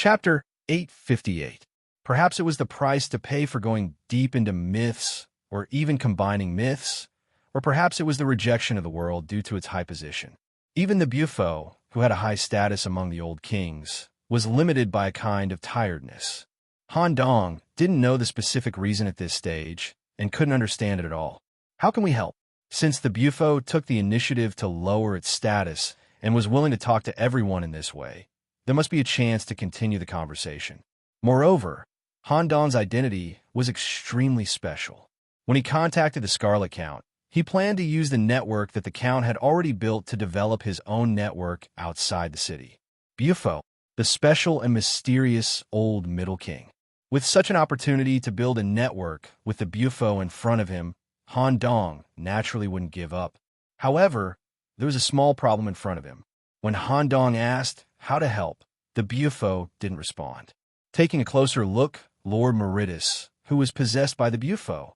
Chapter 858. Perhaps it was the price to pay for going deep into myths, or even combining myths, or perhaps it was the rejection of the world due to its high position. Even the Bufo, who had a high status among the old kings, was limited by a kind of tiredness. Han Dong didn't know the specific reason at this stage and couldn't understand it at all. How can we help? Since the Bufo took the initiative to lower its status and was willing to talk to everyone in this way, there must be a chance to continue the conversation. Moreover, Han Dong's identity was extremely special. When he contacted the Scarlet Count, he planned to use the network that the Count had already built to develop his own network outside the city. Bufo, the special and mysterious old Middle King. With such an opportunity to build a network with the Bufo in front of him, Han Dong naturally wouldn't give up. However, there was a small problem in front of him. When Han Dong asked how to help, the Bufo didn't respond. Taking a closer look, Lord Meritus, who was possessed by the Bufo,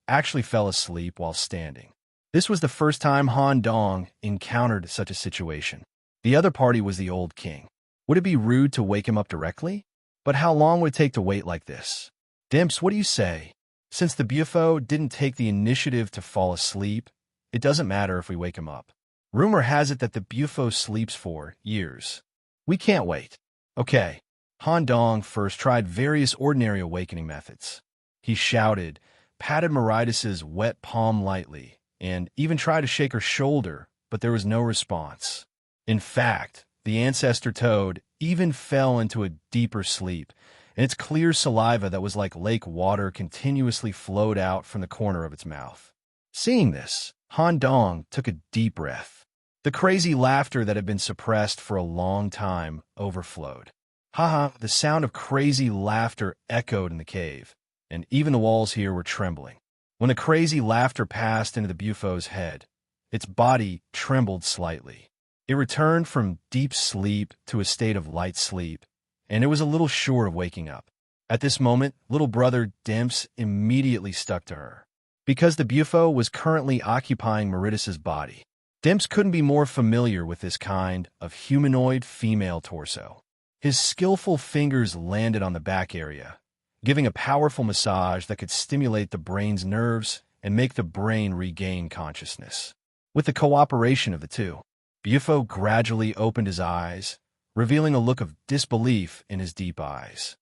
actually fell asleep while standing. This was the first time Han Dong encountered such a situation. The other party was the old king. Would it be rude to wake him up directly? But how long would it take to wait like this? Dimps, what do you say? Since the Bufo didn't take the initiative to fall asleep, it doesn't matter if we wake him up. Rumor has it that the Bufo sleeps for years. We can't wait. Okay. Han Dong first tried various ordinary awakening methods. He shouted, patted Meritus's wet palm lightly, and even tried to shake her shoulder, but there was no response. In fact, the ancestor toad even fell into a deeper sleep, and its clear saliva that was like lake water continuously flowed out from the corner of its mouth. Seeing this, Han Dong took a deep breath. The crazy laughter that had been suppressed for a long time overflowed. Haha, the sound of crazy laughter echoed in the cave, and even the walls here were trembling. When the crazy laughter passed into the Bufo's head, its body trembled slightly. It returned from deep sleep to a state of light sleep, and it was a little short of waking up. At this moment, little brother Dimps immediately stuck to her. Because the Bufo was currently occupying Meritus's body, Dimps couldn't be more familiar with this kind of humanoid female torso. His skillful fingers landed on the back area, giving a powerful massage that could stimulate the brain's nerves and make the brain regain consciousness. With the cooperation of the two, Bufo gradually opened his eyes, revealing a look of disbelief in his deep eyes.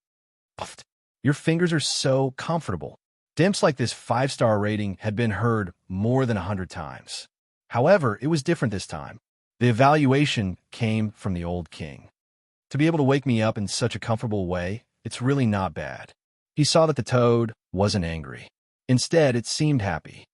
Puffed. Your fingers are so comfortable. Dimps like this 5-star rating had been heard more than 100 times. However, it was different this time. The evaluation came from the old king. To be able to wake me up in such a comfortable way, it's really not bad. He saw that the toad wasn't angry. Instead, it seemed happy.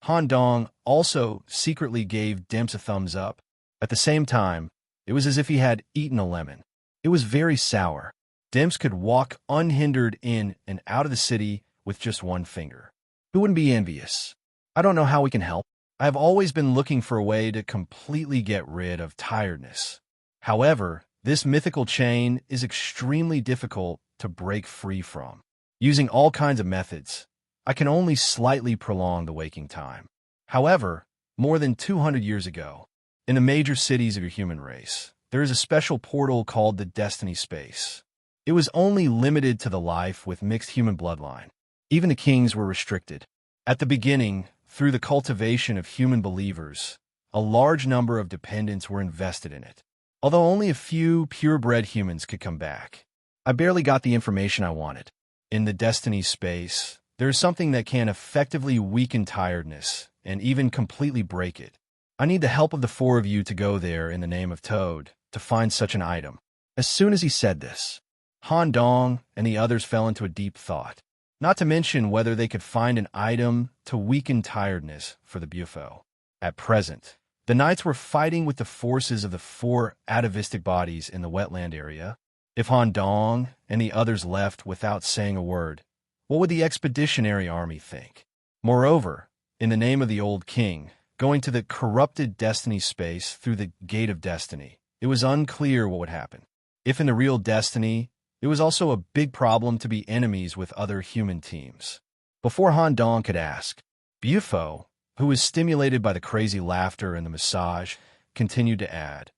Han Dong also secretly gave Dimps a thumbs up. At the same time, it was as if he had eaten a lemon. It was very sour. Dimps could walk unhindered in and out of the city with just one finger. Who wouldn't be envious? I don't know how we can help. I have always been looking for a way to completely get rid of tiredness. However, this mythical chain is extremely difficult to break free from. Using all kinds of methods, I can only slightly prolong the waking time. However, more than 200 years ago, in the major cities of your human race, there is a special portal called the Destiny Space. It was only limited to the life with mixed human bloodline. Even the kings were restricted. At the beginning, through the cultivation of human believers, a large number of dependents were invested in it. Although only a few purebred humans could come back, I barely got the information I wanted. In the Destiny Space, there is something that can effectively weaken tiredness and even completely break it. I need the help of the 4 of you to go there in the name of Toad to find such an item. As soon as he said this, Han Dong and the others fell into a deep thought, not to mention whether they could find an item to weaken tiredness for the Bufo. At present, the knights were fighting with the forces of the 4 atavistic bodies in the wetland area. If Han Dong and the others left without saying a word, what would the expeditionary army think? Moreover, in the name of the old king, going to the corrupted Destiny Space through the Gate of Destiny, it was unclear what would happen. If in the real Destiny, it was also a big problem to be enemies with other human teams. Before Han Dong could ask, Bufo, who was stimulated by the crazy laughter and the massage, continued to add,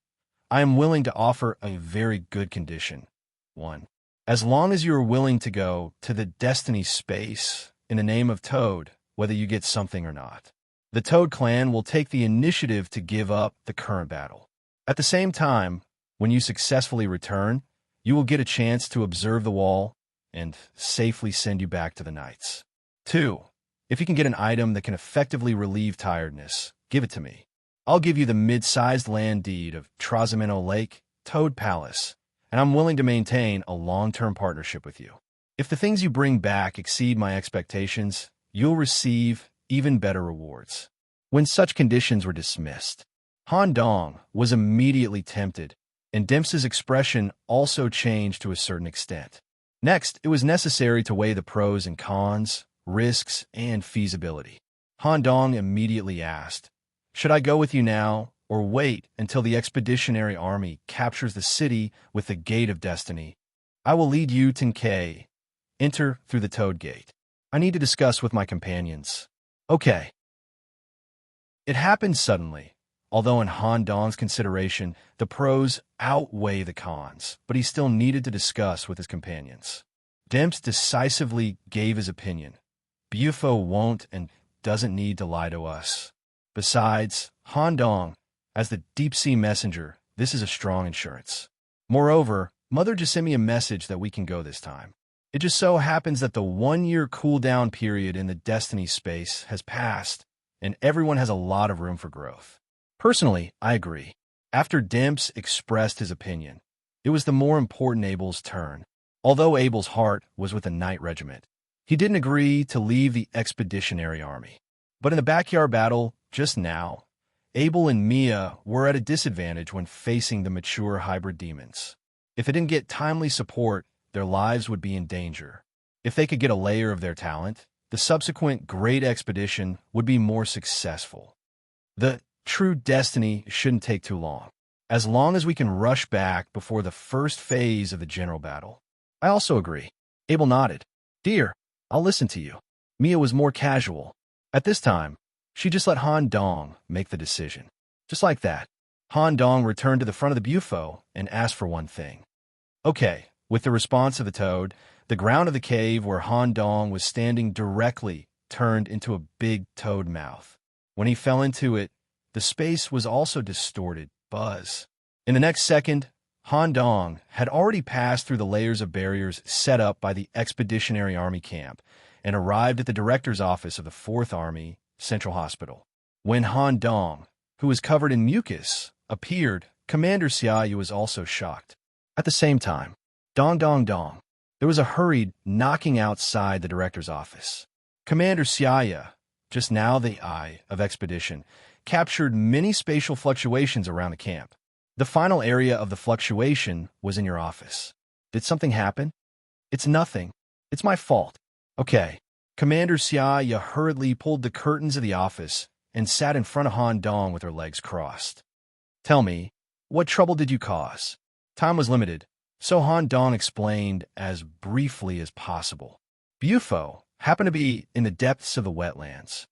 I am willing to offer a very good condition. 1. As long as you are willing to go to the destiny space in the name of Toad, whether you get something or not. The Toad clan will take the initiative to give up the current battle. At the same time, when you successfully return, you will get a chance to observe the wall and safely send you back to the Knights. 2. If you can get an item that can effectively relieve tiredness, give it to me. I'll give you the mid-sized land deed of Trazimeno Lake, Toad Palace, and I'm willing to maintain a long-term partnership with you. If the things you bring back exceed my expectations, you'll receive even better rewards. When such conditions were dismissed, Han Dong was immediately tempted, and Dempsey's expression also changed to a certain extent. Next, it was necessary to weigh the pros and cons, risks, and feasibility. Han Dong immediately asked, "Should I go with you now, or wait until the expeditionary army captures the city with the Gate of Destiny? I will lead you, Tenkei. Enter through the Toad Gate. I need to discuss with my companions." Okay. It happened suddenly, although in Han Dong's consideration, the pros outweigh the cons, but he still needed to discuss with his companions. Demps decisively gave his opinion. Bufo won't and doesn't need to lie to us. Besides, Han Dong, as the deep-sea messenger, this is a strong insurance. Moreover, Mother just sent me a message that we can go this time. It just so happens that the 1-year cooldown period in the Destiny space has passed, and everyone has a lot of room for growth. Personally, I agree. After Demps expressed his opinion, it was the more important Abel's turn. Although Abel's heart was with the Knight Regiment, he didn't agree to leave the Expeditionary Army. But in the backyard battle, just now, Abel and Mia were at a disadvantage when facing the mature hybrid demons. If they didn't get timely support, their lives would be in danger. If they could get a layer of their talent, the subsequent great expedition would be more successful. The true destiny shouldn't take too long as we can rush back before the first phase of the general battle. I also agree. Abel nodded. Dear, I'll listen to you. Mia was more casual. At this time, she just let Han Dong make the decision. Just like that, Han Dong returned to the front of the Bufo and asked for one thing. Okay, with the response of the Toad, the ground of the cave where Han Dong was standing directly turned into a big toad mouth. When he fell into it, the space was also distorted. Buzz. In the next second, Han Dong had already passed through the layers of barriers set up by the Expeditionary Army camp and arrived at the director's office of the 4th Army Central Hospital. When Han Dong, who was covered in mucus, appeared, Commander Xiaoyu was also shocked. At the same time, dong dong dong, there was a hurried knocking outside the director's office. Commander Xiaoyu, just now the Eye of Expedition, captured many spatial fluctuations around the camp. The final area of the fluctuation was in your office. Did something happen? It's nothing. It's my fault. Okay. Commander Xiaoyu hurriedly pulled the curtains of the office and sat in front of Han Dong with her legs crossed. Tell me, what trouble did you cause? Time was limited, so Han Dong explained as briefly as possible. Bufo happened to be in the depths of the wetlands.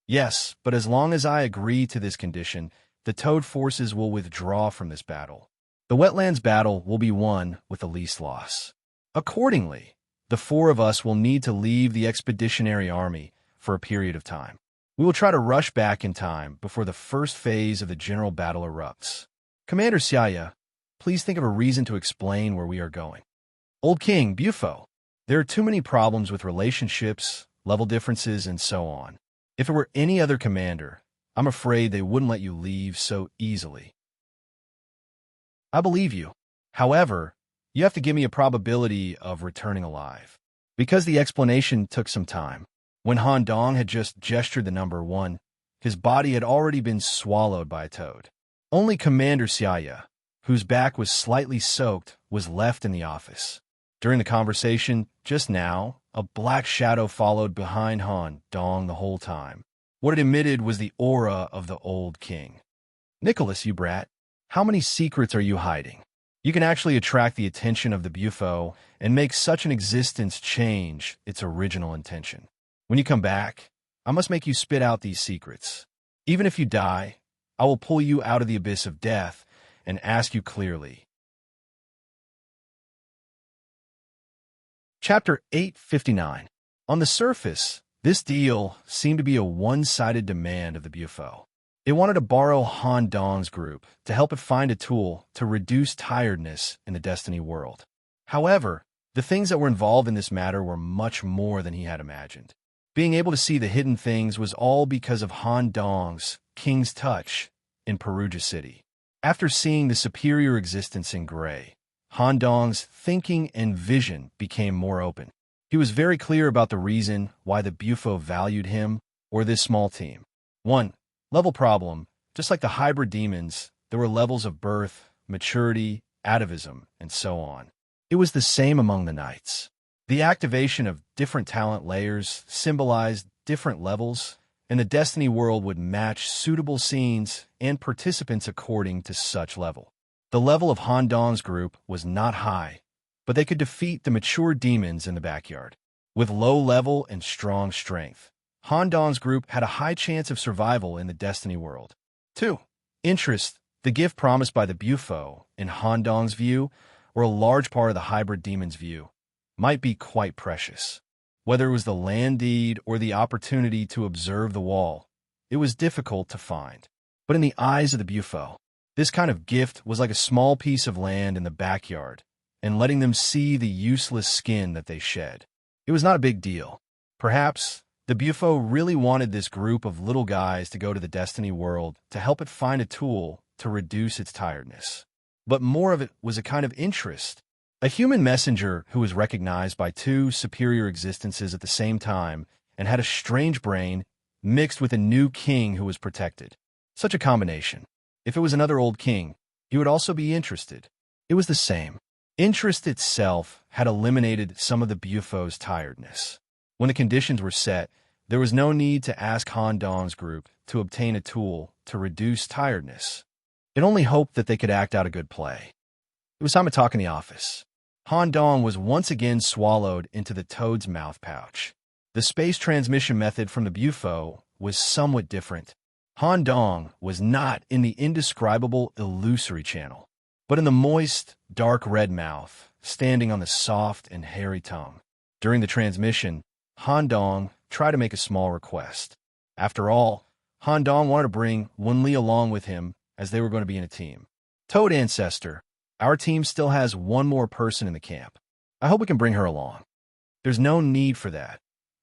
Yes, but as long as I agree to this condition, the Toad forces will withdraw from this battle. The wetlands battle will be won with the least loss. Accordingly, the 4 of us will need to leave the Expeditionary Army for a period of time. We will try to rush back in time before the first phase of the general battle erupts. Commander Xiaoyu, please think of a reason to explain where we are going. Old King, Bufo, there are too many problems with relationships, level differences, and so on. If it were any other commander, I'm afraid they wouldn't let you leave so easily. I believe you. However, you have to give me a probability of returning alive. Because the explanation took some time. When Han Dong had just gestured the number 1, his body had already been swallowed by a toad. Only Commander Xiaoyu, whose back was slightly soaked, was left in the office. During the conversation, just now, a black shadow followed behind Han Dong the whole time. What it emitted was the aura of the old king. Nicholas, you brat, how many secrets are you hiding? You can actually attract the attention of the Bufo and make such an existence change its original intention. When you come back, I must make you spit out these secrets. Even if you die, I will pull you out of the abyss of death and ask you clearly. Chapter 859. On the surface, this deal seemed to be a one-sided demand of the Bufo. It wanted to borrow Han Dong's group to help it find a tool to reduce tiredness in the Destiny world. However, the things that were involved in this matter were much more than he had imagined. Being able to see the hidden things was all because of Han Dong's King's Touch in Perugia City. After seeing the superior existence in gray, Han Dong's thinking and vision became more open. He was very clear about the reason why the Bufo valued him or this small team. 1. Level problem. Just like the hybrid demons, there were levels of birth, maturity, atavism, and so on. It was the same among the knights. The activation of different talent layers symbolized different levels, and the Destiny world would match suitable scenes and participants according to such level. The level of Han Dong's group was not high, but they could defeat the mature demons in the backyard. With low level and strong strength, Han Dong's group had a high chance of survival in the Destiny world. 2. Interest. The gift promised by the Bufo, in Han Dong's view, or a large part of the hybrid demon's view, might be quite precious. Whether it was the land deed or the opportunity to observe the wall, it was difficult to find. But in the eyes of the Bufo, this kind of gift was like a small piece of land in the backyard, and letting them see the useless skin that they shed. It was not a big deal. Perhaps the Bufo really wanted this group of little guys to go to the Destiny world to help it find a tool to reduce its tiredness. But more of it was a kind of interest. A human messenger who was recognized by two superior existences at the same time and had a strange brain mixed with a new king who was protected. Such a combination. If it was another old king, he would also be interested. It was the same. Interest itself had eliminated some of the Bufo's tiredness. When the conditions were set, there was no need to ask Han Dong's group to obtain a tool to reduce tiredness. It only hoped that they could act out a good play. It was time to talk in the office. Han Dong was once again swallowed into the toad's mouth pouch. The space transmission method from the Bufo was somewhat different. Han Dong was not in the indescribable illusory channel, but in the moist, dark red mouth, standing on the soft and hairy tongue. During the transmission, Han Dong tried to make a small request. After all, Han Dong wanted to bring Wenli along with him as they were going to be in a team. Toad Ancestor, our team still has one more person in the camp. I hope we can bring her along. There's no need for that.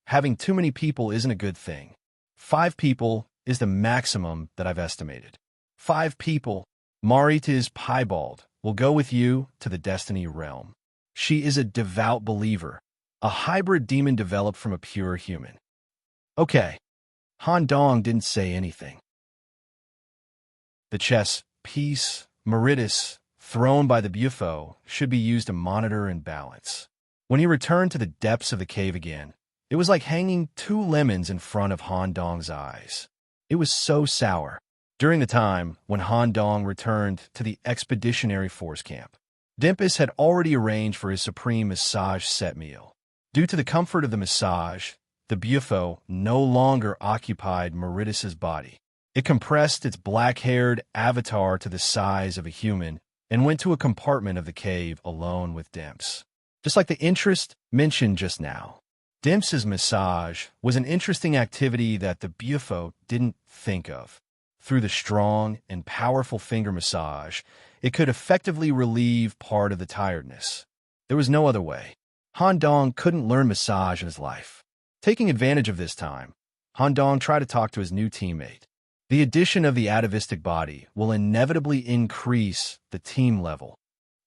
Having too many people isn't a good thing. 5 people is the maximum that I've estimated. 5 people. Maritas Piebald will go with you to the Destiny realm. She is a devout believer, a hybrid demon developed from a pure human. Okay. Han Dong didn't say anything. The chess piece, Maritas, thrown by the Bufo, should be used to monitor and balance. When he returned to the depths of the cave again, it was like hanging 2 lemons in front of Han Dong's eyes. It was so sour. During the time when Han Dong returned to the Expeditionary Force Camp, Dimpus had already arranged for his supreme massage set meal. Due to the comfort of the massage, the Bufo no longer occupied Maritas' body. It compressed its black-haired avatar to the size of a human and went to a compartment of the cave alone with Dimps. Just like the interest mentioned just now, Dimps's massage was an interesting activity that the Bufo didn't think of. Through the strong and powerful finger massage, it could effectively relieve part of the tiredness. There was no other way. Han Dong couldn't learn massage in his life. Taking advantage of this time, Han Dong tried to talk to his new teammate. The addition of the atavistic body will inevitably increase the team level.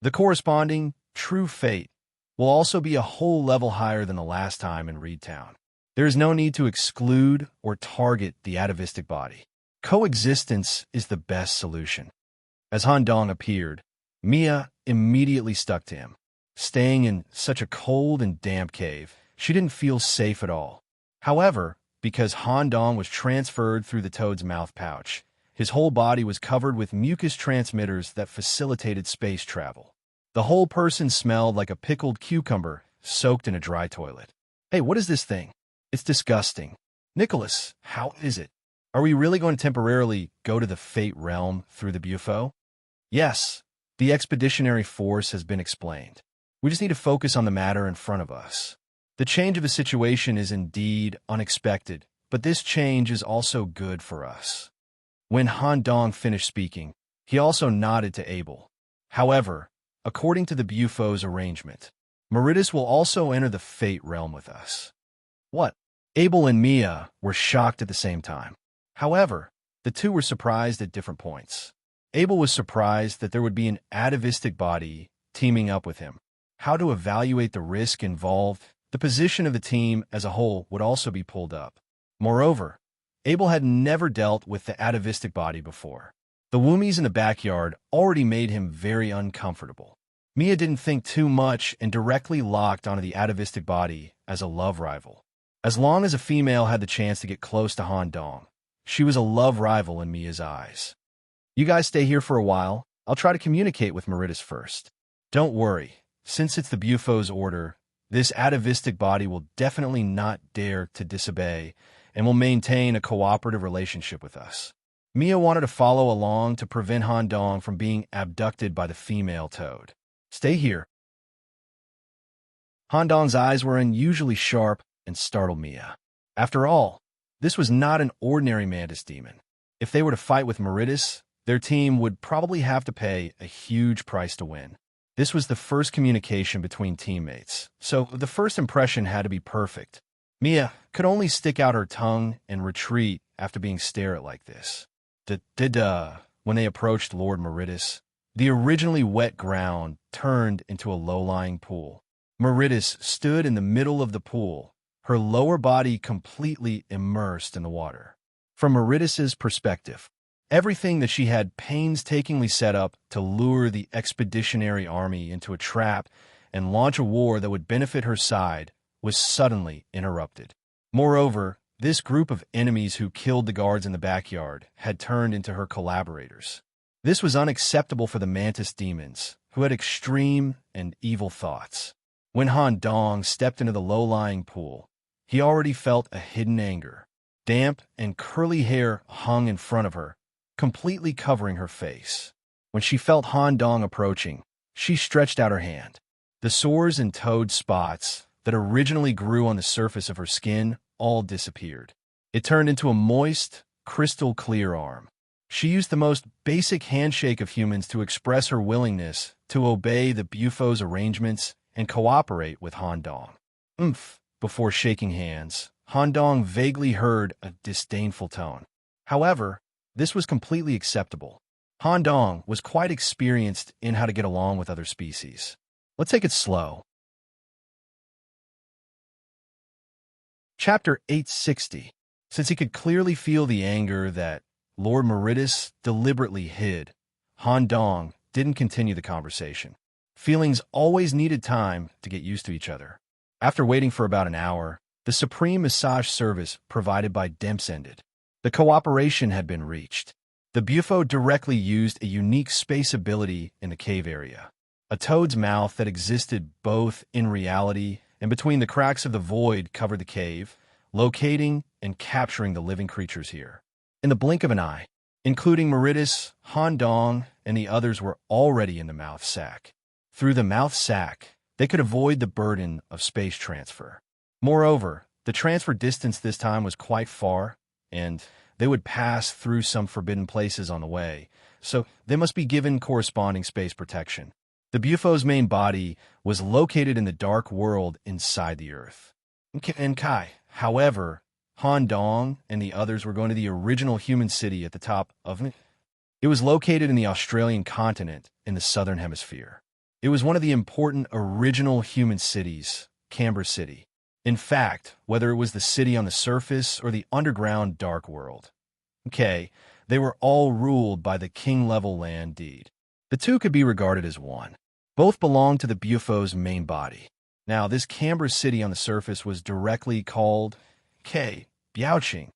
The corresponding true fate will also be a whole level higher than the last time in Reedtown. There is no need to exclude or target the atavistic body. Coexistence is the best solution. As Han Dong appeared, Mia immediately stuck to him. Staying in such a cold and damp cave, she didn't feel safe at all. However, because Han Dong was transferred through the toad's mouth pouch, his whole body was covered with mucus transmitters that facilitated space travel. The whole person smelled like a pickled cucumber soaked in a dry toilet. Hey, what is this thing? It's disgusting. Nicholas, how is it? Are we really going to temporarily go to the Fate realm through the Bufo? Yes, the expeditionary force has been explained. We just need to focus on the matter in front of us. The change of the situation is indeed unexpected, but this change is also good for us. When Han Dong finished speaking, he also nodded to Abel. However, according to the Buffo's arrangement, Meritus will also enter the Fate realm with us. What? Abel and Mia were shocked at the same time. However, the two were surprised at different points. Abel was surprised that there would be an atavistic body teaming up with him. How to evaluate the risk involved, the position of the team as a whole would also be pulled up. Moreover, Abel had never dealt with the atavistic body before. The woomies in the backyard already made him very uncomfortable. Mia didn't think too much and directly locked onto the atavistic body as a love rival. As long as a female had the chance to get close to Han Dong, she was a love rival in Mia's eyes. You guys stay here for a while. I'll try to communicate with Meritus first. Don't worry. Since it's the Buffo's order, this atavistic body will definitely not dare to disobey and will maintain a cooperative relationship with us. Mia wanted to follow along to prevent Han Dong from being abducted by the female toad. Stay here. Han Dong's eyes were unusually sharp and startled Mia. After all, this was not an ordinary mantis demon. If they were to fight with Meritus, their team would probably have to pay a huge price to win. This was the first communication between teammates, so the first impression had to be perfect. Mia could only stick out her tongue and retreat after being stared at like this. When they approached Lord Meritus, the originally wet ground turned into a low-lying pool. Meritus stood in the middle of the pool, her lower body completely immersed in the water. From Meritus's perspective, everything that she had painstakingly set up to lure the expeditionary army into a trap and launch a war that would benefit her side was suddenly interrupted. Moreover, this group of enemies who killed the guards in the backyard had turned into her collaborators. This was unacceptable for the mantis demons, who had extreme and evil thoughts. When Han Dong stepped into the low-lying pool, he already felt a hidden anger. Damp and curly hair hung in front of her, completely covering her face. When she felt Han Dong approaching, she stretched out her hand. The sores and toad spots that originally grew on the surface of her skin all disappeared. It turned into a moist, crystal-clear arm. She used the most basic handshake of humans to express her willingness to obey the Buffo's arrangements and cooperate with Han Dong. Before shaking hands, Han Dong vaguely heard a disdainful tone. However, this was completely acceptable. Han Dong was quite experienced in how to get along with other species. Let's take it slow. Chapter 860. Since he could clearly feel the anger that Lord Meritus deliberately hid, Han Dong didn't continue the conversation. Feelings always needed time to get used to each other. After waiting for about an hour, the supreme massage service provided by Demps ended. The cooperation had been reached. The Buffo directly used a unique space ability in the cave area, a toad's mouth that existed both in reality and between the cracks of the void covered the cave, locating and capturing the living creatures here. In the blink of an eye, including Meritus, Han Dong, and the others were already in the mouth sack. Through the mouth sack, they could avoid the burden of space transfer. Moreover, the transfer distance this time was quite far, and they would pass through some forbidden places on the way, so they must be given corresponding space protection. The Buffo's main body was located in the dark world inside the Earth. However, Han Dong and the others were going to the original human city at the top of it. It was located in the Australian continent in the southern hemisphere. It was one of the important original human cities, Canberra City. In fact, whether it was the city on the surface or the underground dark world. They were all ruled by the king-level land deed. The two could be regarded as one. Both belonged to the Buffo's main body. Now, this Canberra City on the surface was directly called Biaoqing.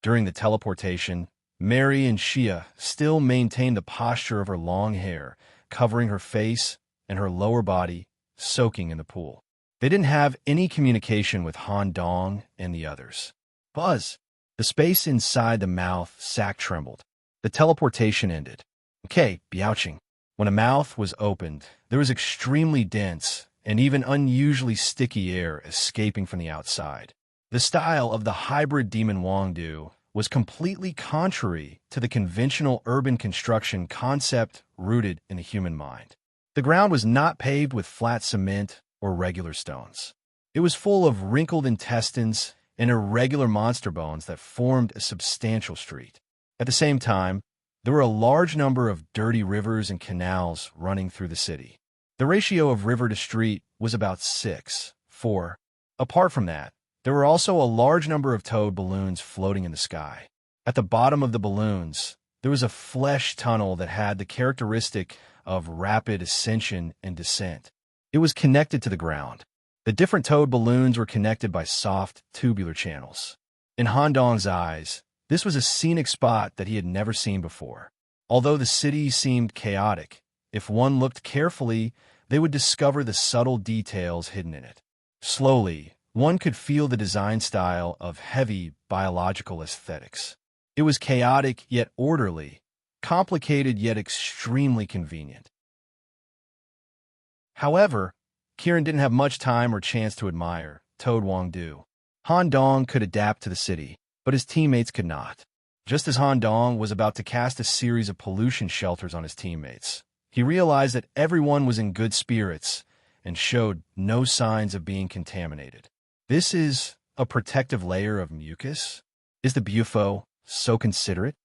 During the teleportation, Mary and Xia still maintained the posture of her long hair, covering her face and her lower body, soaking in the pool. They didn't have any communication with Han Dong and the others. Buzz! The space inside the mouth sack trembled. The teleportation ended. Biaoqing. When a mouth was opened, there was extremely dense and even unusually sticky air escaping from the outside. The style of the hybrid demon Wangdu was completely contrary to the conventional urban construction concept rooted in the human mind. The ground was not paved with flat cement or regular stones. It was full of wrinkled intestines and irregular monster bones that formed a substantial street. At the same time, there were a large number of dirty rivers and canals running through the city. The ratio of river to street was about 6:4. Apart from that, there were also a large number of toad balloons floating in the sky. At the bottom of the balloons, there was a flesh tunnel that had the characteristic of rapid ascension and descent. It was connected to the ground. The different toad balloons were connected by soft, tubular channels. In Han Dong's eyes, this was a scenic spot that he had never seen before. Although the city seemed chaotic, if one looked carefully, they would discover the subtle details hidden in it. Slowly, one could feel the design style of heavy biological aesthetics. It was chaotic yet orderly, complicated yet extremely convenient. However, Kieran didn't have much time or chance to admire Toad Wangdu. Han Dong could adapt to the city, but his teammates could not. Just as Han Dong was about to cast a series of pollution shelters on his teammates, he realized that everyone was in good spirits and showed no signs of being contaminated. This is a protective layer of mucus? Is the Bufo so considerate?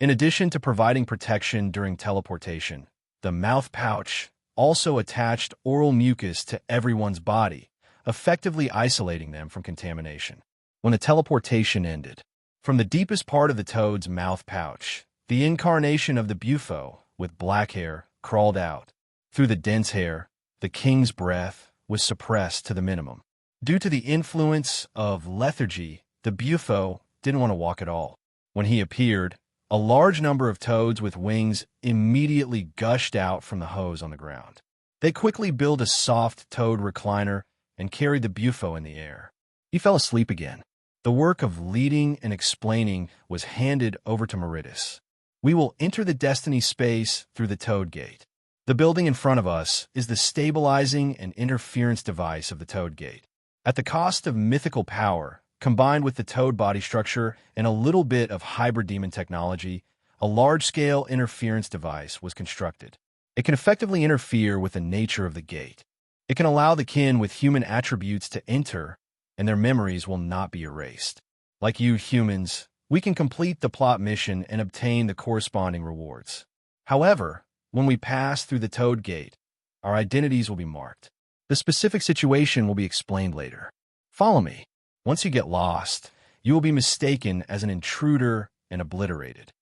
In addition to providing protection during teleportation, the mouth pouch also attached oral mucus to everyone's body, effectively isolating them from contamination. When the teleportation ended, from the deepest part of the toad's mouth pouch, the incarnation of the Bufo, with black hair, crawled out. Through the dense hair, the king's breath was suppressed to the minimum. Due to the influence of lethargy, the Bufo didn't want to walk at all. When he appeared, a large number of toads with wings immediately gushed out from the hose on the ground. They quickly built a soft toad recliner and carried the Bufo in the air. He fell asleep again. The work of leading and explaining was handed over to Meritus. We will enter the destiny space through the Toad Gate. The building in front of us is the stabilizing and interference device of the Toad Gate. At the cost of mythical power, combined with the toad body structure and a little bit of hybrid demon technology, a large-scale interference device was constructed. It can effectively interfere with the nature of the gate. It can allow the kin with human attributes to enter, and their memories will not be erased. Like you humans, we can complete the plot mission and obtain the corresponding rewards. However, when we pass through the Toad Gate, our identities will be marked. The specific situation will be explained later. Follow me. Once you get lost, you will be mistaken as an intruder and obliterated.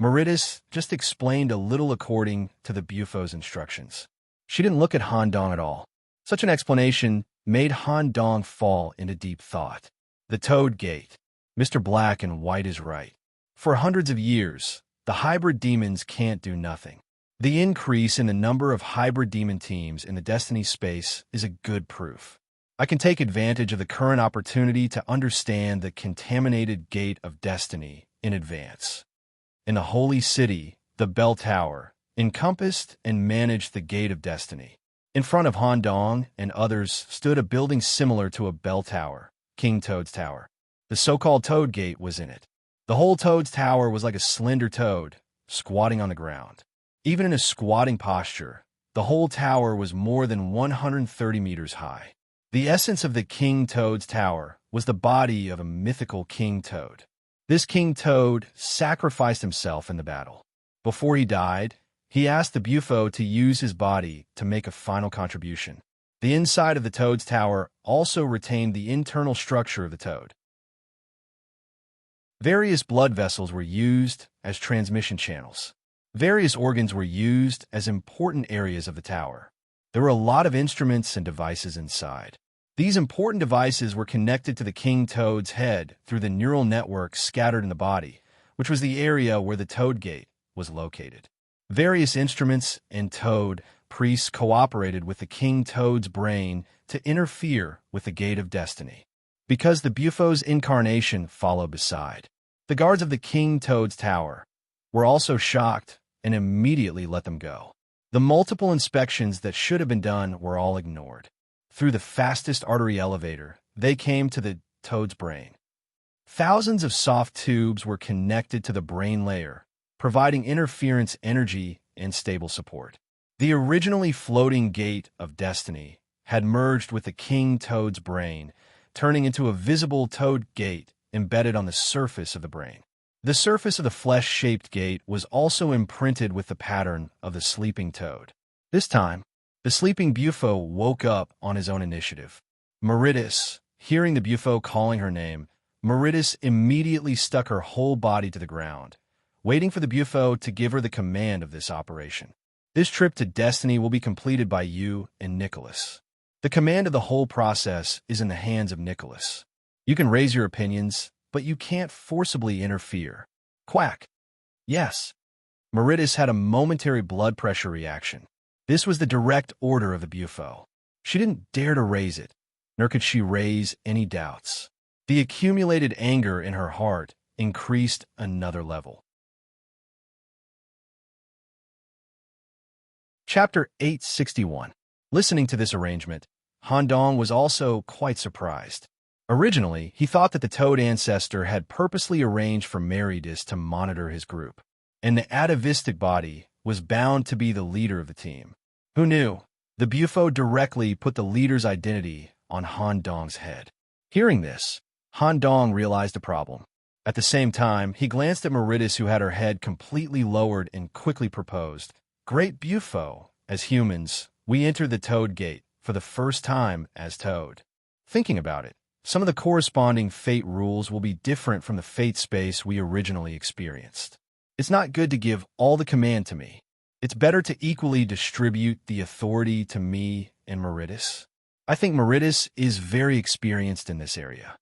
Meritus just explained a little according to the Bufo's instructions. She didn't look at Han Dong at all. Such an explanation made Han Dong fall into deep thought. The Toad Gate. Mr. Black and White is right. For hundreds of years, the hybrid demons can't do nothing. The increase in the number of hybrid demon teams in the Destiny space is a good proof. I can take advantage of the current opportunity to understand the contaminated Gate of Destiny in advance. In the Holy City, the Bell Tower encompassed and managed the Gate of Destiny. In front of Han Dong and others stood a building similar to a bell tower, King Toad's Tower. The so-called Toad Gate was in it. The whole Toad's Tower was like a slender toad, squatting on the ground. Even in a squatting posture, the whole tower was more than 130 meters high. The essence of the King Toad's Tower was the body of a mythical King Toad. This King Toad sacrificed himself in the battle. Before he died, he asked the Bufo to use his body to make a final contribution. The inside of the Toad's Tower also retained the internal structure of the toad. Various blood vessels were used as transmission channels. Various organs were used as important areas of the tower. There were a lot of instruments and devices inside. These important devices were connected to the King Toad's head through the neural network scattered in the body, which was the area where the Toad Gate was located. Various instruments and toad priests cooperated with the King Toad's brain to interfere with the Gate of Destiny. Because the Bufo's incarnation followed beside, the guards of the King Toad's Tower were also shocked and immediately let them go. The multiple inspections that should have been done were all ignored. Through the fastest artery elevator, they came to the toad's brain. Thousands of soft tubes were connected to the brain layer, providing interference energy and stable support. The originally floating gate of destiny had merged with the king toad's brain, turning into a visible toad gate embedded on the surface of the brain. The surface of the flesh-shaped gate was also imprinted with the pattern of the sleeping toad. This time, the sleeping Bufo woke up on his own initiative. Meritus, hearing the Bufo calling her name, Meritus immediately stuck her whole body to the ground, waiting for the Bufo to give her the command of this operation. This trip to destiny will be completed by you and Nicholas. The command of the whole process is in the hands of Nicholas. You can raise your opinions, but you can't forcibly interfere. Quack. Yes. Meritus had a momentary blood pressure reaction. This was the direct order of the Bufo. She didn't dare to raise it, nor could she raise any doubts. The accumulated anger in her heart increased another level. Chapter 861. Listening to this arrangement, Han Dong was also quite surprised. Originally, he thought that the Toad ancestor had purposely arranged for Meritus to monitor his group, and the atavistic body was bound to be the leader of the team. Who knew? The Bufo directly put the leader's identity on Han Dong's head. Hearing this, Han Dong realized a problem. At the same time, he glanced at Meritus, who had her head completely lowered, and quickly proposed, "Great Bufo, as humans, we enter the Toad Gate for the first time as Toad." Thinking about it, some of the corresponding fate rules will be different from the fate space we originally experienced. It's not good to give all the command to me. It's better to equally distribute the authority to me and Meritus. I think Meritus is very experienced in this area.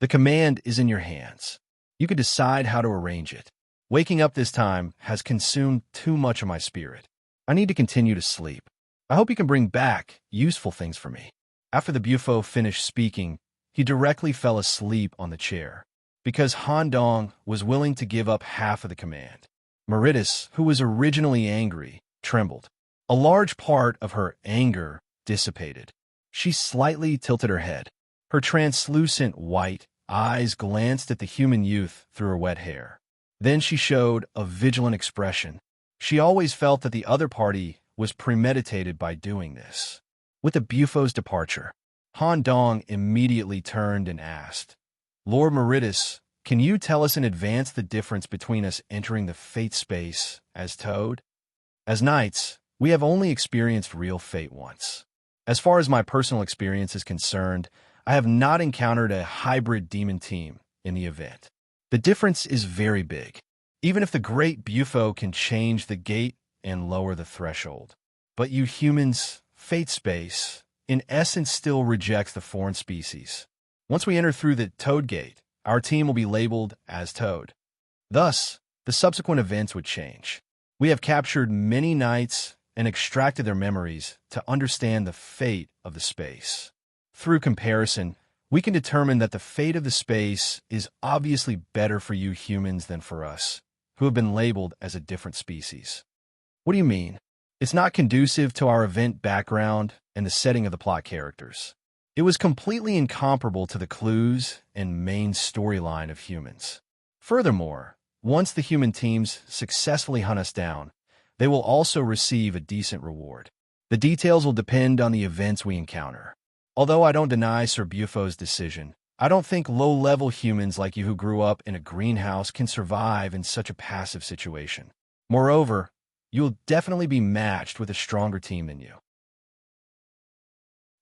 The command is in your hands. You can decide how to arrange it. Waking up this time has consumed too much of my spirit. I need to continue to sleep. I hope you can bring back useful things for me. After the Bufo finished speaking, he directly fell asleep on the chair, because Han Dong was willing to give up half of the command. Meritus, who was originally angry, trembled. A large part of her anger dissipated. She slightly tilted her head. Her translucent white eyes glanced at the human youth through her wet hair. Then she showed a vigilant expression. She always felt that the other party was premeditated by doing this. With the Bufo's departure, Han Dong immediately turned and asked, "Lord Meritus, can you tell us in advance the difference between us entering the fate space as Toad? As knights, we have only experienced real fate once. As far as my personal experience is concerned, I have not encountered a hybrid demon team in the event. The difference is very big, even if the great Bufo can change the gate and lower the threshold. But you humans, fate space, in essence still rejects the foreign species. Once we enter through the Toad Gate, our team will be labeled as Toad. Thus, the subsequent events would change. We have captured many knights and extracted their memories to understand the fate of the space. Through comparison, we can determine that the fate of the space is obviously better for you humans than for us, who have been labeled as a different species." "What do you mean?" "It's not conducive to our event background and the setting of the plot characters. It was completely incomparable to the clues and main storyline of humans. Furthermore, once the human teams successfully hunt us down, they will also receive a decent reward. The details will depend on the events we encounter. Although I don't deny Sir Bufo's decision, I don't think low-level humans like you who grew up in a greenhouse can survive in such a passive situation. Moreover, you'll definitely be matched with a stronger team than you.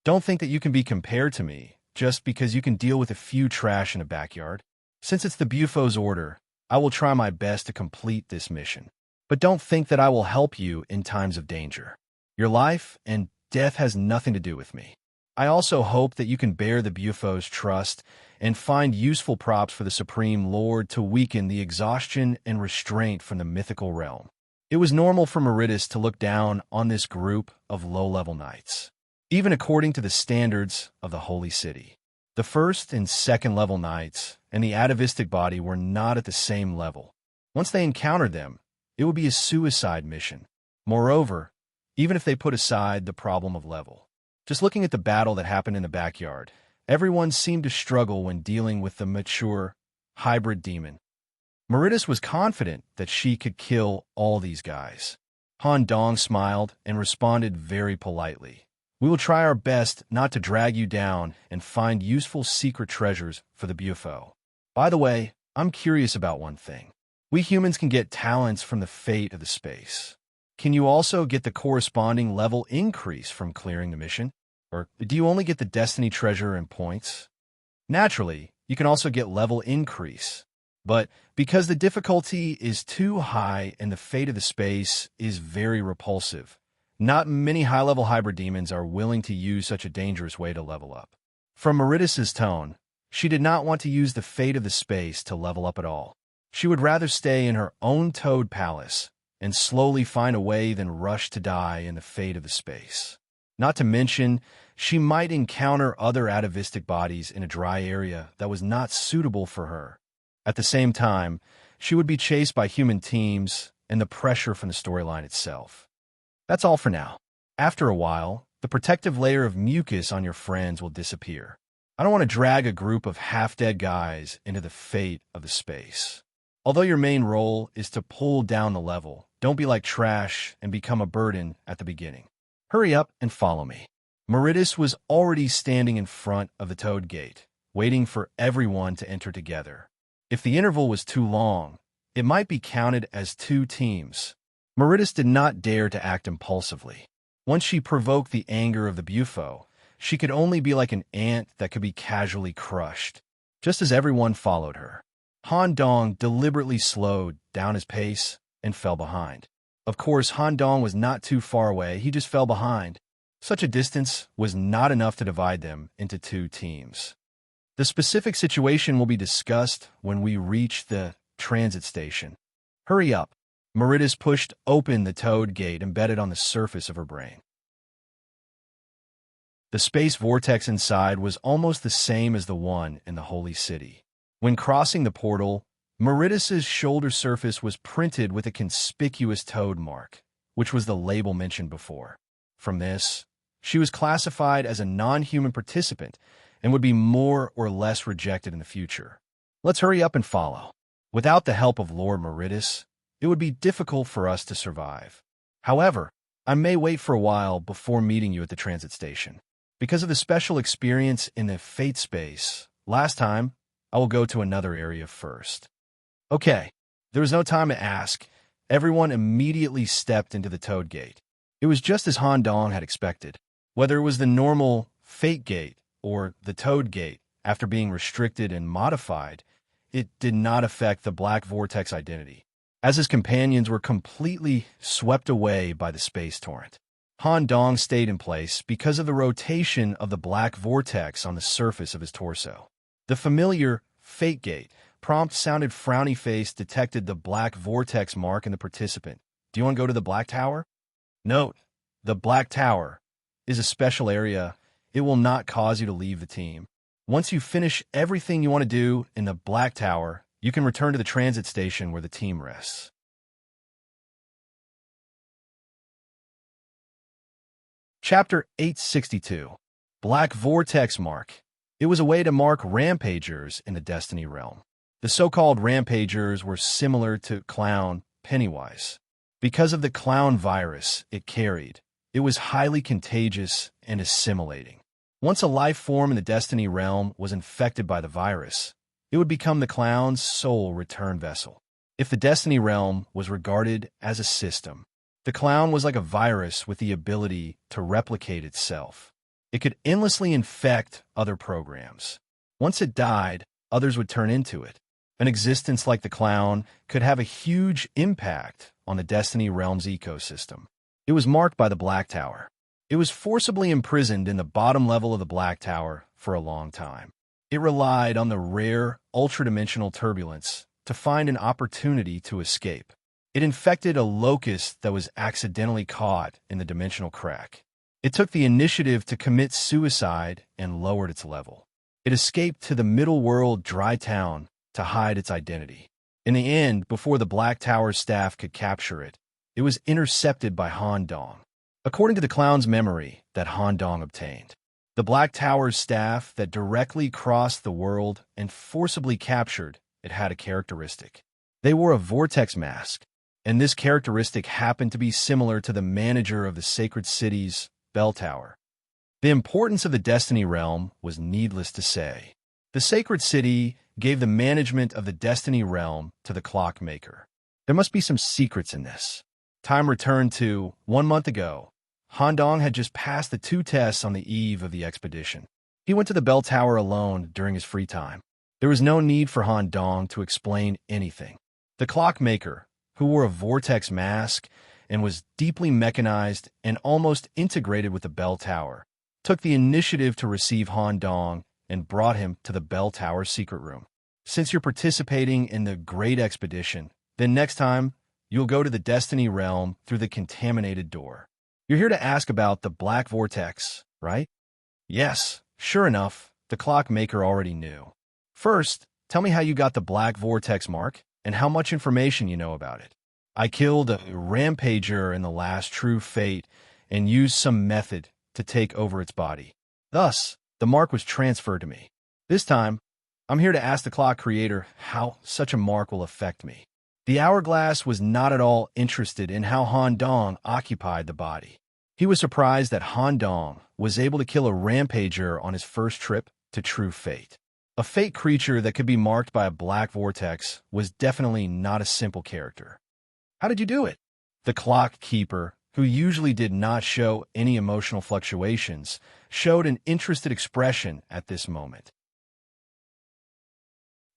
Don't think that you can be compared to me just because you can deal with a few trash in a backyard. Since it's the Bufo's order, I will try my best to complete this mission. But don't think that I will help you in times of danger. Your life and death has nothing to do with me. I also hope that you can bear the Bufo's trust and find useful props for the Supreme Lord to weaken the exhaustion and restraint from the mythical realm." It was normal for Meritus to look down on this group of low-level knights, even according to the standards of the Holy City. The first and second-level knights and the atavistic body were not at the same level. Once they encountered them, it would be a suicide mission. Moreover, even if they put aside the problem of level. Just looking at the battle that happened in the backyard, everyone seemed to struggle when dealing with the mature, hybrid demon. Meritus was confident that she could kill all these guys. Han Dong smiled and responded very politely. We will try our best not to drag you down and find useful secret treasures for the Bufo. By the way, I'm curious about one thing. We humans can get talents from the fate of the space. Can you also get the corresponding level increase from clearing the mission? Or do you only get the destiny treasure and points? Naturally, you can also get level increase. But because the difficulty is too high and the fate of the space is very repulsive, not many high-level hybrid demons are willing to use such a dangerous way to level up. From Meritus's tone, she did not want to use the fate of the space to level up at all. She would rather stay in her own Toad Palace and slowly find a way than rush to die in the fate of the space. Not to mention, she might encounter other atavistic bodies in a dry area that was not suitable for her. At the same time, she would be chased by human teams and the pressure from the storyline itself. That's all for now. After a while, the protective layer of mucus on your friends will disappear. I don't want to drag a group of half-dead guys into the fate of the space. Although your main role is to pull down the level, don't be like trash and become a burden at the beginning. Hurry up and follow me. Meritus was already standing in front of the Toad Gate, waiting for everyone to enter together. If the interval was too long, it might be counted as 2 teams. Meritus did not dare to act impulsively. Once she provoked the anger of the Bufo, she could only be like an ant that could be casually crushed. Just as everyone followed her, Han Dong deliberately slowed down his pace and fell behind. Of course, Han Dong was not too far away, he just fell behind. Such a distance was not enough to divide them into 2 teams. The specific situation will be discussed when we reach the transit station. Hurry up. Meritus pushed open the Toad Gate embedded on the surface of her brain. The space vortex inside was almost the same as the one in the Holy City. When crossing the portal, Meritus's shoulder surface was printed with a conspicuous toad mark, which was the label mentioned before. From this, she was classified as a non-human participant and would be more or less rejected in the future. Let's hurry up and follow. Without the help of Lord Meritus, it would be difficult for us to survive. However, I may wait for a while before meeting you at the transit station. Because of the special experience in the Fate space, last time, I will go to another area first. Okay, there was no time to ask. Everyone immediately stepped into the Toad Gate. It was just as Han Dong had expected. Whether it was the normal Fate Gate or the Toad Gate, after being restricted and modified, it did not affect the Black Vortex identity, as his companions were completely swept away by the space torrent. Han Dong stayed in place because of the rotation of the Black Vortex on the surface of his torso. The familiar Fate Gate prompt sounded frowny face detected the Black Vortex mark in the participant. Do you want to go to the Black Tower? Note, the Black Tower is a special area. It will not cause you to leave the team. Once you finish everything you want to do in the Black Tower, you can return to the transit station where the team rests. Chapter 862, Black Vortex Mark. It was a way to mark rampagers in the Destiny realm. The so-called rampagers were similar to Clown Pennywise. Because of the clown virus it carried, it was highly contagious and assimilating. Once a life form in the Destiny realm was infected by the virus, it would become the clown's sole return vessel. If the Destiny realm was regarded as a system, the clown was like a virus with the ability to replicate itself. It could endlessly infect other programs. Once it died, others would turn into it. An existence like the clown could have a huge impact on the Destiny realm's ecosystem. It was marked by the Black Tower. It was forcibly imprisoned in the bottom level of the Black Tower for a long time. It relied on the rare, ultra-dimensional turbulence to find an opportunity to escape. It infected a locust that was accidentally caught in the dimensional crack. It took the initiative to commit suicide and lowered its level. It escaped to the middle world dry town to hide its identity. In the end, before the Black Tower's staff could capture it, it was intercepted by Han Dong. According to the clown's memory that Han Dong obtained, the Black Tower's staff that directly crossed the world and forcibly captured it had a characteristic. They wore a vortex mask, and this characteristic happened to be similar to the manager of the sacred city's bell tower. The importance of the Destiny Realm was needless to say. The sacred city gave the management of the Destiny Realm to the clockmaker. There must be some secrets in this. Time returned to 1 month ago. Han Dong had just passed the 2 tests on the eve of the expedition. He went to the bell tower alone during his free time. There was no need for Han Dong to explain anything. The clockmaker, who wore a vortex mask and was deeply mechanized and almost integrated with the bell tower, took the initiative to receive Han Dong and brought him to the bell tower's secret room. Since you're participating in the great expedition, then next time you'll go to the Destiny Realm through the contaminated door. You're here to ask about the Black Vortex, right? Yes, sure enough, the clockmaker already knew. First, tell me how you got the Black Vortex mark and how much information you know about it. I killed a rampager in the last true fate and used some method to take over its body. Thus, the mark was transferred to me. This time, I'm here to ask the clock creator how such a mark will affect me. The hourglass was not at all interested in how Han Dong occupied the body. He was surprised that Han Dong was able to kill a rampager on his first trip to true fate. A fate creature that could be marked by a black vortex was definitely not a simple character. How did you do it? The clock keeper, who usually did not show any emotional fluctuations, showed an interested expression at this moment.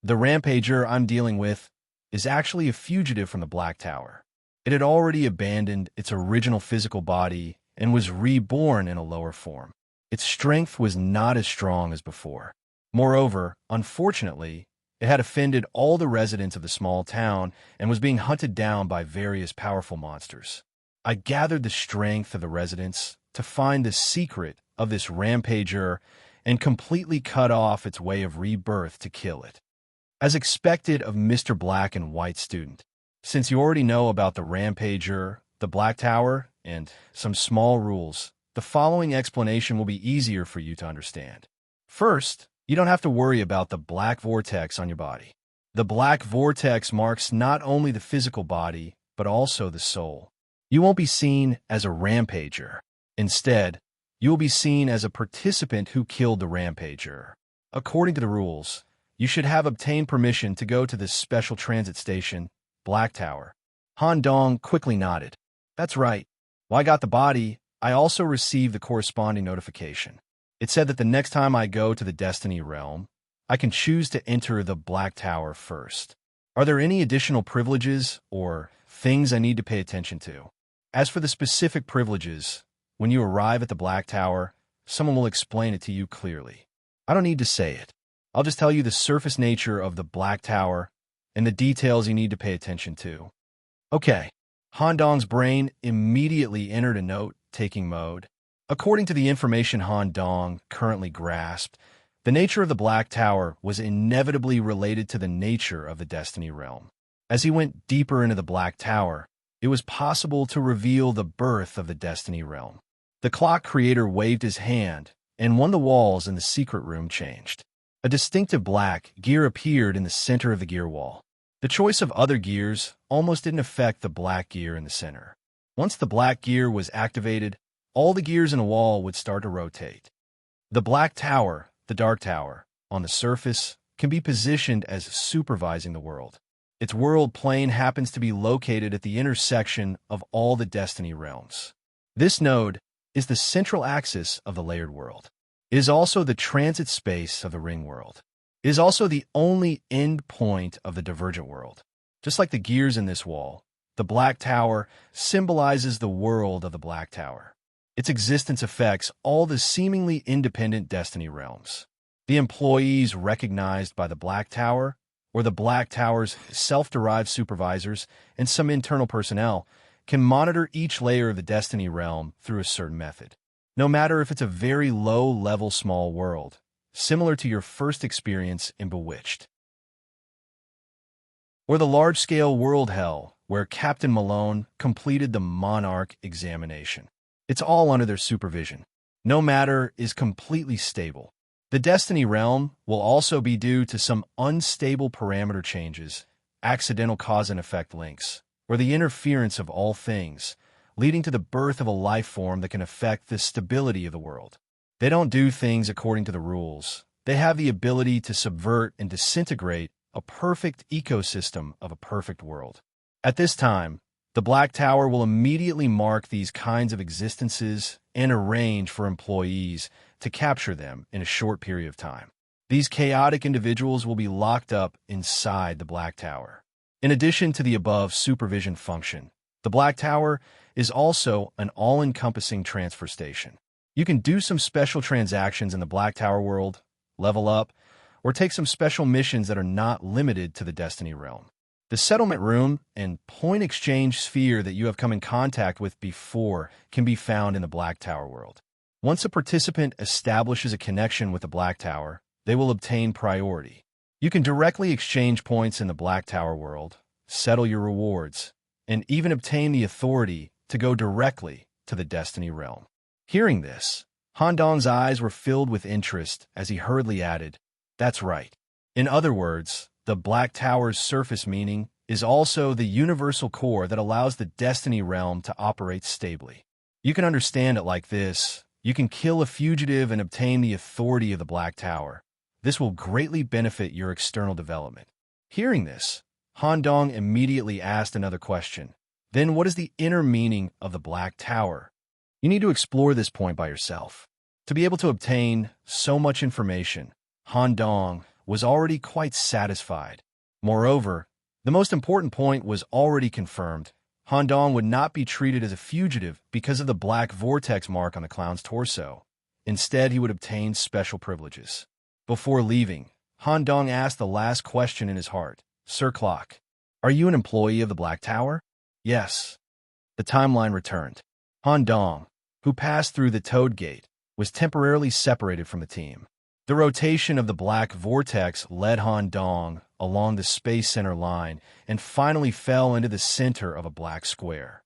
The rampager I'm dealing with is actually a fugitive from the Black Tower. It had already abandoned its original physical body and was reborn in a lower form. Its strength was not as strong as before. Moreover, unfortunately, it had offended all the residents of the small town and was being hunted down by various powerful monsters. I gathered the strength of the residents to find the secret of this rampager and completely cut off its way of rebirth to kill it. As expected of Mr. Black and White student, since you already know about the rampager, the Black Tower, and some small rules, the following explanation will be easier for you to understand. First, you don't have to worry about the black vortex on your body. The black vortex marks not only the physical body, but also the soul. You won't be seen as a rampager. Instead, you will be seen as a participant who killed the rampager. According to the rules, you should have obtained permission to go to this special transit station, Black Tower. Han Dong quickly nodded. That's right. While I got the body, I also received the corresponding notification. It said that the next time I go to the Destiny Realm, I can choose to enter the Black Tower first. Are there any additional privileges or things I need to pay attention to? As for the specific privileges, when you arrive at the Black Tower, someone will explain it to you clearly. I don't need to say it. I'll just tell you the surface nature of the Black Tower and the details you need to pay attention to. Okay. Han Dong's brain immediately entered a note-taking mode. According to the information Han Dong currently grasped, the nature of the Black Tower was inevitably related to the nature of the Destiny Realm. As he went deeper into the Black Tower, it was possible to reveal the birth of the Destiny Realm. The clock creator waved his hand, and one of the walls in the secret room changed. A distinctive black gear appeared in the center of the gear wall. The choice of other gears almost didn't affect the black gear in the center. Once the black gear was activated, all the gears in a wall would start to rotate. The Black Tower, the Dark Tower, on the surface, can be positioned as supervising the world. Its world plane happens to be located at the intersection of all the Destiny Realms. This node is the central axis of the layered world. It is also the transit space of the ring world. It is also the only end point of the divergent world. Just like the gears in this wall, the Black Tower symbolizes the world of the Black Tower. Its existence affects all the seemingly independent Destiny Realms. The employees recognized by the Black Tower, or the Black Tower's self-derived supervisors and some internal personnel, can monitor each layer of the Destiny Realm through a certain method. No matter if it's a very low-level small world, similar to your first experience in Bewitched, or the large-scale world hell where Captain Malone completed the Monarch examination. It's all under their supervision. No matter is completely stable. The Destiny realm will also be due to some unstable parameter changes, accidental cause and effect links, or the interference of all things, leading to the birth of a life form that can affect the stability of the world. They don't do things according to the rules. They have the ability to subvert and disintegrate a perfect ecosystem of a perfect world. At this time, the Black Tower will immediately mark these kinds of existences and arrange for employees to capture them in a short period of time. These chaotic individuals will be locked up inside the Black Tower. In addition to the above supervision function, the Black Tower is also an all-encompassing transfer station. You can do some special transactions in the Black Tower world, level up, or take some special missions that are not limited to the Destiny realm. The settlement room and point exchange sphere that you have come in contact with before can be found in the Black Tower world. Once a participant establishes a connection with the Black Tower, they will obtain priority. You can directly exchange points in the Black Tower world, settle your rewards, and even obtain the authority to go directly to the Destiny realm. Hearing this, Han Dong's eyes were filled with interest as he hurriedly added, "That's right." In other words, the Black Tower's surface meaning is also the universal core that allows the Destiny realm to operate stably. You can understand it like this. You can kill a fugitive and obtain the authority of the Black Tower. This will greatly benefit your external development. Hearing this, Han Dong immediately asked another question. Then what is the inner meaning of the Black Tower? You need to explore this point by yourself. To be able to obtain so much information, Han Dong was already quite satisfied. Moreover, the most important point was already confirmed. Han Dong would not be treated as a fugitive because of the black vortex mark on the clown's torso. Instead, he would obtain special privileges. Before leaving, Han Dong asked the last question in his heart. "Sir Clock, are you an employee of the Black Tower?" "Yes." The timeline returned. Han Dong, who passed through the Toad Gate, was temporarily separated from the team. The rotation of the black vortex led Han Dong along the Space Center line and finally fell into the center of a black square.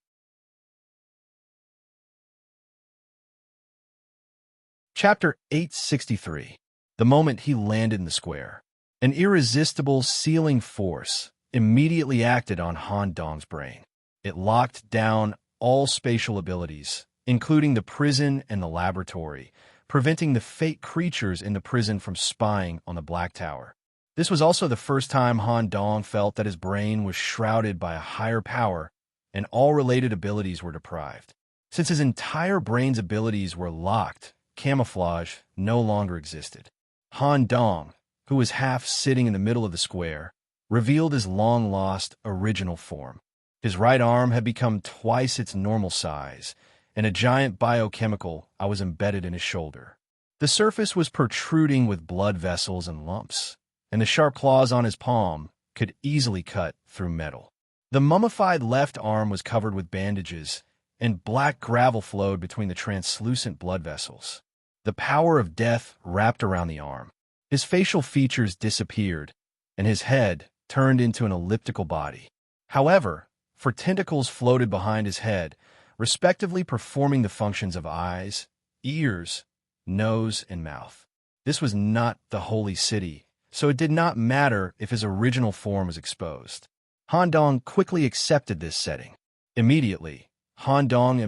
Chapter 863. The moment he landed in the square, an irresistible sealing force immediately acted on Han Dong's brain. It locked down all spatial abilities, including the prison and the laboratory, preventing the fake creatures in the prison from spying on the Black Tower. This was also the first time Han Dong felt that his brain was shrouded by a higher power and all related abilities were deprived. Since his entire brain's abilities were locked, camouflage no longer existed. Han Dong, who was half sitting in the middle of the square, revealed his long-lost original form. His right arm had become twice its normal size, and a giant biochemical eye was embedded in his shoulder. The surface was protruding with blood vessels and lumps, and the sharp claws on his palm could easily cut through metal. The mummified left arm was covered with bandages, and black gravel flowed between the translucent blood vessels. The power of death wrapped around the arm. His facial features disappeared, and his head turned into an elliptical body. However, four tentacles floated behind his head, respectively performing the functions of eyes, ears, nose, and mouth. This was not the holy city, so it did not matter if his original form was exposed. Han Dong quickly accepted this setting. Immediately, Han Dong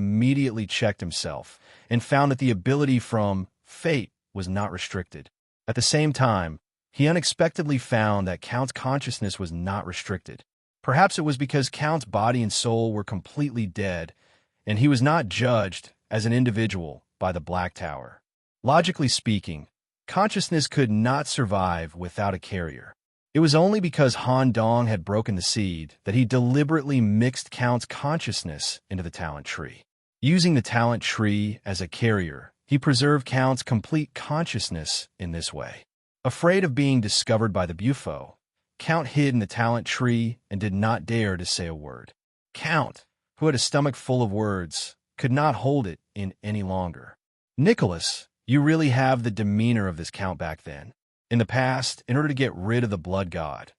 checked himself and found that the ability from Fate was not restricted. At the same time, he unexpectedly found that Count's consciousness was not restricted. Perhaps it was because Count's body and soul were completely dead, and he was not judged as an individual by the Black Tower. Logically speaking, consciousness could not survive without a carrier. It was only because Han Dong had broken the seed that he deliberately mixed Count's consciousness into the talent tree. Using the talent tree as a carrier, he preserved Count's complete consciousness in this way. Afraid of being discovered by the Bufo, Count hid in the talent tree and did not dare to say a word. Count, who had a stomach full of words, could not hold it in any longer. "Nicholas, you really have the demeanor of this Count back then. In the past, in order to get rid of the blood god,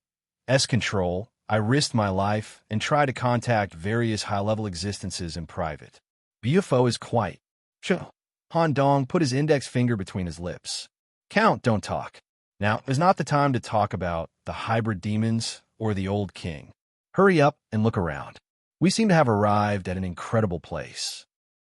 control, I risked my life and tried to contact various high-level existences in private. Bufo is quite Cho. Han Dong put his index finger between his lips. Count, don't talk. Now is not the time to talk about the hybrid demons or the old king. Hurry up and look around. We seem to have arrived at an incredible place.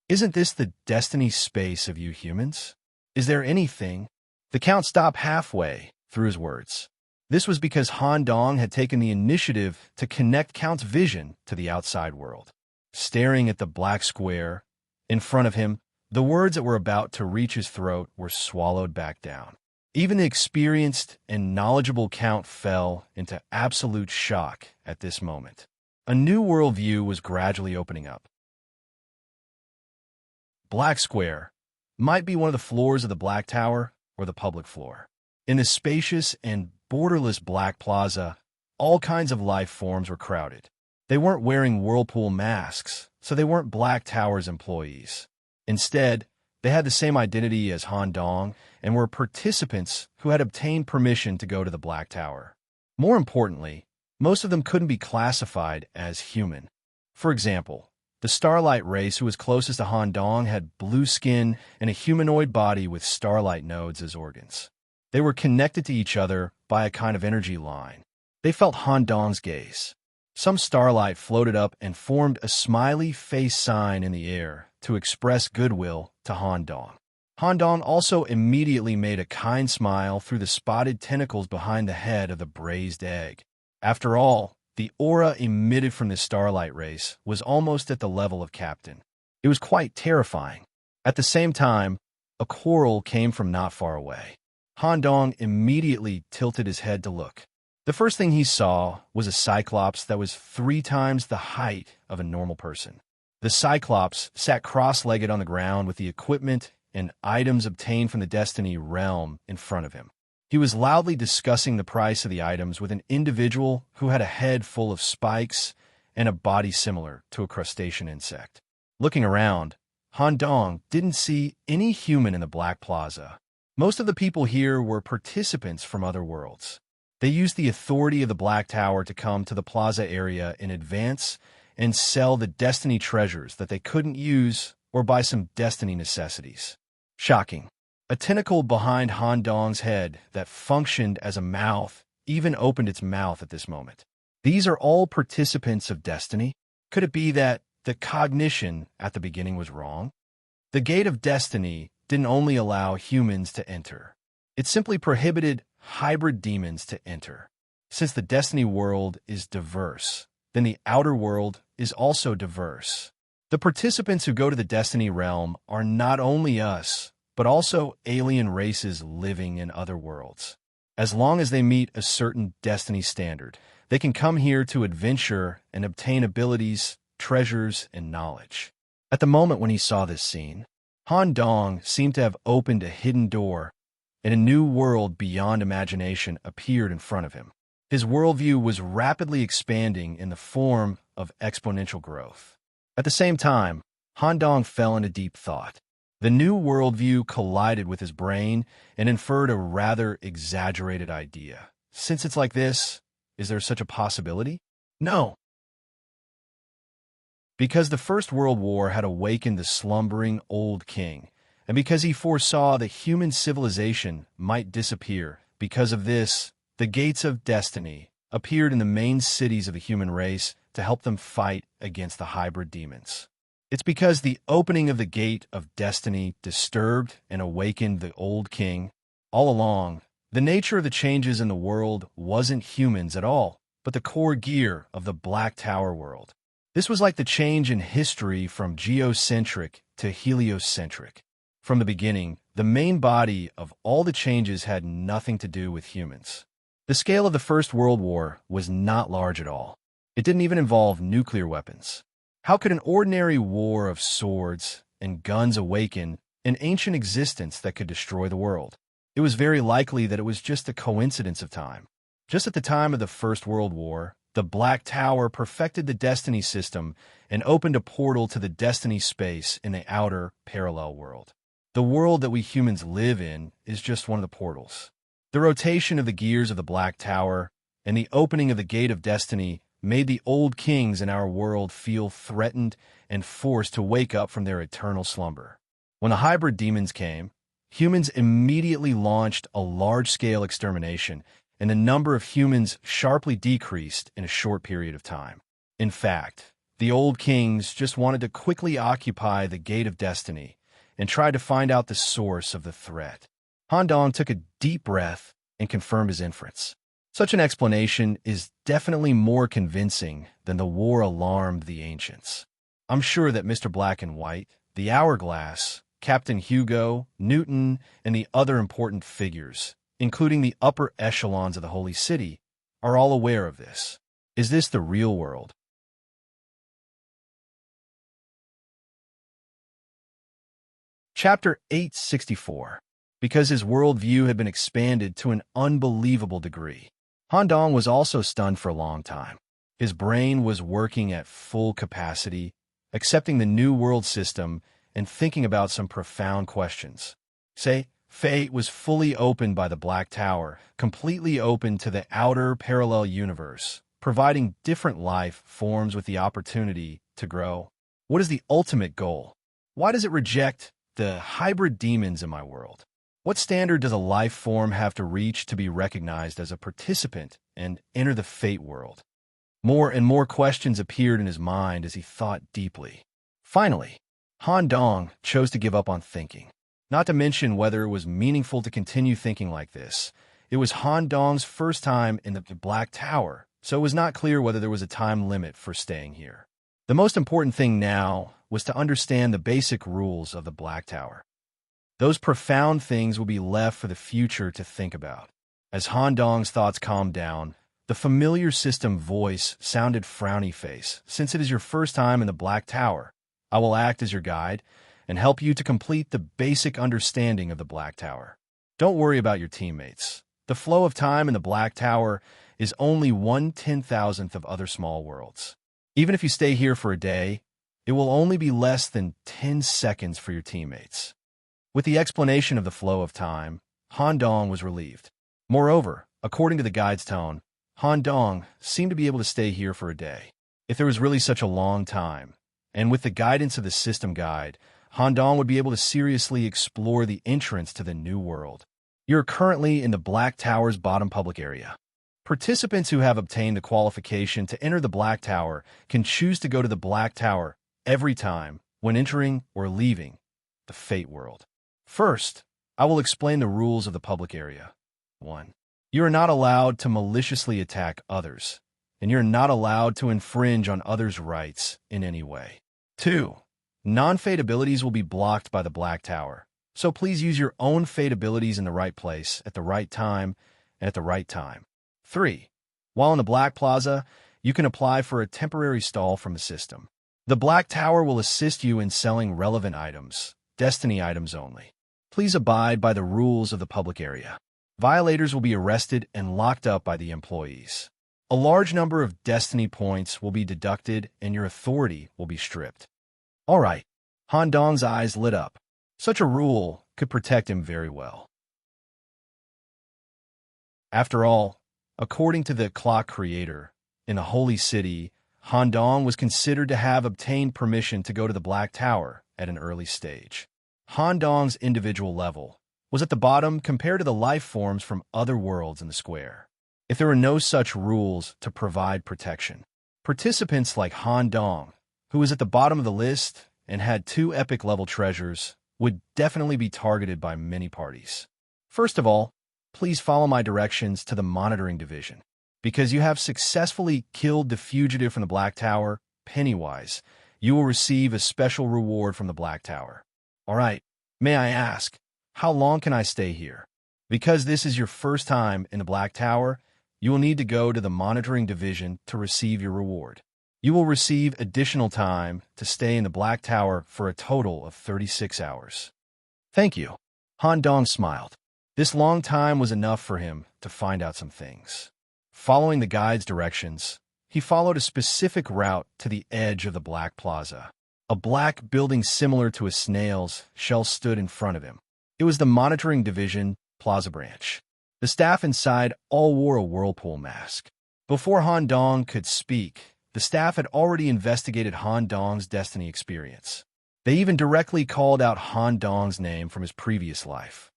Isn't this the destiny space of you humans? Is there anything? The Count stopped halfway through his words. This was because Han Dong had taken the initiative to connect Count's vision to the outside world. Staring at the black square in front of him, the words that were about to reach his throat were swallowed back down. Even the experienced and knowledgeable Count fell into absolute shock at this moment. A new worldview was gradually opening up. Black Square might be one of the floors of the Black Tower or the public floor. In the spacious and borderless Black Plaza, all kinds of life forms were crowded. They weren't wearing whirlpool masks, so they weren't Black Tower's employees. Instead, they had the same identity as Han Dong and were participants who had obtained permission to go to the Black Tower. More importantly, most of them couldn't be classified as human. For example, the Starlight race who was closest to Han Dong had blue skin and a humanoid body with starlight nodes as organs. They were connected to each other by a kind of energy line. They felt Han Dong's gaze. Some starlight floated up and formed a smiley face sign in the air to express goodwill to Han Dong. Han Dong also immediately made a kind smile through the spotted tentacles behind the head of the braised egg. After all, the aura emitted from the starlight race was almost at the level of Captain. It was quite terrifying. At the same time, a quarrel came from not far away. Han Dong immediately tilted his head to look. The first thing he saw was a Cyclops that was 3 times the height of a normal person. The Cyclops sat cross-legged on the ground with the equipment and items obtained from the Destiny realm in front of him. He was loudly discussing the price of the items with an individual who had a head full of spikes and a body similar to a crustacean insect. Looking around, Han Dong didn't see any human in the Black Plaza. Most of the people here were participants from other worlds. They used the authority of the Black Tower to come to the plaza area in advance and sell the Destiny treasures that they couldn't use or buy some Destiny necessities. Shocking. A tentacle behind Han Dong's head that functioned as a mouth even opened its mouth at this moment. These are all participants of Destiny? Could it be that the cognition at the beginning was wrong? The Gate of Destiny didn't only allow humans to enter. It simply prohibited hybrid demons to enter. Since the Destiny world is diverse, then the outer world is also diverse. The participants who go to the Destiny realm are not only us, but also alien races living in other worlds. As long as they meet a certain Destiny standard, they can come here to adventure and obtain abilities, treasures, and knowledge. At the moment when he saw this scene, Han Dong seemed to have opened a hidden door, and a new world beyond imagination appeared in front of him. His worldview was rapidly expanding in the form of exponential growth. At the same time, Han Dong fell into deep thought. The new worldview collided with his brain and inferred a rather exaggerated idea. Since it's like this, is there such a possibility? No. Because the First World War had awakened the slumbering old king, and because he foresaw that human civilization might disappear, because of this, the Gates of Destiny appeared in the main cities of the human race to help them fight against the hybrid demons. It's because the opening of the Gate of Destiny disturbed and awakened the old king. All along, the nature of the changes in the world wasn't humans at all, but the core gear of the Black Tower world. This was like the change in history from geocentric to heliocentric. From the beginning, the main body of all the changes had nothing to do with humans. The scale of the First World War was not large at all. It didn't even involve nuclear weapons. How could an ordinary war of swords and guns awaken an ancient existence that could destroy the world? It was very likely that it was just a coincidence of time. Just at the time of the First World War, the Black Tower perfected the Destiny system and opened a portal to the Destiny space in the outer parallel world. The world that we humans live in is just one of the portals. The rotation of the gears of the Black Tower and the opening of the Gate of Destiny made the old kings in our world feel threatened and forced to wake up from their eternal slumber. When the hybrid demons came, humans immediately launched a large-scale extermination, and the number of humans sharply decreased in a short period of time. In fact, the old kings just wanted to quickly occupy the Gate of Destiny and tried to find out the source of the threat. Han Dong took a deep breath and confirmed his inference. Such an explanation is definitely more convincing than the war alarmed the ancients. I'm sure that Mr. Black and White, the Hourglass, Captain Hugo, Newton, and the other important figures, including the upper echelons of the Holy City, are all aware of this. Is this the real world? Chapter 864. Because his worldview had been expanded to an unbelievable degree. Han Dong was also stunned for a long time. His brain was working at full capacity, accepting the new world system and thinking about some profound questions. Say, fate was fully opened by the Black Tower, completely open to the outer parallel universe, providing different life forms with the opportunity to grow. What is the ultimate goal? Why does it reject the hybrid demons in my world? What standard does a life form have to reach to be recognized as a participant and enter the fate world? More and more questions appeared in his mind as he thought deeply. Finally, Han Dong chose to give up on thinking. Not to mention whether it was meaningful to continue thinking like this. It was Han Dong's first time in the Black Tower, so it was not clear whether there was a time limit for staying here. The most important thing now was to understand the basic rules of the Black Tower. Those profound things will be left for the future to think about. As Han Dong's thoughts calmed down, the familiar system voice sounded frowny face. Since it is your first time in the Black Tower, I will act as your guide and help you to complete the basic understanding of the Black Tower. Don't worry about your teammates. The flow of time in the Black Tower is only 1/10,000th of other small worlds. Even if you stay here for a day, it will only be less than 10 seconds for your teammates. With the explanation of the flow of time, Han Dong was relieved. Moreover, according to the guide's tone, Han Dong seemed to be able to stay here for a day. If there was really such a long time, and with the guidance of the system guide, Han Dong would be able to seriously explore the entrance to the new world. You're currently in the Black Tower's bottom public area. Participants who have obtained the qualification to enter the Black Tower can choose to go to the Black Tower every time when entering or leaving the Fate World. First, I will explain the rules of the public area. 1. You are not allowed to maliciously attack others, and you're not allowed to infringe on others' rights in any way. 2. Non-fate abilities will be blocked by the Black Tower, so please use your own fate abilities in the right place, at the right time, and at the right time. 3. While in the Black Plaza, you can apply for a temporary stall from the system. The Black Tower will assist you in selling relevant items, Destiny items only. Please abide by the rules of the public area. Violators will be arrested and locked up by the employees. A large number of Destiny points will be deducted and your authority will be stripped. All right, Han Dong's eyes lit up. Such a rule could protect him very well. After all, according to the clock creator, in the Holy City, Han Dong was considered to have obtained permission to go to the Black Tower at an early stage. Han Dong's individual level was at the bottom compared to the life forms from other worlds in the square. If there were no such rules to provide protection, participants like Han Dong, who was at the bottom of the list and had 2 epic-level treasures, would definitely be targeted by many parties. First of all, please follow my directions to the monitoring division. Because you have successfully killed the fugitive from the Black Tower, Pennywise, you will receive a special reward from the Black Tower. All right, may I ask, how long can I stay here? Because this is your first time in the Black Tower, you will need to go to the monitoring division to receive your reward. You will receive additional time to stay in the Black Tower for a total of 36 hours. Thank you. Han Dong smiled. This long time was enough for him to find out some things. Following the guide's directions, he followed a specific route to the edge of the Black Plaza. A black building similar to a snail's shell stood in front of him. It was the monitoring division Plaza branch. The staff inside all wore a whirlpool mask. Before Han Dong could speak, the staff had already investigated Han Dong's Destiny experience. They even directly called out Han Dong's name from his previous life.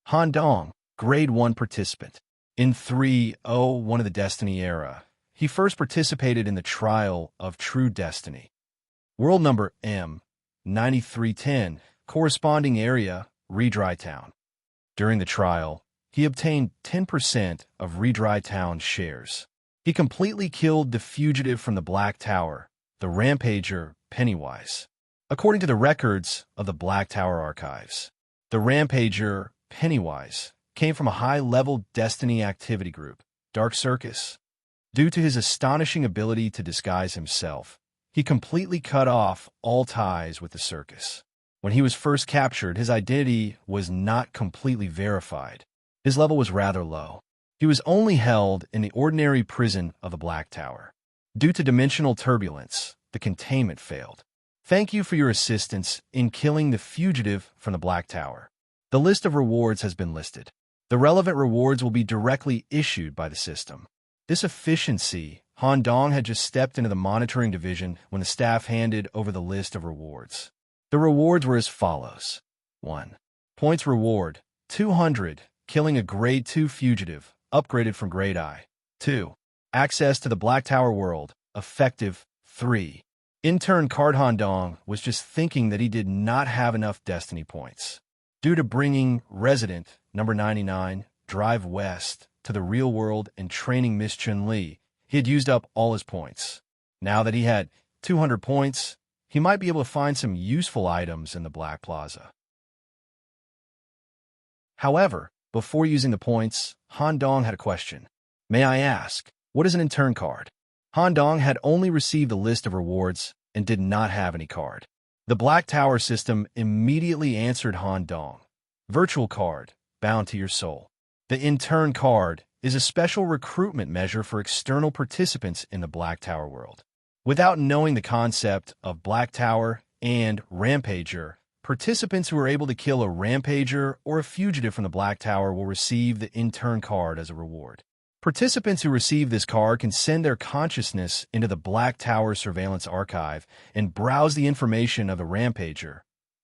Han Dong, Grade 1 participant. In 301 of the Destiny era, he first participated in the trial of True Destiny. World number M9310, corresponding area, Redry Town. During the trial, he obtained 10% of Redry Town shares. He completely killed the fugitive from the Black Tower, the Rampager Pennywise. According to the records of the Black Tower archives, the Rampager Pennywise came from a high-level Destiny activity group, Dark Circus. Due to his astonishing ability to disguise himself, he completely cut off all ties with the circus. When he was first captured, his identity was not completely verified. His level was rather low. He was only held in the ordinary prison of the Black Tower. Due to dimensional turbulence, the containment failed. Thank you for your assistance in killing the fugitive from the Black Tower. The list of rewards has been listed. The relevant rewards will be directly issued by the system. This efficiency, Han Dong had just stepped into the monitoring division when the staff handed over the list of rewards. The rewards were as follows. 1. Points reward, 200, killing a Grade 2 fugitive, upgraded from Grade I. 2. Access to the Black Tower world, effective, 3. Intern card. Han Dong was just thinking that he did not have enough Destiny points. Due to bringing Resident number 99, Drive West, to the real world and training Miss Chun-Li, he had used up all his points. Now that he had 200 points, he might be able to find some useful items in the Black Plaza. However, before using the points, Han Dong had a question. May I ask, what is an intern card? Han Dong had only received a list of rewards and did not have any card. The Black Tower system immediately answered Han Dong. Virtual card, bound to your soul. The intern card is a special recruitment measure for external participants in the Black Tower world. Without knowing the concept of Black Tower and Rampager, participants who are able to kill a Rampager or a fugitive from the Black Tower will receive the intern card as a reward. Participants who receive this card can send their consciousness into the Black Tower surveillance archive and browse the information of the Rampager,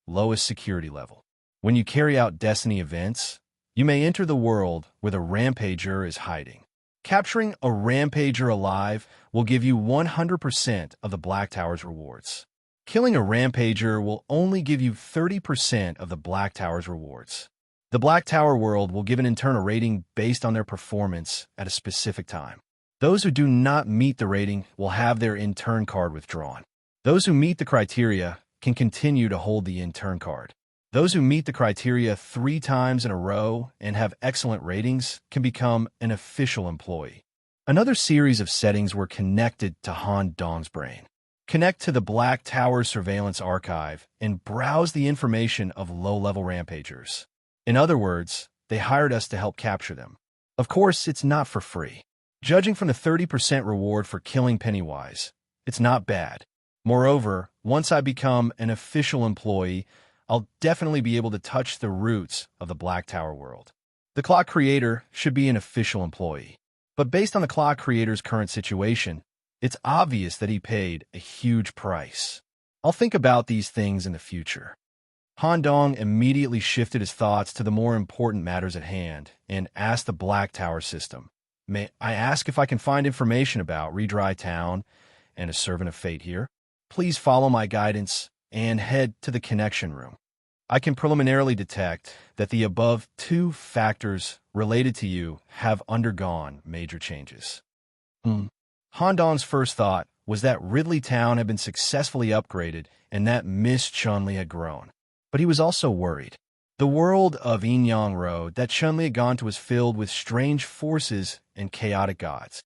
lowest security level. When you carry out Destiny events, you may enter the world where the Rampager is hiding. Capturing a Rampager alive will give you 100% of the Black Tower's rewards. Killing a Rampager will only give you 30% of the Black Tower's rewards. The Black Tower world will give an intern a rating based on their performance at a specific time. Those who do not meet the rating will have their intern card withdrawn. Those who meet the criteria can continue to hold the intern card. Those who meet the criteria 3 times in a row and have excellent ratings can become an official employee. Another series of settings were connected to Han Dong's brain. Connect to the Black Tower surveillance archive and browse the information of low-level Rampagers. In other words, they hired us to help capture them. Of course, it's not for free. Judging from the 30% reward for killing Pennywise, it's not bad. Moreover, once I become an official employee, I'll definitely be able to touch the roots of the Black Tower world. The clock creator should be an official employee. But based on the clock creator's current situation, it's obvious that he paid a huge price. I'll think about these things in the future. Han Dong immediately shifted his thoughts to the more important matters at hand and asked the Black Tower system, "May I ask if I can find information about Redry Town and a Servant of Fate here? Please follow my guidance and head to the connection room. I can preliminarily detect that the above 2 factors related to you have undergone major changes." Han Dong's first thought was that Ridley Town had been successfully upgraded and that Miss Chun-Li had grown. But he was also worried. The world of Inyang Road that Chun-Li had gone to was filled with strange forces and chaotic gods.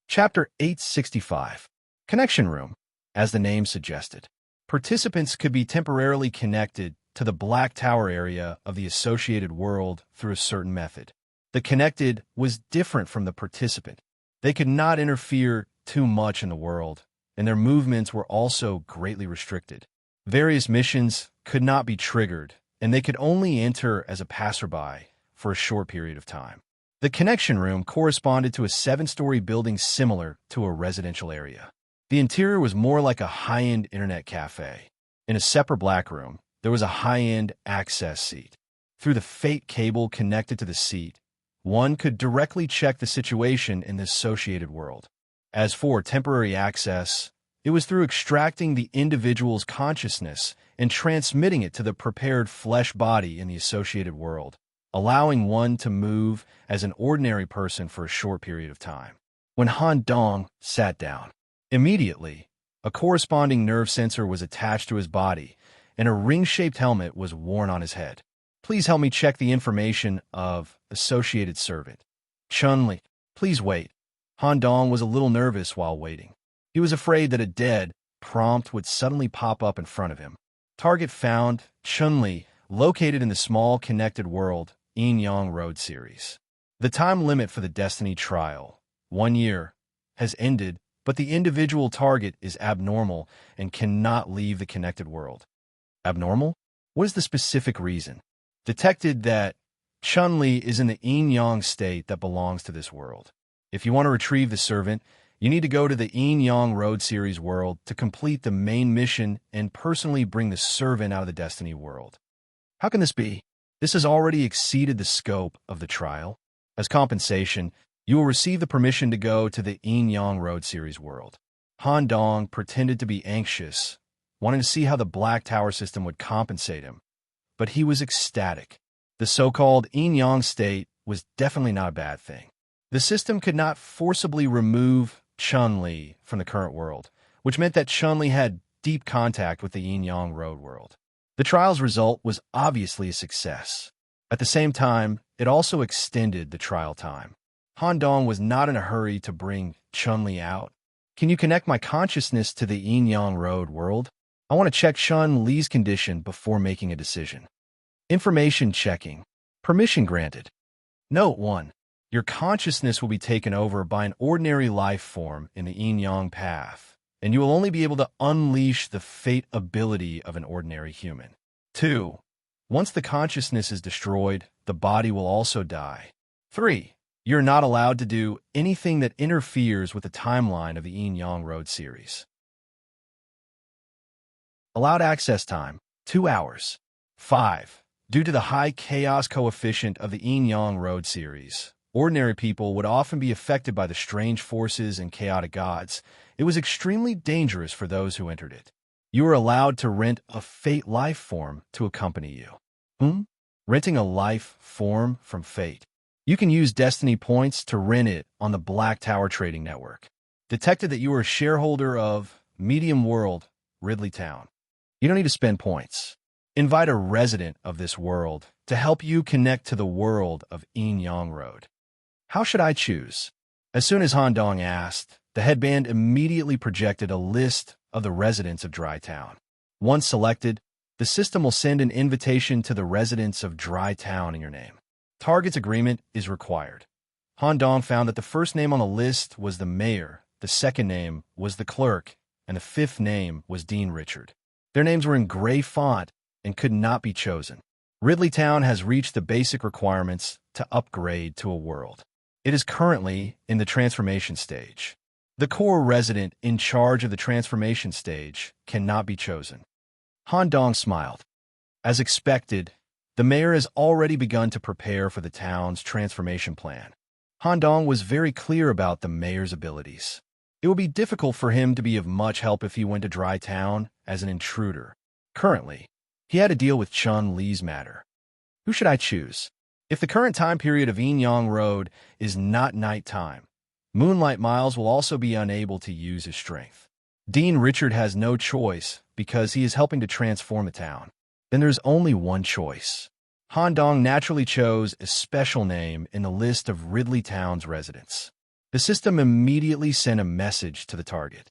Chapter 865. Connection Room. As the name suggested, participants could be temporarily connected to the Black Tower area of the associated world through a certain method. The connected was different from the participant. They could not interfere too much in the world, and their movements were also greatly restricted. Various missions could not be triggered, and they could only enter as a passerby for a short period of time. The connection room corresponded to a 7-story building similar to a residential area. The interior was more like a high-end internet cafe. In a separate black room, there was a high-end access seat. Through the Fate cable connected to the seat, one could directly check the situation in the associated world. As for temporary access, it was through extracting the individual's consciousness and transmitting it to the prepared flesh body in the associated world, allowing one to move as an ordinary person for a short period of time. When Han Dong sat down, immediately, a corresponding nerve sensor was attached to his body, and a ring-shaped helmet was worn on his head. Please help me check the information of associated servant. Chun-Li, please wait. Han Dong was a little nervous while waiting. He was afraid that a dead prompt would suddenly pop up in front of him. Target found, Chun-Li, located in the small connected world, Yin-Yang Road series. The time limit for the Destiny trial, 1 year, has ended, but the individual target is abnormal and cannot leave the connected world. Abnormal? What is the specific reason? Detected that Chun-Li is in the Yin-Yang state that belongs to this world. If you want to retrieve the servant, you need to go to the Yin-Yang Road series world to complete the main mission and personally bring the servant out of the Destiny world. How can this be? This has already exceeded the scope of the trial. As compensation, you will receive the permission to go to the Yin-Yang Road series world. Han Dong pretended to be anxious, wanting to see how the Black Tower system would compensate him, but he was ecstatic. The so-called Yin-Yang state was definitely not a bad thing. The system could not forcibly remove Chun-Li from the current world, which meant that Chun-Li had deep contact with the Yin-Yang Road world. The trial's result was obviously a success. At the same time, it also extended the trial time. Han Dong was not in a hurry to bring Chun-Li out. Can you connect my consciousness to the Yin-Yang Road world? I want to check Chun-Li's condition before making a decision. Information checking. Permission granted. Note 1. Your consciousness will be taken over by an ordinary life form in the Yin-Yang path, and you will only be able to unleash the fate ability of an ordinary human. 2. Once the consciousness is destroyed, the body will also die. 3. You're not allowed to do anything that interferes with the timeline of the Yin-Yang Road series. Allowed access time, 2 hours. 5. Due to the high chaos coefficient of the Yin-Yang Road series, ordinary people would often be affected by the strange forces and chaotic gods. It was extremely dangerous for those who entered it. You were allowed to rent a Fate life form to accompany you. Renting a life form from Fate. You can use Destiny points to rent it on the Black Tower Trading Network. Detected that you were a shareholder of Medium World, Ridley Town. You don't need to spend points. Invite a resident of this world to help you connect to the world of Yin-Yang Road. How should I choose? As soon as Han Dong asked, the headband immediately projected a list of the residents of Dry Town. Once selected, the system will send an invitation to the residents of Dry Town in your name. Target's agreement is required. Han Dong found that the first name on the list was the mayor, the second name was the clerk, and the fifth name was Dean Richard. Their names were in gray font and could not be chosen. Ridley Town has reached the basic requirements to upgrade to a world. It is currently in the transformation stage. The core resident in charge of the transformation stage cannot be chosen. Han Dong smiled. As expected, the mayor has already begun to prepare for the town's transformation plan. Han Dong was very clear about the mayor's abilities. It would be difficult for him to be of much help if he went to Dry Town as an intruder. Currently, he had to deal with Chun-Li's matter. Who should I choose? If the current time period of Yin-Yang Road is not nighttime, Moonlight Miles will also be unable to use his strength. Dean Richard has no choice because he is helping to transform the town. Then there's only one choice. Han Dong naturally chose a special name in the list of Ridley Town's residents. The system immediately sent a message to the target.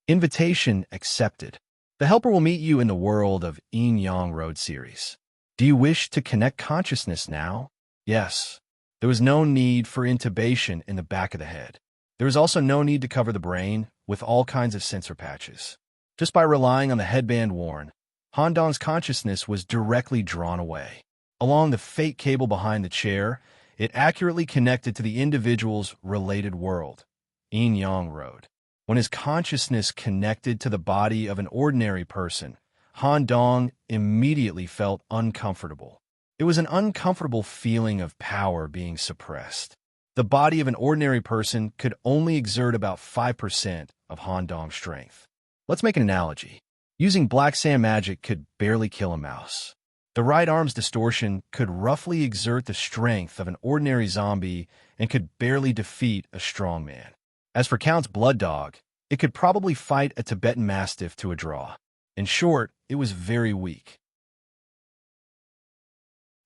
Invitation accepted. The helper will meet you in the world of Yin-Yang Road series. Do you wish to connect consciousness now? Yes. There was no need for intubation in the back of the head. There was also no need to cover the brain with all kinds of sensor patches. Just by relying on the headband worn, Han Dong's consciousness was directly drawn away. Along the Fate cable behind the chair, It accurately connected to the individual's related world, yin-yang road. When his consciousness connected to the body of an ordinary person, Han Dong immediately felt uncomfortable. It was an uncomfortable feeling of power being suppressed. The body of an ordinary person could only exert about 5% of Han Dong's strength. Let's make an analogy. Using black sand magic could barely kill a mouse. The right arm's distortion could roughly exert the strength of an ordinary zombie and could barely defeat a strong man. As for Count's blood dog, it could probably fight a Tibetan Mastiff to a draw. In short, it was very weak.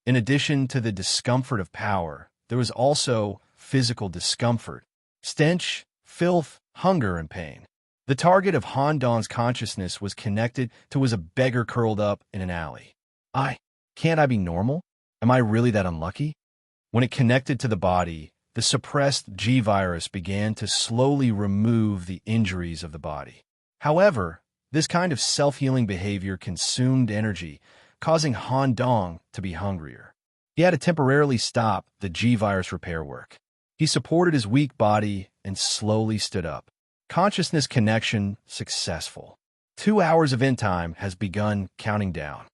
In addition to the discomfort of power, there was also physical discomfort, stench, filth, hunger, and pain. The target of Han Dong's consciousness was connected to a beggar curled up in an alley. Can't I be normal? Am I really that unlucky? When it connected to the body, the suppressed G virus began to slowly remove the injuries of the body. However, this kind of self-healing behavior consumed energy, causing Han Dong to be hungrier. He had to temporarily stop the G virus repair work. He supported his weak body and slowly stood up. Consciousness connection successful. 2 hours of end time has begun counting down.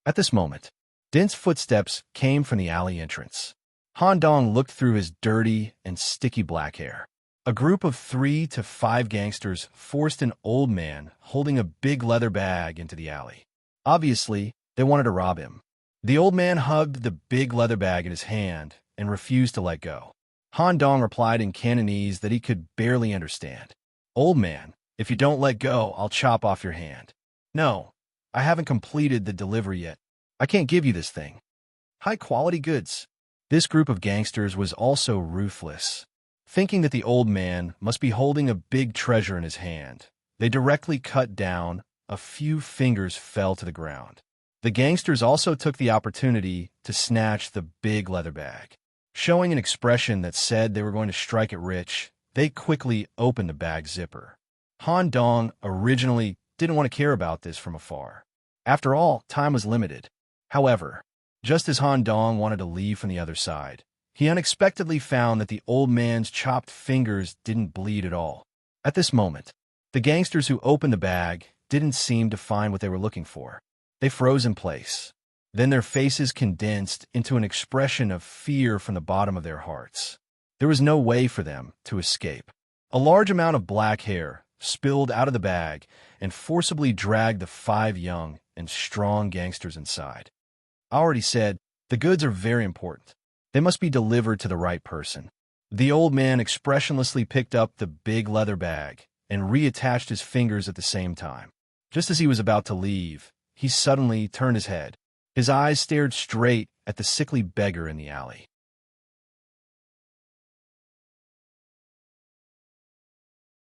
At this moment, dense footsteps came from the alley entrance. Han Dong looked through his dirty and sticky black hair. A group of 3 to 5 gangsters forced an old man holding a big leather bag into the alley. Obviously, they wanted to rob him. The old man hugged the big leather bag in his hand and refused to let go. Han Dong replied in Cantonese that he could barely understand. "Old man, if you don't let go, I'll chop off your hand." "No, I haven't completed the delivery yet. I can't give you this thing." High-quality goods. This group of gangsters was also ruthless. Thinking that the old man must be holding a big treasure in his hand, they directly cut down. A few fingers fell to the ground. The gangsters also took the opportunity to snatch the big leather bag. Showing an expression that said they were going to strike it rich, they quickly opened the bag zipper. Han Dong originally didn't want to care about this from afar. After all, time was limited. However, just as Han Dong wanted to leave from the other side, he unexpectedly found that the old man's chopped fingers didn't bleed at all. At this moment, the gangsters who opened the bag didn't seem to find what they were looking for. They froze in place. Then their faces condensed into an expression of fear from the bottom of their hearts. There was no way for them to escape. A large amount of black hair spilled out of the bag and forcibly dragged the 5 young and strong gangsters inside. I already said, the goods are very important. They must be delivered to the right person. The old man expressionlessly picked up the big leather bag and reattached his fingers at the same time. Just as he was about to leave, he suddenly turned his head. His eyes stared straight at the sickly beggar in the alley.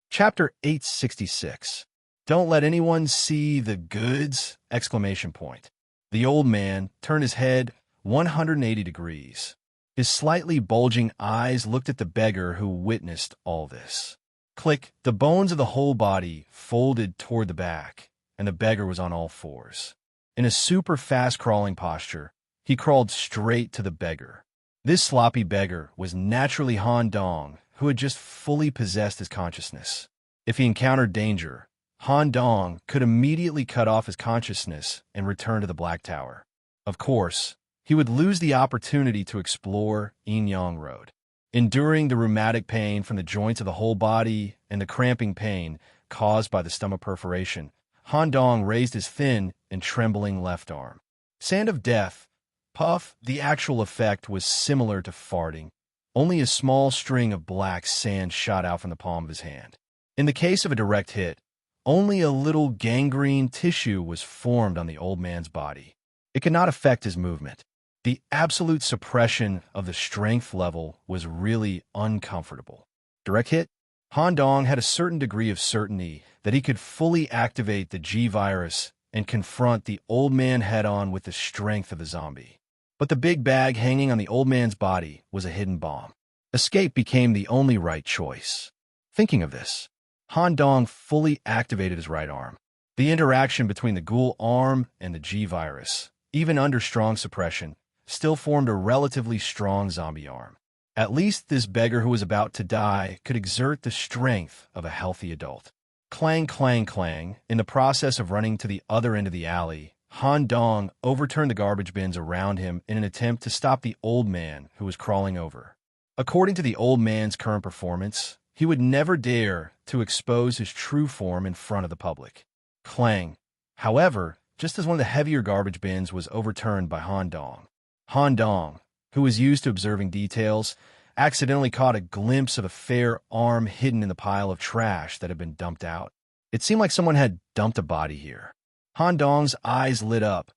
Chapter 866. Don't let anyone see the goods! Exclamation point. The old man turned his head 180 degrees. His slightly bulging eyes looked at the beggar who witnessed all this. Click, the bones of the whole body folded toward the back, and the beggar was on all fours. In a super fast crawling posture, he crawled straight to the beggar. This sloppy beggar was naturally Han Dong, who had just fully possessed his consciousness. If he encountered danger, Han Dong could immediately cut off his consciousness and return to the Black Tower. Of course, he would lose the opportunity to explore Yin-Yang Road. Enduring the rheumatic pain from the joints of the whole body and the cramping pain caused by the stomach perforation, Han Dong raised his thin and trembling left arm. Sand of death. Puff, the actual effect was similar to farting. Only a small string of black sand shot out from the palm of his hand. In the case of a direct hit, only a little gangrene tissue was formed on the old man's body. It could not affect his movement. The absolute suppression of the strength level was really uncomfortable. Direct hit? Han Dong had a certain degree of certainty that he could fully activate the G virus and confront the old man head-on with the strength of the zombie. But the big bag hanging on the old man's body was a hidden bomb. Escape became the only right choice. Thinking of this, Han Dong fully activated his right arm. The interaction between the ghoul arm and the G virus, even under strong suppression, still formed a relatively strong zombie arm. At least this beggar who was about to die could exert the strength of a healthy adult. Clang, clang, clang. In the process of running to the other end of the alley, Han Dong overturned the garbage bins around him in an attempt to stop the old man who was crawling over. According to the old man's current performance, he would never dare to expose his true form in front of the public. Clang. However, just as one of the heavier garbage bins was overturned by Han Dong, who was used to observing details, accidentally caught a glimpse of a fair arm hidden in the pile of trash that had been dumped out. It seemed like someone had dumped a body here. Han Dong's eyes lit up,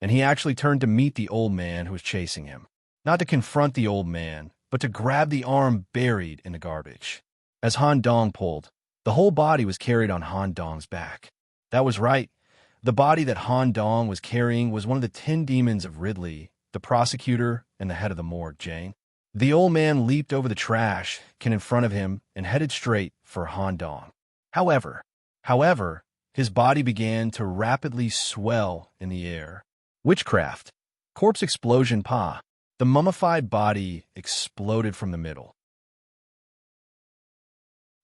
and he actually turned to meet the old man who was chasing him. Not to confront the old man, but to grab the arm buried in the garbage. As Han Dong pulled, the whole body was carried on Han Dong's back. That was right. The body that Han Dong was carrying was one of the 10 demons of Ridley, the prosecutor and the head of the morgue, Jane. The old man leaped over the trash can in front of him and headed straight for Han Dong. However, his body began to rapidly swell in the air. Witchcraft. Corpse explosion pa. The mummified body exploded from the middle.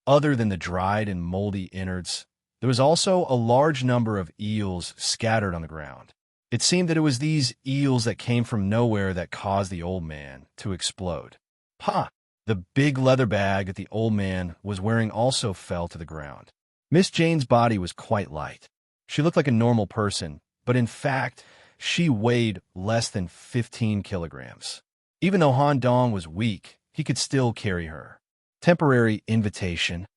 Other than the dried and moldy innards, there was also a large number of eels scattered on the ground. It seemed that it was these eels that came from nowhere that caused the old man to explode. Pa! The big leather bag that the old man was wearing also fell to the ground. Miss Jane's body was quite light. She looked like a normal person, but in fact, she weighed less than 15 kilograms. Even though Han Dong was weak, he could still carry her. Temporary invitation.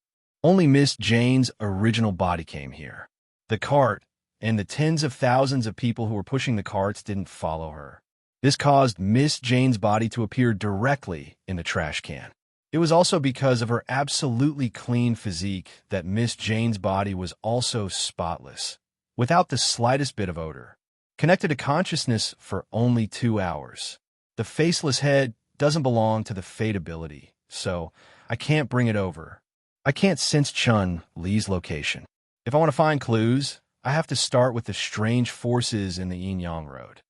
Only Miss Jane's original body came here. The cart and the tens of thousands of people who were pushing the carts didn't follow her. This caused Miss Jane's body to appear directly in the trash can. It was also because of her absolutely clean physique that Miss Jane's body was also spotless, without the slightest bit of odor. Connected to consciousness for only 2 hours. The faceless head doesn't belong to the fate ability, so I can't bring it over. I can't sense Chun Li's location. If I want to find clues, I have to start with the strange forces in the yin-yang road.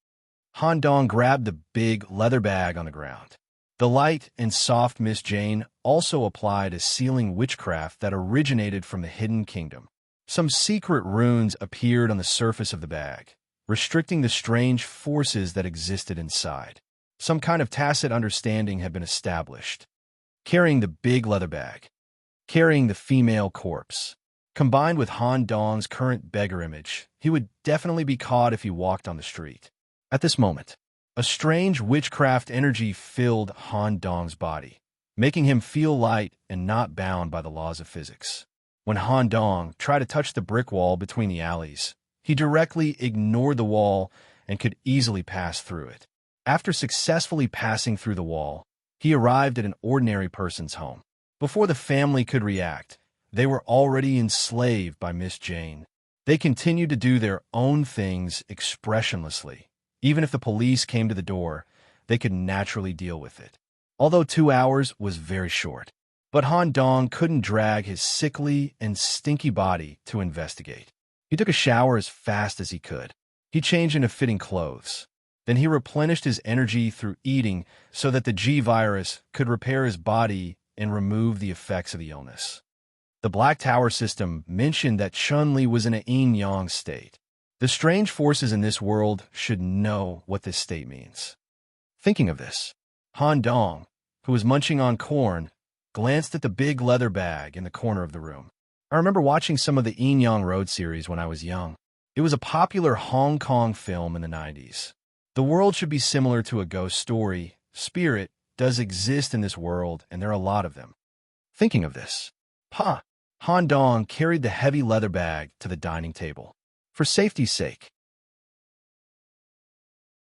Han Dong grabbed the big leather bag on the ground. The light and soft Miss Jane also applied a sealing witchcraft that originated from the Hidden Kingdom. Some secret runes appeared on the surface of the bag, restricting the strange forces that existed inside. Some kind of tacit understanding had been established. Carrying the big leather bag, carrying the female corpse. Combined with Han Dong's current beggar image, he would definitely be caught if he walked on the street. At this moment, a strange witchcraft energy filled Han Dong's body, making him feel light and not bound by the laws of physics. When Han Dong tried to touch the brick wall between the alleys, he directly ignored the wall and could easily pass through it. After successfully passing through the wall, he arrived at an ordinary person's home. Before the family could react, they were already enslaved by Miss Jane. They continued to do their own things expressionlessly. Even if the police came to the door, they could naturally deal with it. Although 2 hours was very short. But Han Dong couldn't drag his sickly and stinky body to investigate. He took a shower as fast as he could. He changed into fitting clothes. Then he replenished his energy through eating so that the G-virus could repair his body and remove the effects of the illness. The Black Tower system mentioned that Chun-Li was in a yin-yang state. The strange forces in this world should know what this state means. Thinking of this, Han Dong, who was munching on corn, glanced at the big leather bag in the corner of the room. I remember watching some of the Yin-Yang Road series when I was young. It was a popular Hong Kong film in the 90s. The world should be similar to a ghost story. Spirit does exist in this world, and there are a lot of them. Thinking of this, Han Dong carried the heavy leather bag to the dining table, for safety's sake.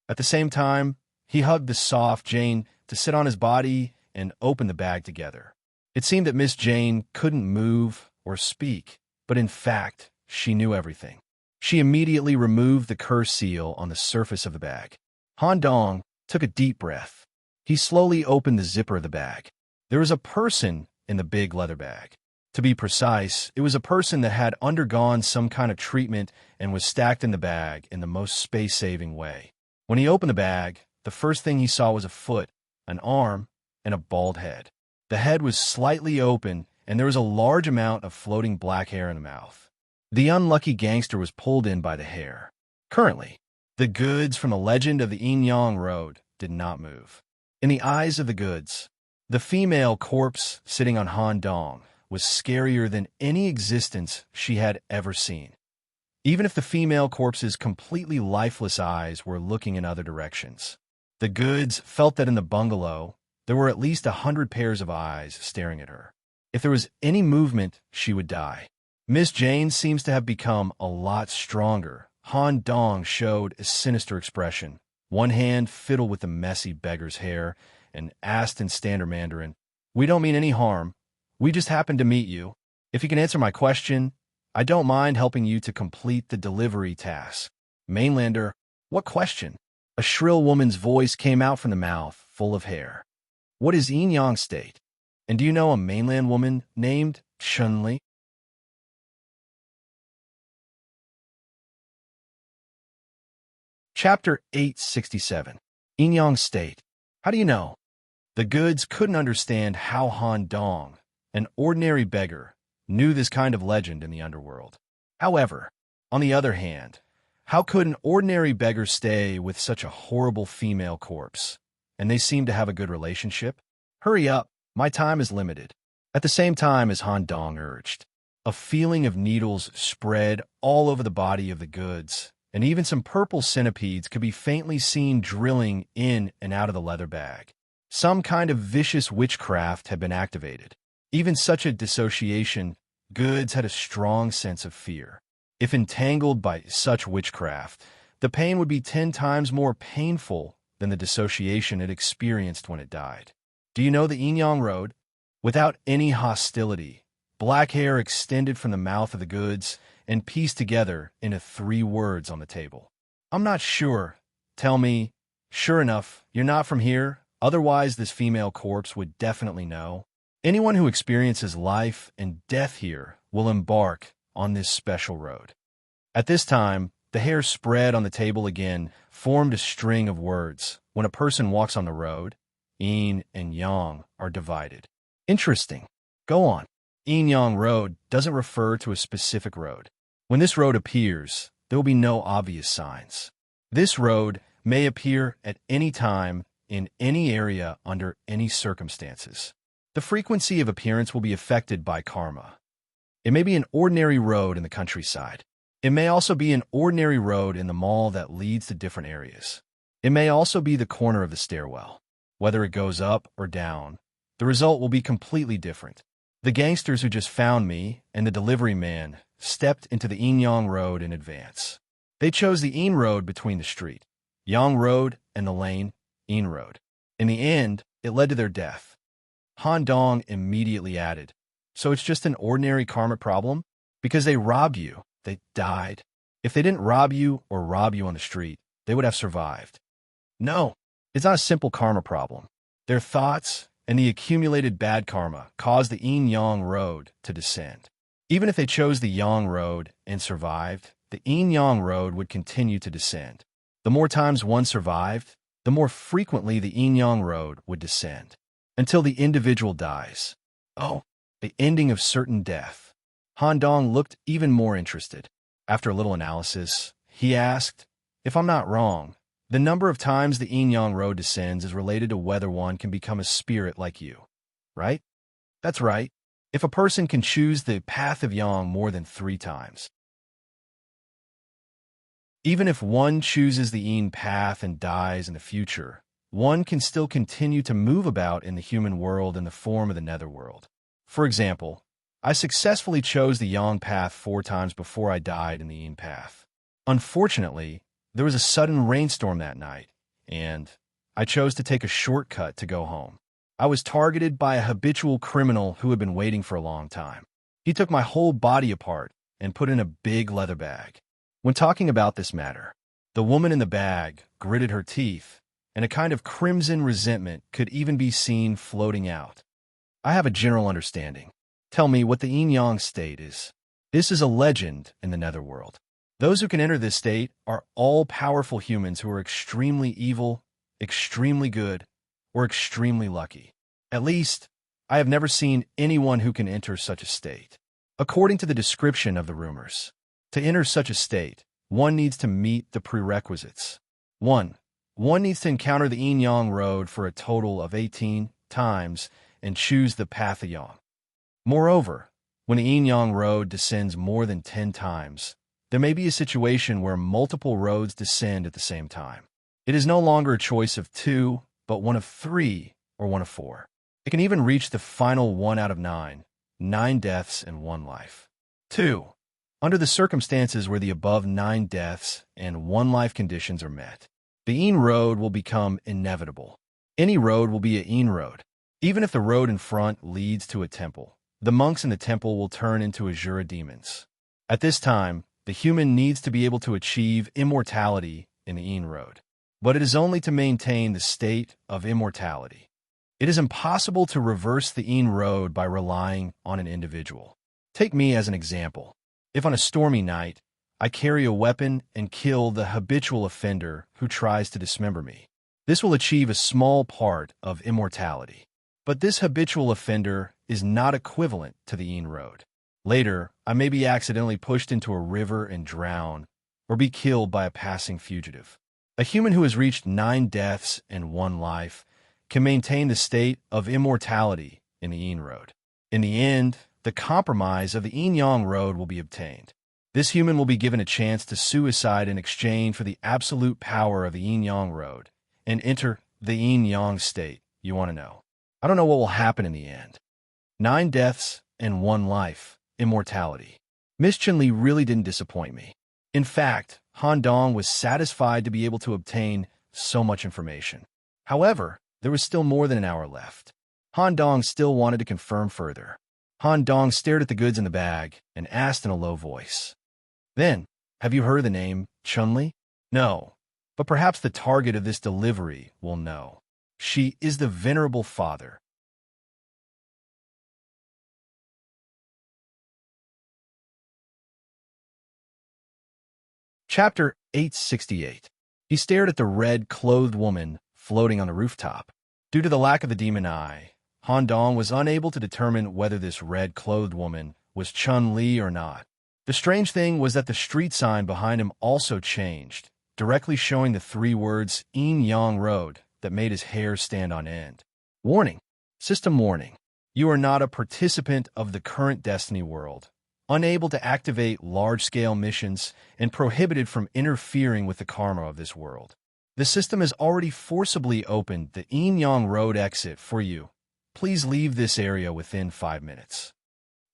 At the same time, he hugged the soft Jane to sit on his body and open the bag together. It seemed that Miss Jane couldn't move or speak, but in fact, she knew everything. She immediately removed the curse seal on the surface of the bag. Han Dong took a deep breath. He slowly opened the zipper of the bag. There was a person in the big leather bag. To be precise, it was a person that had undergone some kind of treatment and was stacked in the bag in the most space-saving way. When he opened the bag, the first thing he saw was a foot, an arm, and a bald head. The head was slightly open, and there was a large amount of floating black hair in the mouth. The unlucky gangster was pulled in by the hair. Currently, the goods from the legend of the Yin Yang Road did not move. In the eyes of the goods, the female corpse sitting on Han Dong was scarier than any existence she had ever seen. Even if the female corpse's completely lifeless eyes were looking in other directions. The goods felt that in the bungalow, there were at least 100 pairs of eyes staring at her. If there was any movement, she would die. Miss Jane seems to have become a lot stronger. Han Dong showed a sinister expression. One hand fiddled with the messy beggar's hair and asked in standard Mandarin, "We don't mean any harm. We just happened to meet you. If you can answer my question, I don't mind helping you to complete the delivery task." Mainlander, what question? A shrill woman's voice came out from the mouth, full of hair. What is Yin Yang state? And do you know a mainland woman named Chun-Li? Chapter 867. Yin Yang state. How do you know? The goods couldn't understand how Han Dong, an ordinary beggar, knew this kind of legend in the underworld. However, on the other hand, how could an ordinary beggar stay with such a horrible female corpse? And they seem to have a good relationship? Hurry up, my time is limited. At the same time as Han Dong urged, a feeling of needles spread all over the body of the goods, and even some purple centipedes could be faintly seen drilling in and out of the leather bag. Some kind of vicious witchcraft had been activated. Even such a dissociation, goods had a strong sense of fear. If entangled by such witchcraft, the pain would be 10 times more painful than the dissociation it experienced when it died. Do you know the Yin Yang Road? Without any hostility, black hair extended from the mouth of the goods and pieced together into 3 words on the table. I'm not sure. Tell me. Sure enough, you're not from here. Otherwise, this female corpse would definitely know. Anyone who experiences life and death here will embark on this special road. At this time, the hair spread on the table again formed a string of words. When a person walks on the road, Yin and Yang are divided. Interesting. Go on. Yin Yang Road doesn't refer to a specific road. When this road appears, there will be no obvious signs. This road may appear at any time, in any area, under any circumstances. The frequency of appearance will be affected by karma. It may be an ordinary road in the countryside. It may also be an ordinary road in the mall that leads to different areas. It may also be the corner of the stairwell. Whether it goes up or down, the result will be completely different. The gangsters who just found me and the delivery man stepped into the Yin Yang Road in advance. They chose the Yin Road between the street, Yang Road, and the lane, Yin Road. In the end, it led to their death. Han Dong immediately added, "So it's just an ordinary karma problem? Because they robbed you, they died. If they didn't rob you or rob you on the street, they would have survived." No, it's not a simple karma problem. Their thoughts and the accumulated bad karma caused the Yin Yang Road to descend. Even if they chose the Yang Road and survived, the Yin Yang Road would continue to descend. The more times one survived, the more frequently the Yin Yang Road would descend, until the individual dies. Oh, the ending of certain death. Han Dong looked even more interested. After a little analysis, he asked, "If I'm not wrong, the number of times the Yin Yang Road descends is related to whether one can become a spirit like you, right?" "That's right. If a person can choose the path of Yang more than 3 times. Even if one chooses the Yin path and dies in the future, one can still continue to move about in the human world in the form of the netherworld. For example, I successfully chose the Yang path 4 times before I died in the Yin path. Unfortunately, there was a sudden rainstorm that night, and I chose to take a shortcut to go home. I was targeted by a habitual criminal who had been waiting for a long time. He took my whole body apart and put in a big leather bag. When talking about this matter, the woman in the bag gritted her teeth, and a kind of crimson resentment could even be seen floating out. I have a general understanding. Tell me what the Yin Yang state is. This is a legend in the netherworld. Those who can enter this state are all powerful humans who are extremely evil extremely good, or extremely lucky. At least, I have never seen anyone who can enter such a state. According to the description of the rumors, to enter such a state, one needs to meet the prerequisites. 1. One needs to encounter the yin-yang road for a total of 18 times and choose the path of yang. Moreover, when the yin-yang road descends more than 10 times, there may be a situation where multiple roads descend at the same time. It is no longer a choice of 2, but one of 3 or one of 4. It can even reach the final 1 out of 9, 9 deaths and 1 life. 2. Under the circumstances where the above 9 deaths and 1 life conditions are met, the yin road will become inevitable. Any road will be a yin road. Even if the road in front leads to a temple, the monks in the temple will turn into Asura demons. At this time, the human needs to be able to achieve immortality in the yin road. But it is only to maintain the state of immortality. It is impossible to reverse the yin road by relying on an individual. Take me as an example. If on a stormy night, I carry a weapon and kill the habitual offender who tries to dismember me, this will achieve a small part of immortality. But this habitual offender is not equivalent to the yin road. Later, I may be accidentally pushed into a river and drown, or be killed by a passing fugitive. A human who has reached 9 deaths and 1 life can maintain the state of immortality in the yin road. In the end, the compromise of the yin-yang road will be obtained. This human will be given a chance to suicide in exchange for the absolute power of the yin-yang road and enter the yin-yang state. You want to know? I don't know what will happen in the end. 9 deaths and 1 life, immortality. Miss Chun-Li really didn't disappoint me. In fact, Han Dong was satisfied to be able to obtain so much information. However, there was still more than an hour left. Han Dong still wanted to confirm further. Han Dong stared at the goods in the bag and asked in a low voice, "Then, have you heard the name Chun-Li?" "No, but perhaps the target of this delivery will know. She is the Venerable Father." Chapter 868. He stared at the red-clothed woman floating on the rooftop. Due to the lack of the demon eye, Han Dong was unable to determine whether this red-clothed woman was Chun-Li or not. The strange thing was that the street sign behind him also changed, directly showing the 3 words Yin-Yang Road that made his hair stand on end. Warning. System warning. You are not a participant of the current Destiny world, unable to activate large-scale missions, and prohibited from interfering with the karma of this world. The system has already forcibly opened the Yin-Yang Road exit for you. Please leave this area within 5 minutes.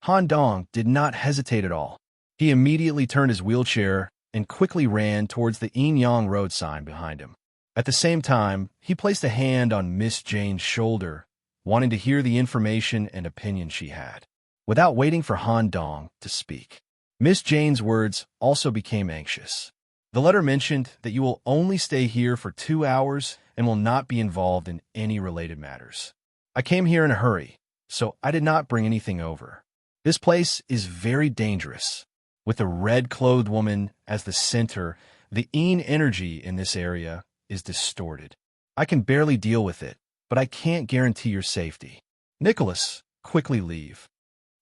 Han Dong did not hesitate at all. He immediately turned his wheelchair and quickly ran towards the Yin-Yang Road sign behind him. At the same time, he placed a hand on Miss Jane's shoulder, wanting to hear the information and opinion she had. Without waiting for Han Dong to speak, Miss Jane's words also became anxious. The letter mentioned that you will only stay here for 2 hours and will not be involved in any related matters. I came here in a hurry, so I did not bring anything over. This place is very dangerous. With the red-clothed woman as the center, the Yin energy in this area is distorted. I can barely deal with it, but I can't guarantee your safety. Nicholas, quickly leave.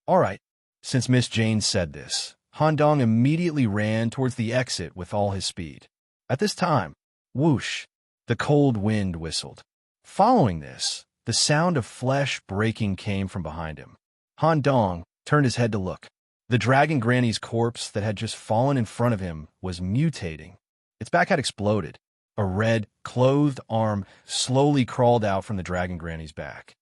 All right. Since Miss Jane said this, Han Dong immediately ran towards the exit with all his speed. At this time, whoosh, the cold wind whistled. Following this, the sound of flesh breaking came from behind him. Han Dong turned his head to look. The dragon granny's corpse that had just fallen in front of him was mutating. Its back had exploded. A red, clothed arm slowly crawled out from the dragon granny's back.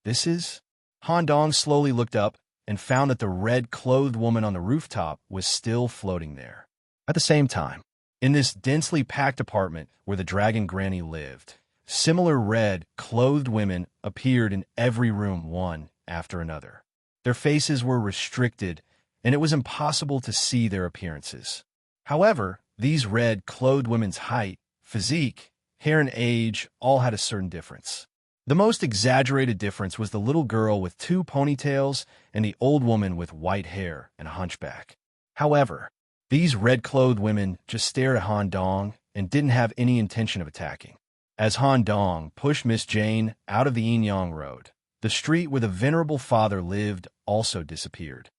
This is? Han Dong slowly looked up and found that the red-clothed woman on the rooftop was still floating there. At the same time, in this densely packed apartment where the dragon granny lived, similar red-clothed women appeared in every room one after another. Their faces were restricted, and it was impossible to see their appearances. However, these red-clothed women's height, physique, hair, and age all had a certain difference. The most exaggerated difference was the little girl with 2 ponytails and the old woman with white hair and a hunchback. However, these red-clothed women just stared at Han Dong and didn't have any intention of attacking. As Han Dong pushed Miss Jane out of the Enyang Road, the street where the venerable father lived also disappeared.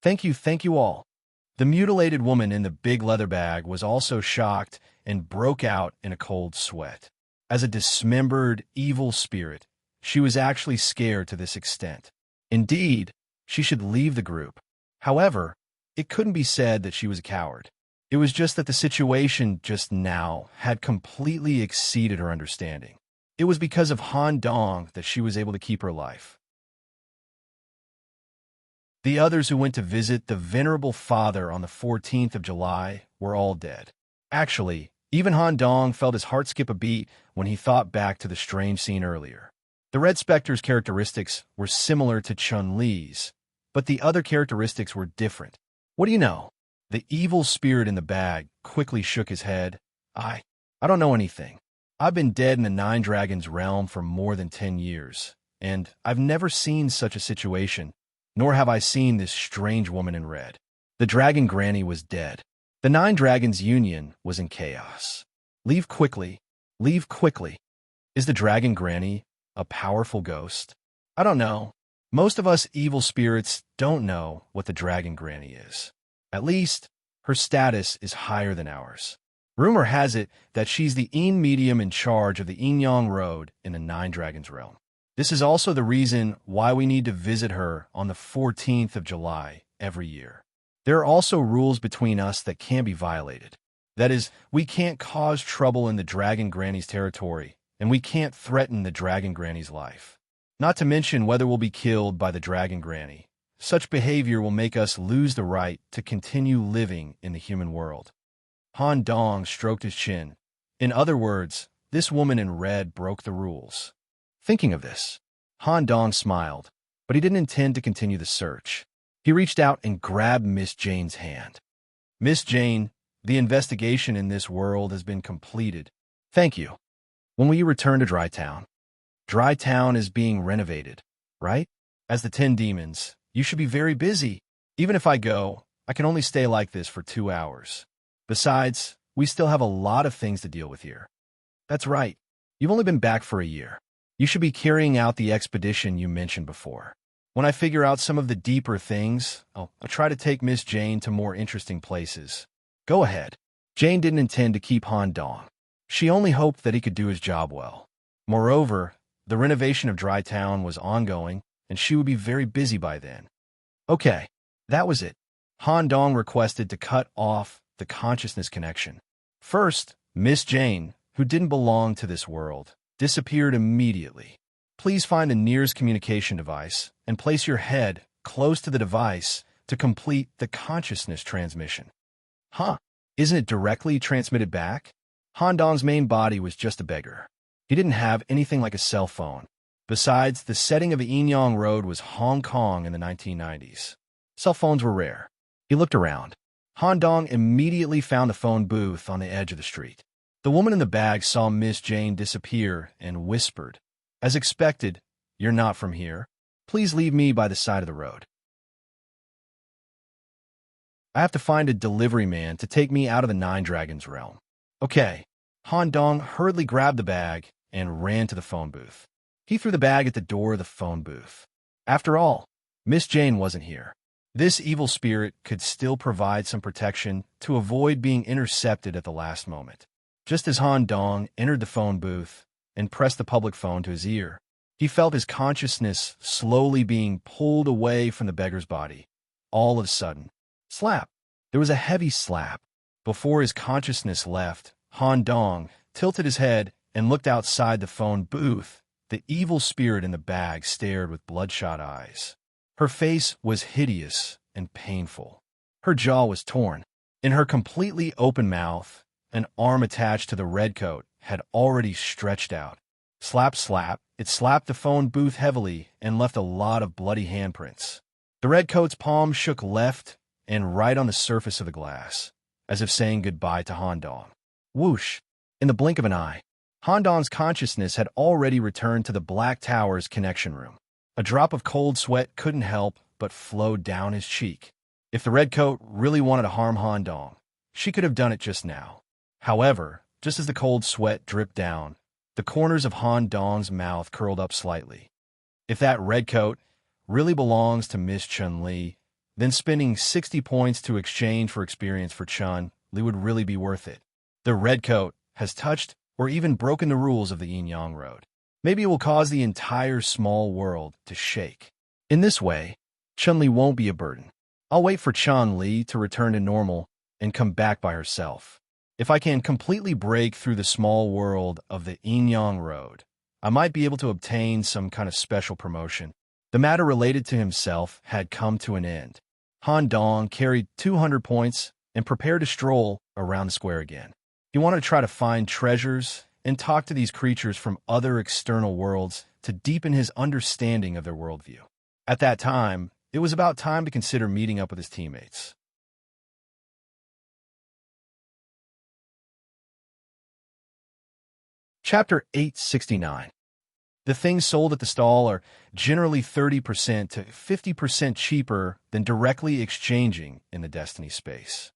Thank you all. The mutilated woman in the big leather bag was also shocked and broke out in a cold sweat. As a dismembered, evil spirit, she was actually scared to this extent. Indeed, she should leave the group. However, it couldn't be said that she was a coward. It was just that the situation just now had completely exceeded her understanding. It was because of Han Dong that she was able to keep her life. The others who went to visit the venerable father on the 14th of July were all dead. Actually, even Han Dong felt his heart skip a beat when he thought back to the strange scene earlier. The Red Spectre's characteristics were similar to Chun-Li's, but the other characteristics were different. What do you know? The evil spirit in the bag quickly shook his head. I don't know anything. I've been dead in the Nine Dragons realm for more than 10 years, and I've never seen such a situation, nor have I seen this strange woman in red. The Dragon Granny was dead. The Nine Dragons Union was in chaos. Leave quickly. Leave quickly. Is the Dragon Granny a powerful ghost? I don't know. Most of us evil spirits don't know what the Dragon Granny is. At least, her status is higher than ours. Rumor has it that she's the Een medium in charge of the Enyang Road in the Nine Dragons realm. This is also the reason why we need to visit her on the 14th of July every year. There are also rules between us that can't be violated. That is, we can't cause trouble in the Dragon Granny's territory, and we can't threaten the Dragon Granny's life. Not to mention whether we'll be killed by the Dragon Granny. Such behavior will make us lose the right to continue living in the human world. Han Dong stroked his chin. In other words, this woman in red broke the rules. Thinking of this, Han Dong smiled, but he didn't intend to continue the search. He reached out and grabbed Miss Jane's hand. Miss Jane, the investigation in this world has been completed. Thank you. When will you return to Dry Town? Dry Town is being renovated, right? As the 10 demons, you should be very busy. Even if I go, I can only stay like this for 2 hours. Besides, we still have a lot of things to deal with here. That's right. You've only been back for a year. You should be carrying out the expedition you mentioned before. When I figure out some of the deeper things, I'll try to take Miss Jane to more interesting places. Go ahead. Jane didn't intend to keep Han Dong. She only hoped that he could do his job well. Moreover, the renovation of Dry Town was ongoing, and she would be very busy by then. Okay, that was it. Han Dong requested to cut off the consciousness connection. First, Miss Jane, who didn't belong to this world, disappeared immediately. Please find the nearest communication device and place your head close to the device to complete the consciousness transmission. Huh? Isn't it directly transmitted back? Han Dong's main body was just a beggar. He didn't have anything like a cell phone. Besides, the setting of the Enyang Road was Hong Kong in the 1990s. Cell phones were rare. He looked around. Han Dong immediately found the phone booth on the edge of the street. The woman in the bag saw Miss Jane disappear and whispered, "As expected, you're not from here. Please leave me by the side of the road. I have to find a delivery man to take me out of the Nine Dragons realm." Okay. Han Dong hurriedly grabbed the bag and ran to the phone booth. He threw the bag at the door of the phone booth. After all, Miss Jane wasn't here. This evil spirit could still provide some protection to avoid being intercepted at the last moment. Just as Han Dong entered the phone booth and pressed the public phone to his ear, he felt his consciousness slowly being pulled away from the beggar's body. All of a sudden, slap! There was a heavy slap. Before his consciousness left, Han Dong tilted his head and looked outside the phone booth. The evil spirit in the bag stared with bloodshot eyes. Her face was hideous and painful. Her jaw was torn. In her completely open mouth, an arm attached to the red coat had already stretched out. Slap, slap, it slapped the phone booth heavily and left a lot of bloody handprints. The red coat's palm shook left and right on the surface of the glass, as if saying goodbye to Han Dong. Whoosh! In the blink of an eye, Han Dong's consciousness had already returned to the Black Tower's connection room. A drop of cold sweat couldn't help but flow down his cheek. If the redcoat really wanted to harm Han Dong, she could have done it just now. However, just as the cold sweat dripped down, The corners of Han Dong's mouth curled up slightly. If that red coat really belongs to Miss Chun-Li, then spending 60 points to exchange for experience for Chun-Li would really be worth it. The red coat has touched or even broken the rules of the yin-yang road. Maybe it will cause the entire small world to shake. In this way, Chun-Li won't be a burden. I'll wait for Chun-Li to return to normal and come back by herself. If I can completely break through the small world of the yin-yang road, I might be able to obtain some kind of special promotion. The matter related to himself had come to an end. Han Dong carried 200 points and prepared to stroll around the square again. He wanted to try to find treasures and talk to these creatures from other external worlds to deepen his understanding of their worldview. At that time, it was about time to consider meeting up with his teammates. Chapter 869. The things sold at the stall are generally 30% to 50% cheaper than directly exchanging in the Destiny space.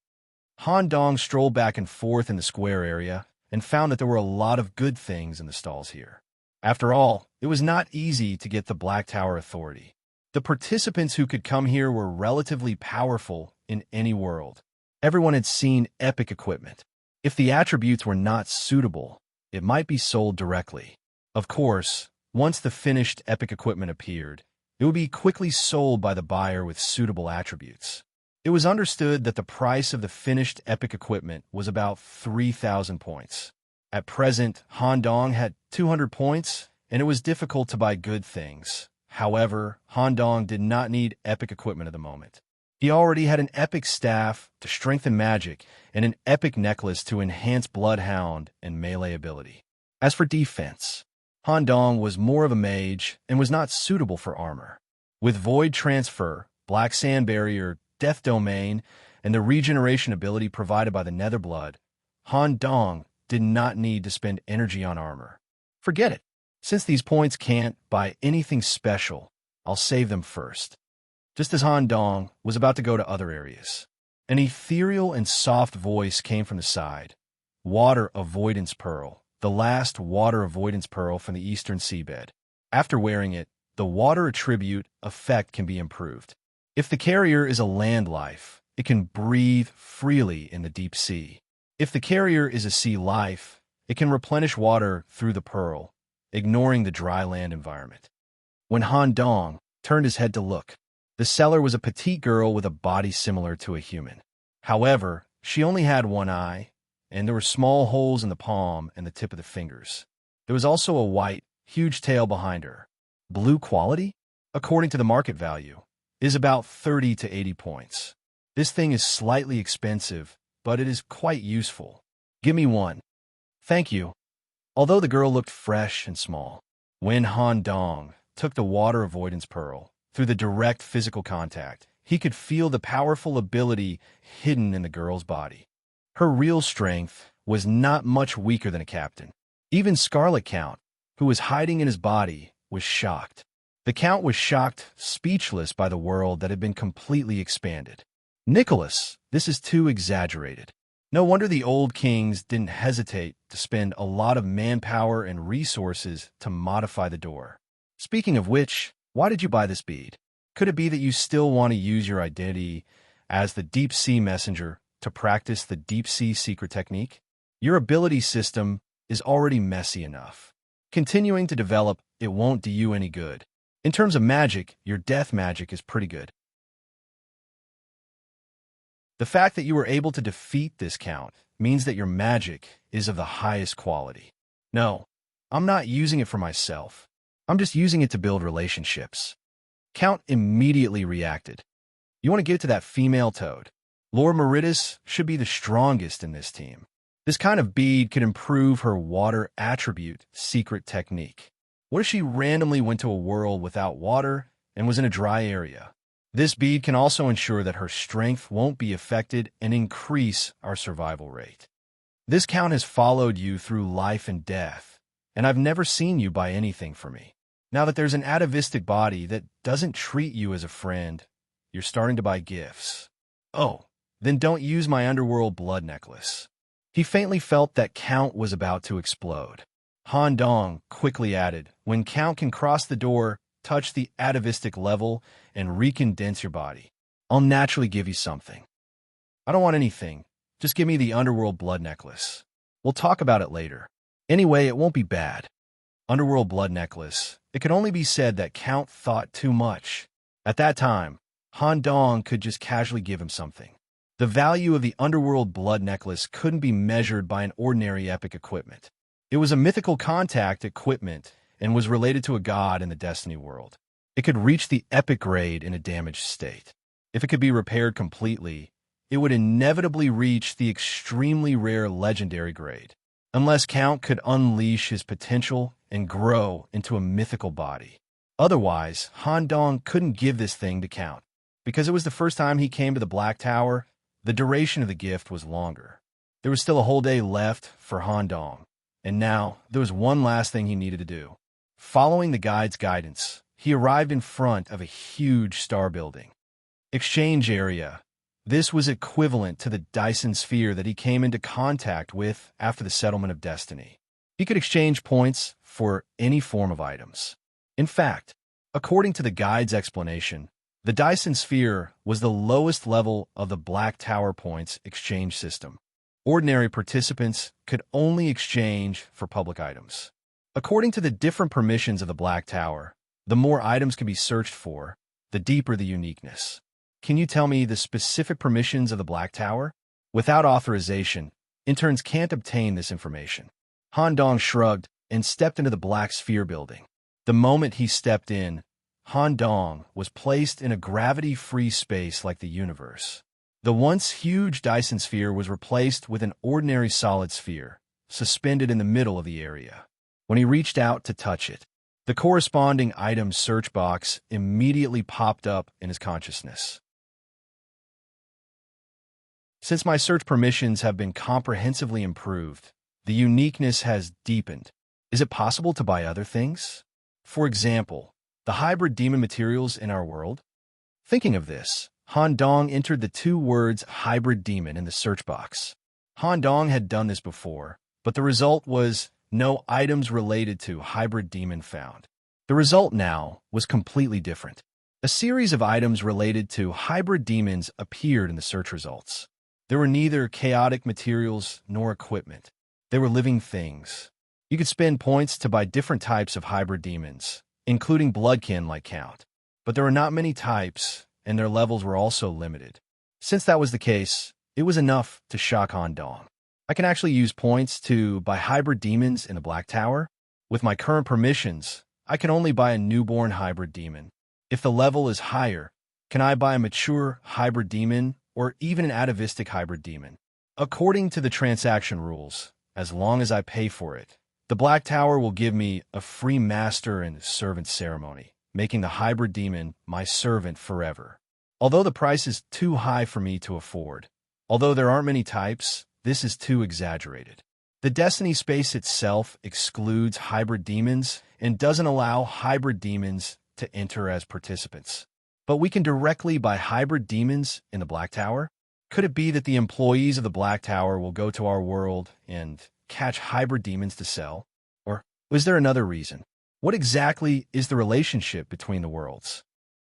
Han Dong strolled back and forth in the square area and found that there were a lot of good things in the stalls here. After all, it was not easy to get the Black Tower Authority. The participants who could come here were relatively powerful in any world. Everyone had seen epic equipment. If the attributes were not suitable, it might be sold directly. Of course, once the finished epic equipment appeared, it would be quickly sold by the buyer with suitable attributes. It was understood that the price of the finished epic equipment was about 3,000 points. At present, Han Dong had 200 points, and it was difficult to buy good things. However, Han Dong did not need epic equipment at the moment. He already had an epic staff to strengthen magic and an epic necklace to enhance Bloodhound and melee ability. As for defense, Han Dong was more of a mage and was not suitable for armor. With Void Transfer, Black Sand Barrier, Death Domain, and the regeneration ability provided by the Netherblood, Han Dong did not need to spend energy on armor. Forget it. Since these points can't buy anything special, I'll save them first. Just as Han Dong was about to go to other areas, an ethereal and soft voice came from the side. Water Avoidance Pearl, the last Water Avoidance Pearl from the eastern seabed. After wearing it, the water attribute effect can be improved. If the carrier is a land life, it can breathe freely in the deep sea. If the carrier is a sea life, it can replenish water through the pearl, ignoring the dry land environment. When Han Dong turned his head to look, the seller was a petite girl with a body similar to a human. However, she only had one eye, and there were small holes in the palm and the tip of the fingers. There was also a white, huge tail behind her. Blue quality, according to the market value, is about 30 to 80 points. This thing is slightly expensive, but it is quite useful. Give me one. Thank you. Although the girl looked fresh and small, when Han Dong took the water avoidance pearl, through the direct physical contact, he could feel the powerful ability hidden in the girl's body. Her real strength was not much weaker than a captain. Even Scarlet Count, who was hiding in his body, was shocked. The Count was shocked, speechless by the world that had been completely expanded. Nicholas, this is too exaggerated. No wonder the old kings didn't hesitate to spend a lot of manpower and resources to modify the door. Speaking of which, why did you buy this bead? Could it be that you still want to use your identity as the deep sea messenger to practice the deep sea secret technique? Your ability system is already messy enough. Continuing to develop it won't do you any good. In terms of magic, your death magic is pretty good. The fact that you were able to defeat this Count means that your magic is of the highest quality. No, I'm not using it for myself. I'm just using it to build relationships. Count immediately reacted. You want to give it to that female toad. Lord Meritus should be the strongest in this team. This kind of bead could improve her water attribute secret technique. What if she randomly went to a world without water and was in a dry area? This bead can also ensure that her strength won't be affected and increase our survival rate. This Count has followed you through life and death, and I've never seen you buy anything for me. Now that there's an atavistic body that doesn't treat you as a friend, you're starting to buy gifts. Oh, then don't use my underworld blood necklace. He faintly felt that Count was about to explode. Han Dong quickly added, when Count can cross the door, touch the atavistic level, and recondense your body, I'll naturally give you something. I don't want anything. Just give me the underworld blood necklace. We'll talk about it later. Anyway, it won't be bad. Underworld blood necklace. It could only be said that Count thought too much. At that time, Han Dong could just casually give him something. The value of the underworld blood necklace couldn't be measured by an ordinary epic equipment. It was a mythical contact equipment and was related to a god in the Destiny world. It could reach the epic grade in a damaged state. If it could be repaired completely, it would inevitably reach the extremely rare legendary grade, unless Count could unleash his potential and grow into a mythical body. Otherwise, Han Dong couldn't give this thing to Count. Because it was the first time he came to the Black Tower, the duration of the gift was longer. There was still a whole day left for Han Dong, and now there was one last thing he needed to do. Following the guide's guidance, he arrived in front of a huge star building. Exchange area. This was equivalent to the Dyson sphere that he came into contact with after the settlement of Destiny. He could exchange points for any form of items. In fact, according to the guide's explanation, the Dyson sphere was the lowest level of the Black Tower points exchange system. Ordinary participants could only exchange for public items. According to the different permissions of the Black Tower, the more items can be searched for, the deeper the uniqueness. Can you tell me the specific permissions of the Black Tower? Without authorization, interns can't obtain this information. Han Dong shrugged and stepped into the Black Sphere building. The moment he stepped in, Han Dong was placed in a gravity-free space like the universe. The once huge Dyson sphere was replaced with an ordinary solid sphere, suspended in the middle of the area. When he reached out to touch it, the corresponding item search box immediately popped up in his consciousness. Since my search permissions have been comprehensively improved, the uniqueness has deepened. Is it possible to buy other things? For example, the hybrid demon materials in our world? Thinking of this, Han Dong entered the two words hybrid demon in the search box. Han Dong had done this before, but the result was no items related to hybrid demon found. The result now was completely different. A series of items related to hybrid demons appeared in the search results. There were neither chaotic materials nor equipment. They were living things. You could spend points to buy different types of hybrid demons, including bloodkin like Count. But there were not many types, and their levels were also limited. Since that was the case, it was enough to shock Han Dong. I can actually use points to buy hybrid demons in the Black Tower. With my current permissions, I can only buy a newborn hybrid demon. If the level is higher, can I buy a mature hybrid demon or even an atavistic hybrid demon? According to the transaction rules, as long as I pay for it, the Black Tower will give me a free master and servant ceremony, making the hybrid demon my servant forever. Although the price is too high for me to afford, although there aren't many types, this is too exaggerated. The Destiny space itself excludes hybrid demons and doesn't allow hybrid demons to enter as participants. But we can directly buy hybrid demons in the Black Tower? Could it be that the employees of the Black Tower will go to our world and catch hybrid demons to sell? Or is there another reason? What exactly is the relationship between the worlds?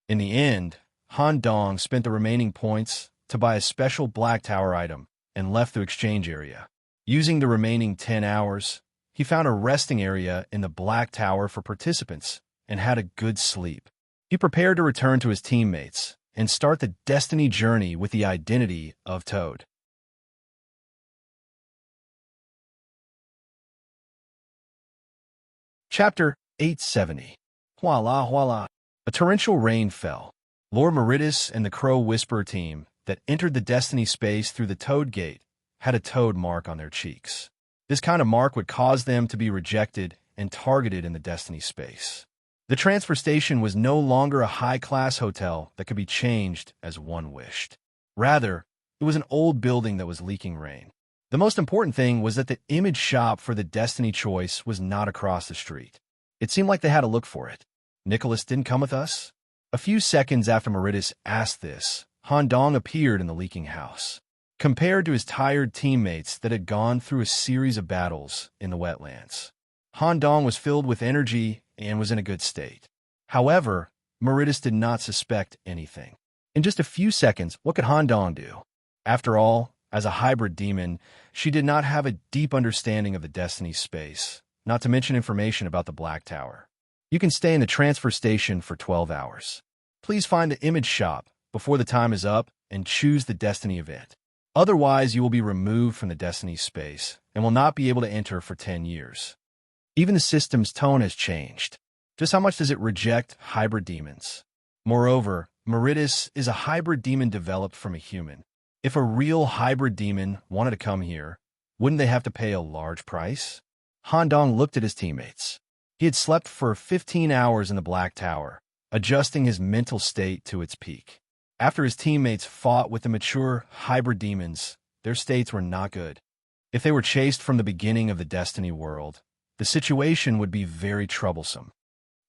In the end, Han Dong spent the remaining points to buy a special Black Tower item and left the exchange area. Using the remaining 10 hours, he found a resting area in the Black Tower for participants and had a good sleep. He prepared to return to his teammates and start the Destiny journey with the identity of Toad. Chapter 870. Voila, voila. A torrential rain fell. Lord Meritus and the Crow Whisperer team that entered the Destiny space through the Toad Gate had a toad mark on their cheeks. This kind of mark would cause them to be rejected and targeted in the Destiny space. The transfer station was no longer a high-class hotel that could be changed as one wished. Rather, it was an old building that was leaking rain. The most important thing was that the image shop for the Destiny choice was not across the street. It seemed like they had to look for it. Nicholas didn't come with us? A few seconds after Meritus asked this, Han Dong appeared in the leaking house. Compared to his tired teammates that had gone through a series of battles in the wetlands, Han Dong was filled with energy and was in a good state. However, Meritus did not suspect anything. In just a few seconds, what could Han Dong do? After all, as a hybrid demon, she did not have a deep understanding of the Destiny space, not to mention information about the Black Tower. You can stay in the transfer station for 12 hours. Please find the image shop before the time is up and choose the Destiny event. Otherwise, you will be removed from the Destiny space and will not be able to enter for 10 years. Even the system's tone has changed. Just how much does it reject hybrid demons? Moreover, Meritus is a hybrid demon developed from a human. If a real hybrid demon wanted to come here, wouldn't they have to pay a large price? Han Dong looked at his teammates. He had slept for 15 hours in the Black Tower, adjusting his mental state to its peak. After his teammates fought with the mature hybrid demons, their states were not good. If they were chased from the beginning of the Destiny world, the situation would be very troublesome.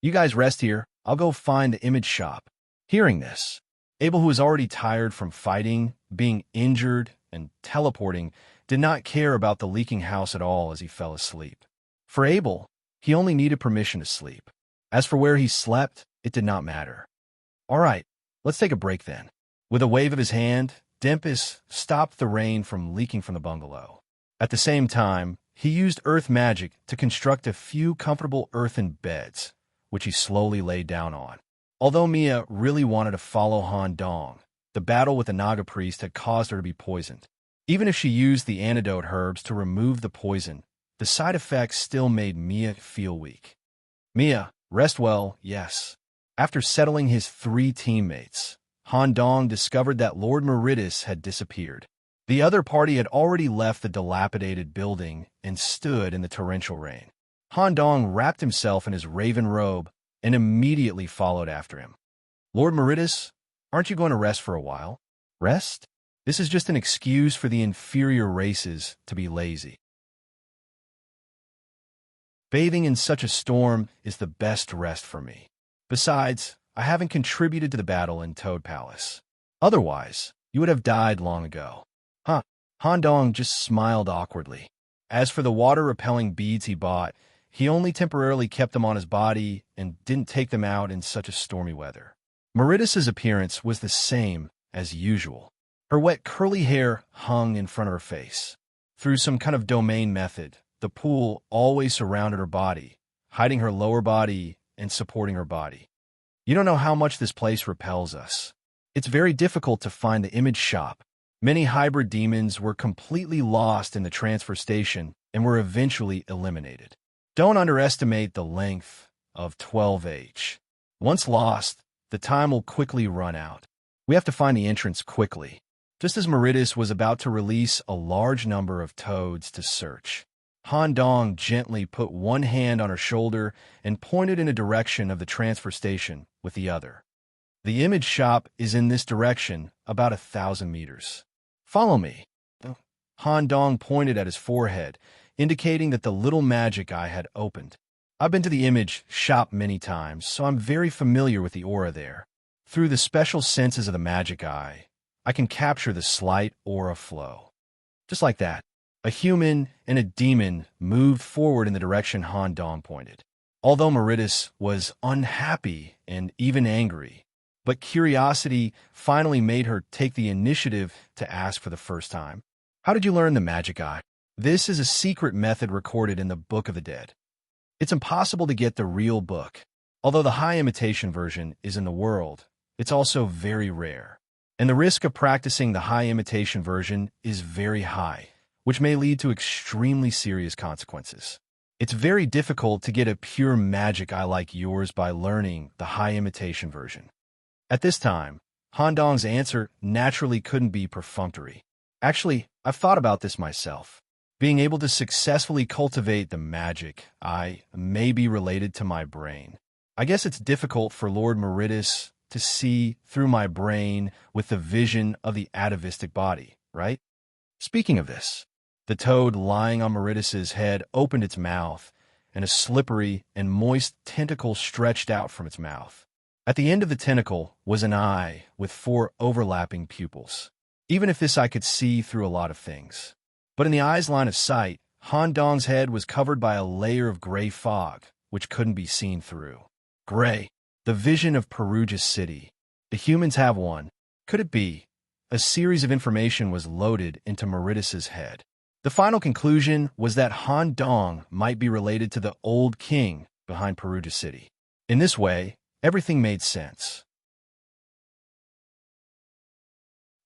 You guys rest here. I'll go find the image shop. Hearing this, Abel, who was already tired from fighting, being injured, and teleporting, did not care about the leaking house at all as he fell asleep. For Abel, he only needed permission to sleep. As for where he slept, it did not matter. All right, let's take a break then. With a wave of his hand, Dempus stopped the rain from leaking from the bungalow. At the same time, he used earth magic to construct a few comfortable earthen beds, which he slowly laid down on. Although Mia really wanted to follow Han Dong, the battle with the Naga priest had caused her to be poisoned. Even if she used the antidote herbs to remove the poison, the side effects still made Mia feel weak. Mia, rest well, yes. After settling his 3 teammates, Han Dong discovered that Lord Meritus had disappeared. The other party had already left the dilapidated building and stood in the torrential rain. Han Dong wrapped himself in his raven robe and immediately followed after him. Lord Meritus, aren't you going to rest for a while? Rest? This is just an excuse for the inferior races to be lazy. Bathing in such a storm is the best rest for me. Besides, I haven't contributed to the battle in Toad Palace. Otherwise, you would have died long ago. Huh. Han Dong just smiled awkwardly. As for the water-repelling beads he bought, he only temporarily kept them on his body and didn't take them out in such a stormy weather. Meritus's appearance was the same as usual. Her wet curly hair hung in front of her face. Through some kind of domain method, the pool always surrounded her body, hiding her lower body and supporting her body. You don't know how much this place repels us. It's very difficult to find the image shop. Many hybrid demons were completely lost in the transfer station and were eventually eliminated. Don't underestimate the length of 12H. Once lost, the time will quickly run out. We have to find the entrance quickly. Just as Meritus was about to release a large number of toads to search, Han Dong gently put one hand on her shoulder and pointed in a direction of the transfer station with the other. The image shop is in this direction, about 1,000 meters. Follow me. Han Dong pointed at his forehead, indicating that the little magic eye had opened. I've been to the image shop many times, so I'm very familiar with the aura there. Through the special senses of the magic eye, I can capture the slight aura flow. Just like that, a human and a demon moved forward in the direction Han Dong pointed. Although Meritus was unhappy and even angry, but curiosity finally made her take the initiative to ask for the first time. How did you learn the magic eye? This is a secret method recorded in the Book of the Dead. It's impossible to get the real book. Although the high imitation version is in the world, it's also very rare. And the risk of practicing the high imitation version is very high, which may lead to extremely serious consequences. It's very difficult to get a pure magic eye like yours by learning the high imitation version. At this time, Han Dong's answer naturally couldn't be perfunctory. Actually, I've thought about this myself. Being able to successfully cultivate the magic eye may be related to my brain. I guess it's difficult for Lord Meritus to see through my brain with the vision of the atavistic body, right? Speaking of this, the toad lying on Meritus's head opened its mouth, and a slippery and moist tentacle stretched out from its mouth. At the end of the tentacle was an eye with 4 overlapping pupils. Even if this eye could see through a lot of things. But in the eye's line of sight, Han Dong's head was covered by a layer of gray fog, which couldn't be seen through. Gray, the vision of Perugia's city. The humans have one. Could it be? A series of information was loaded into Meridus's head. The final conclusion was that Han Dong might be related to the old king behind Perugia City. In this way, everything made sense.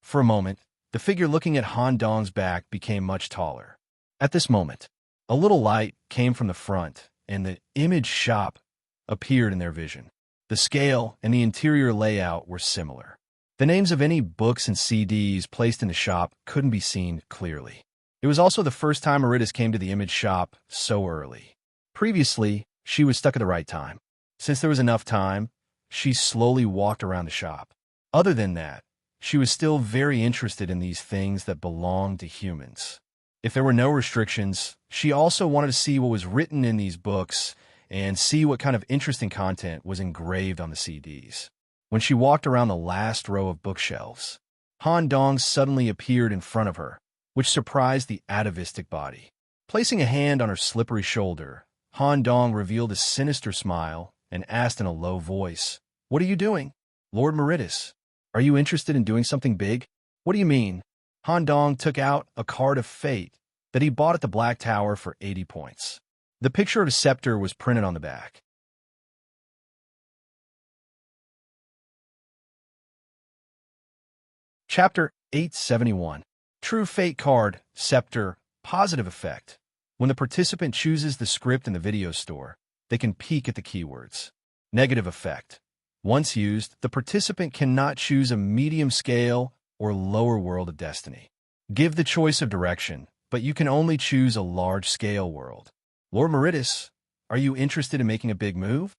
For a moment, the figure looking at Han Dong's back became much taller. At this moment, a little light came from the front, and the image shop appeared in their vision. The scale and the interior layout were similar. The names of any books and CDs placed in the shop couldn't be seen clearly. It was also the first time Meridus came to the image shop so early. Previously, she was stuck at the right time. Since there was enough time, she slowly walked around the shop. Other than that, she was still very interested in these things that belonged to humans. If there were no restrictions, she also wanted to see what was written in these books and see what kind of interesting content was engraved on the CDs. When she walked around the last row of bookshelves, Han Dong suddenly appeared in front of her, which surprised the atavistic body. Placing a hand on her slippery shoulder, Han Dong revealed a sinister smile and asked in a low voice, "What are you doing? Lord Meridus, are you interested in doing something big?" "What do you mean?" Han Dong took out a card of fate that he bought at the Black Tower for 80 points. The picture of a scepter was printed on the back. Chapter 871. True Fate Card, Scepter, Positive Effect. When the participant chooses the script in the video store, they can peek at the keywords. Negative Effect. Once used, the participant cannot choose a medium scale or lower world of destiny. Give the choice of direction, but you can only choose a large-scale world. Lord Meridus, are you interested in making a big move?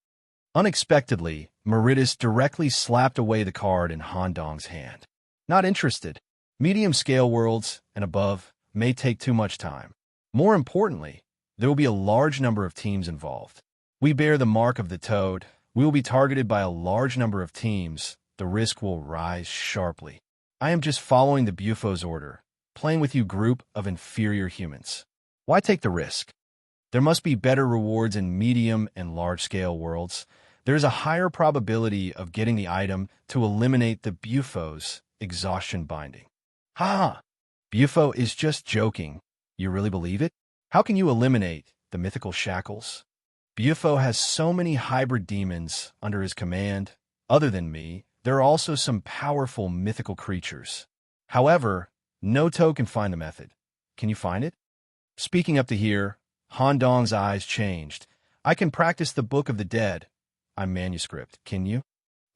Unexpectedly, Meridus directly slapped away the card in Han Dong's hand. Not interested. Medium-scale worlds and above may take too much time. More importantly, there will be a large number of teams involved. We bear the mark of the toad. We will be targeted by a large number of teams. The risk will rise sharply. I am just following the Bufo's order, playing with you group of inferior humans. Why take the risk? There must be better rewards in medium and large-scale worlds. There is a higher probability of getting the item to eliminate the Bufo's exhaustion binding. Ha! Bufo is just joking. You really believe it? How can you eliminate the mythical shackles? Bufo has so many hybrid demons under his command. Other than me, there are also some powerful mythical creatures. However, no toe can find the method. Can you find it? Speaking up to here, Han Dong's eyes changed. I can practice the Book of the Dead. I'm manuscript, can you?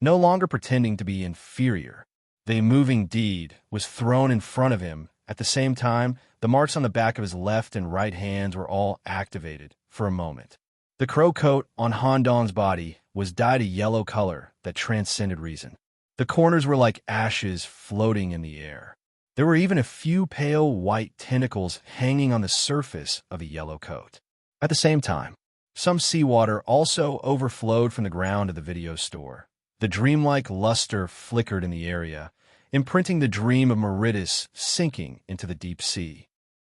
No longer pretending to be inferior. The moving deed was thrown in front of him. At the same time, the marks on the back of his left and right hands were all activated for a moment. The crow coat on Han Dong's body was dyed a yellow color that transcended reason. The corners were like ashes floating in the air. There were even a few pale white tentacles hanging on the surface of a yellow coat. At the same time, some seawater also overflowed from the ground of the video store. The dreamlike luster flickered in the area, imprinting the dream of Meridus sinking into the deep sea.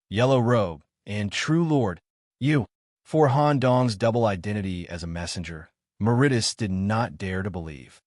Yellow robe and true lord, you. For Han Dong's double identity as a messenger, Meridus did not dare to believe.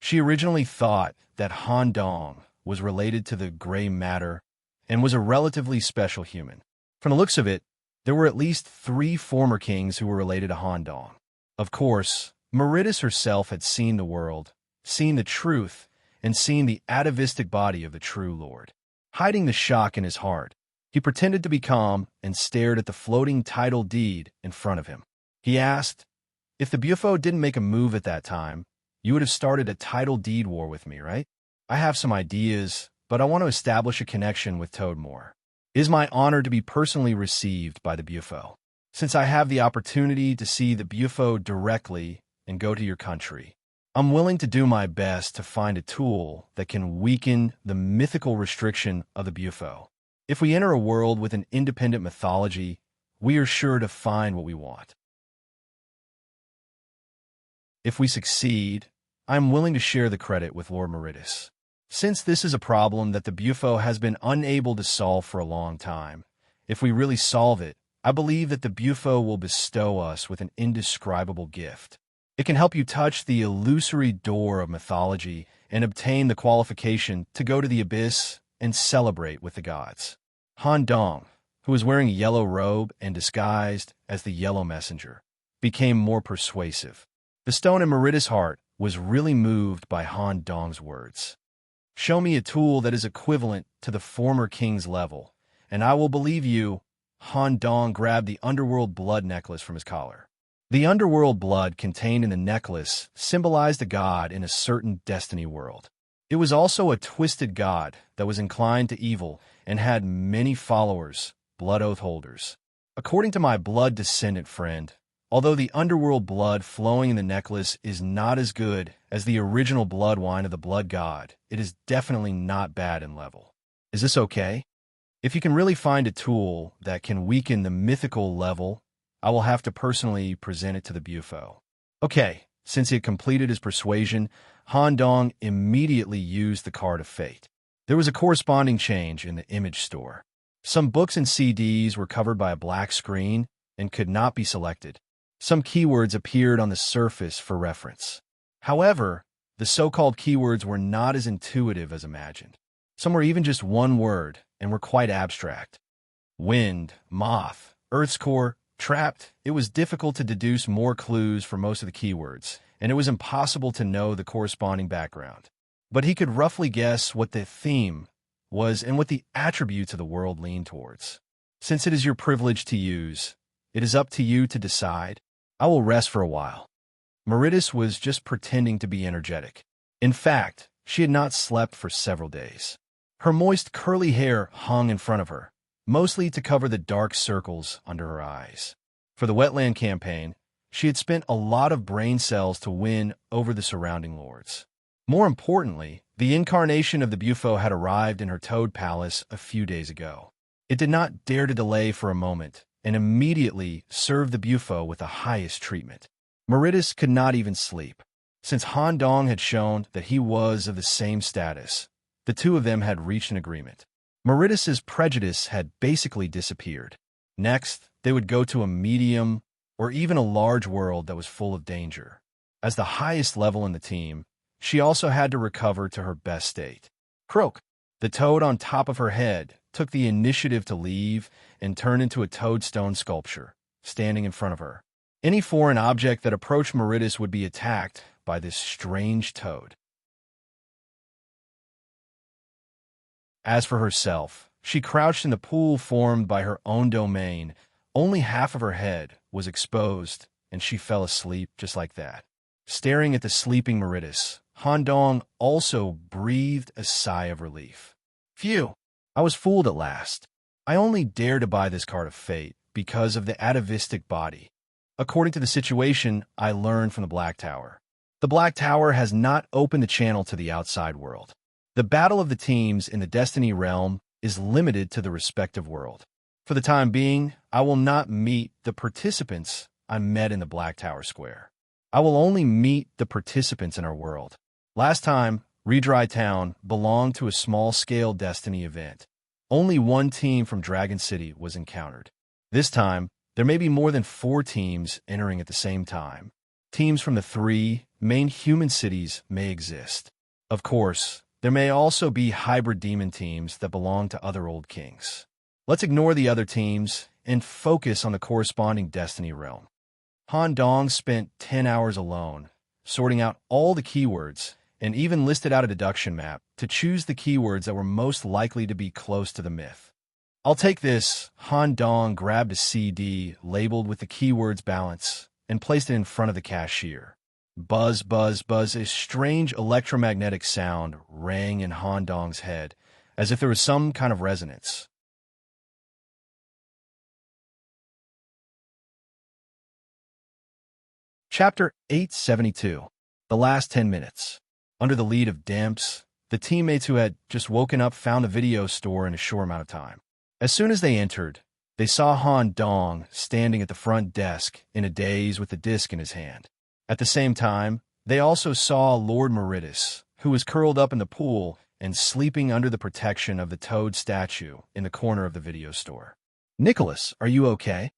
She originally thought that Han Dong was related to the gray matter and was a relatively special human. From the looks of it, there were at least 3 former kings who were related to Han Dong. Of course, Meridus herself had seen the world, seen the truth, and seen the atavistic body of the true lord. Hiding the shock in his heart, he pretended to be calm and stared at the floating title deed in front of him. He asked, "If the Bufo didn't make a move at that time, you would have started a title deed war with me, right? I have some ideas, but I want to establish a connection with Toadmore. It is my honor to be personally received by the Bufo. Since I have the opportunity to see the Bufo directly and go to your country, I'm willing to do my best to find a tool that can weaken the mythical restriction of the Bufo. If we enter a world with an independent mythology, we are sure to find what we want. If we succeed, I am willing to share the credit with Lord Meridus. Since this is a problem that the Bufo has been unable to solve for a long time, if we really solve it, I believe that the Bufo will bestow us with an indescribable gift. It can help you touch the illusory door of mythology and obtain the qualification to go to the abyss and celebrate with the gods. Han Dong, who was wearing a yellow robe and disguised as the Yellow Messenger, became more persuasive. The stone in Merida's heart was really moved by Han Dong's words. Show me a tool that is equivalent to the former king's level, and I will believe you. Han Dong grabbed the underworld blood necklace from his collar. The underworld blood contained in the necklace symbolized a god in a certain destiny world. It was also a twisted god that was inclined to evil and had many followers, blood oath holders. According to my blood descendant friend, although the underworld blood flowing in the necklace is not as good as the original blood wine of the blood god, it is definitely not bad in level. Is this okay? If you can really find a tool that can weaken the mythical level, I will have to personally present it to the Bufo. Okay, since he had completed his persuasion, Han Dong immediately used the card of fate. There was a corresponding change in the image store. Some books and CDs were covered by a black screen and could not be selected. Some keywords appeared on the surface for reference. However, the so-called keywords were not as intuitive as imagined. Some were even just one word and were quite abstract. Wind, moth, Earth's core, trapped. It was difficult to deduce more clues for most of the keywords, and it was impossible to know the corresponding background. But he could roughly guess what the theme was and what the attributes of the world leaned towards. Since it is your privilege to use, it is up to you to decide. I will rest for a while. Merida's was just pretending to be energetic. In fact, she had not slept for several days. Her moist, curly hair hung in front of her, mostly to cover the dark circles under her eyes. For the wetland campaign, she had spent a lot of brain cells to win over the surrounding lords. More importantly, the incarnation of the Bufo had arrived in her Toad Palace a few days ago. It did not dare to delay for a moment, and immediately served the Bufo with the highest treatment. Merida's could not even sleep. Since Han Dong had shown that he was of the same status, the two of them had reached an agreement. Merida's prejudice had basically disappeared. Next, they would go to a medium or even a large world that was full of danger. As the highest level in the team, she also had to recover to her best state. Croak, the toad on top of her head, took the initiative to leave and turn into a toadstone sculpture, standing in front of her. Any foreign object that approached Merida's would be attacked by this strange toad. As for herself, she crouched in the pool formed by her own domain. Only half of her head was exposed, and she fell asleep just like that. Staring at the sleeping Merida's, Han Dong also breathed a sigh of relief. Phew, I was fooled at last. I only dared to buy this card of fate because of the atavistic body. According to the situation I learned from the Black Tower, the Black Tower has not opened the channel to the outside world. The battle of the teams in the Destiny realm is limited to the respective world. For the time being, I will not meet the participants I met in the Black Tower Square. I will only meet the participants in our world. Last time, Redry Town belonged to a small-scale Destiny event. Only one team from Dragon City was encountered. This time, there may be more than 4 teams entering at the same time. Teams from the 3 main human cities may exist. Of course, there may also be hybrid demon teams that belong to other old kings. Let's ignore the other teams and focus on the corresponding Destiny realm. Han Dong spent 10 hours alone, sorting out all the keywords, and even listed out a deduction map to choose the keywords that were most likely to be close to the myth. I'll take this. Han Dong grabbed a CD labeled with the keywords balance and placed it in front of the cashier. Buzz, buzz, buzz, a strange electromagnetic sound rang in Han Dong's head, as if there was some kind of resonance. Chapter 872. The Last 10 Minutes. Under the lead of Demps, the teammates who had just woken up found the video store in a short amount of time. As soon as they entered, they saw Han Dong standing at the front desk in a daze with the disc in his hand. At the same time, they also saw Lord Merida's, who was curled up in the pool and sleeping under the protection of the toad statue in the corner of the video store. Nicholas, are you okay?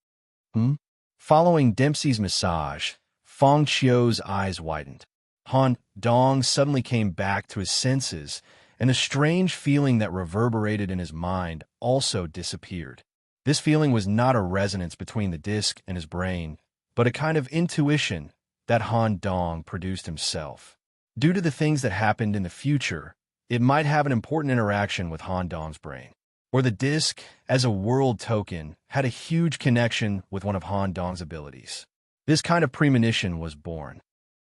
Hmm? Following Dempsey's massage, Fong Chio's eyes widened. Han Dong suddenly came back to his senses, and the strange feeling that reverberated in his mind also disappeared. This feeling was not a resonance between the disc and his brain, but a kind of intuition that Han Dong produced himself. Due to the things that happened in the future, it might have an important interaction with Han Dong's brain. Or the disc, as a world token, had a huge connection with one of Han Dong's abilities. This kind of premonition was born.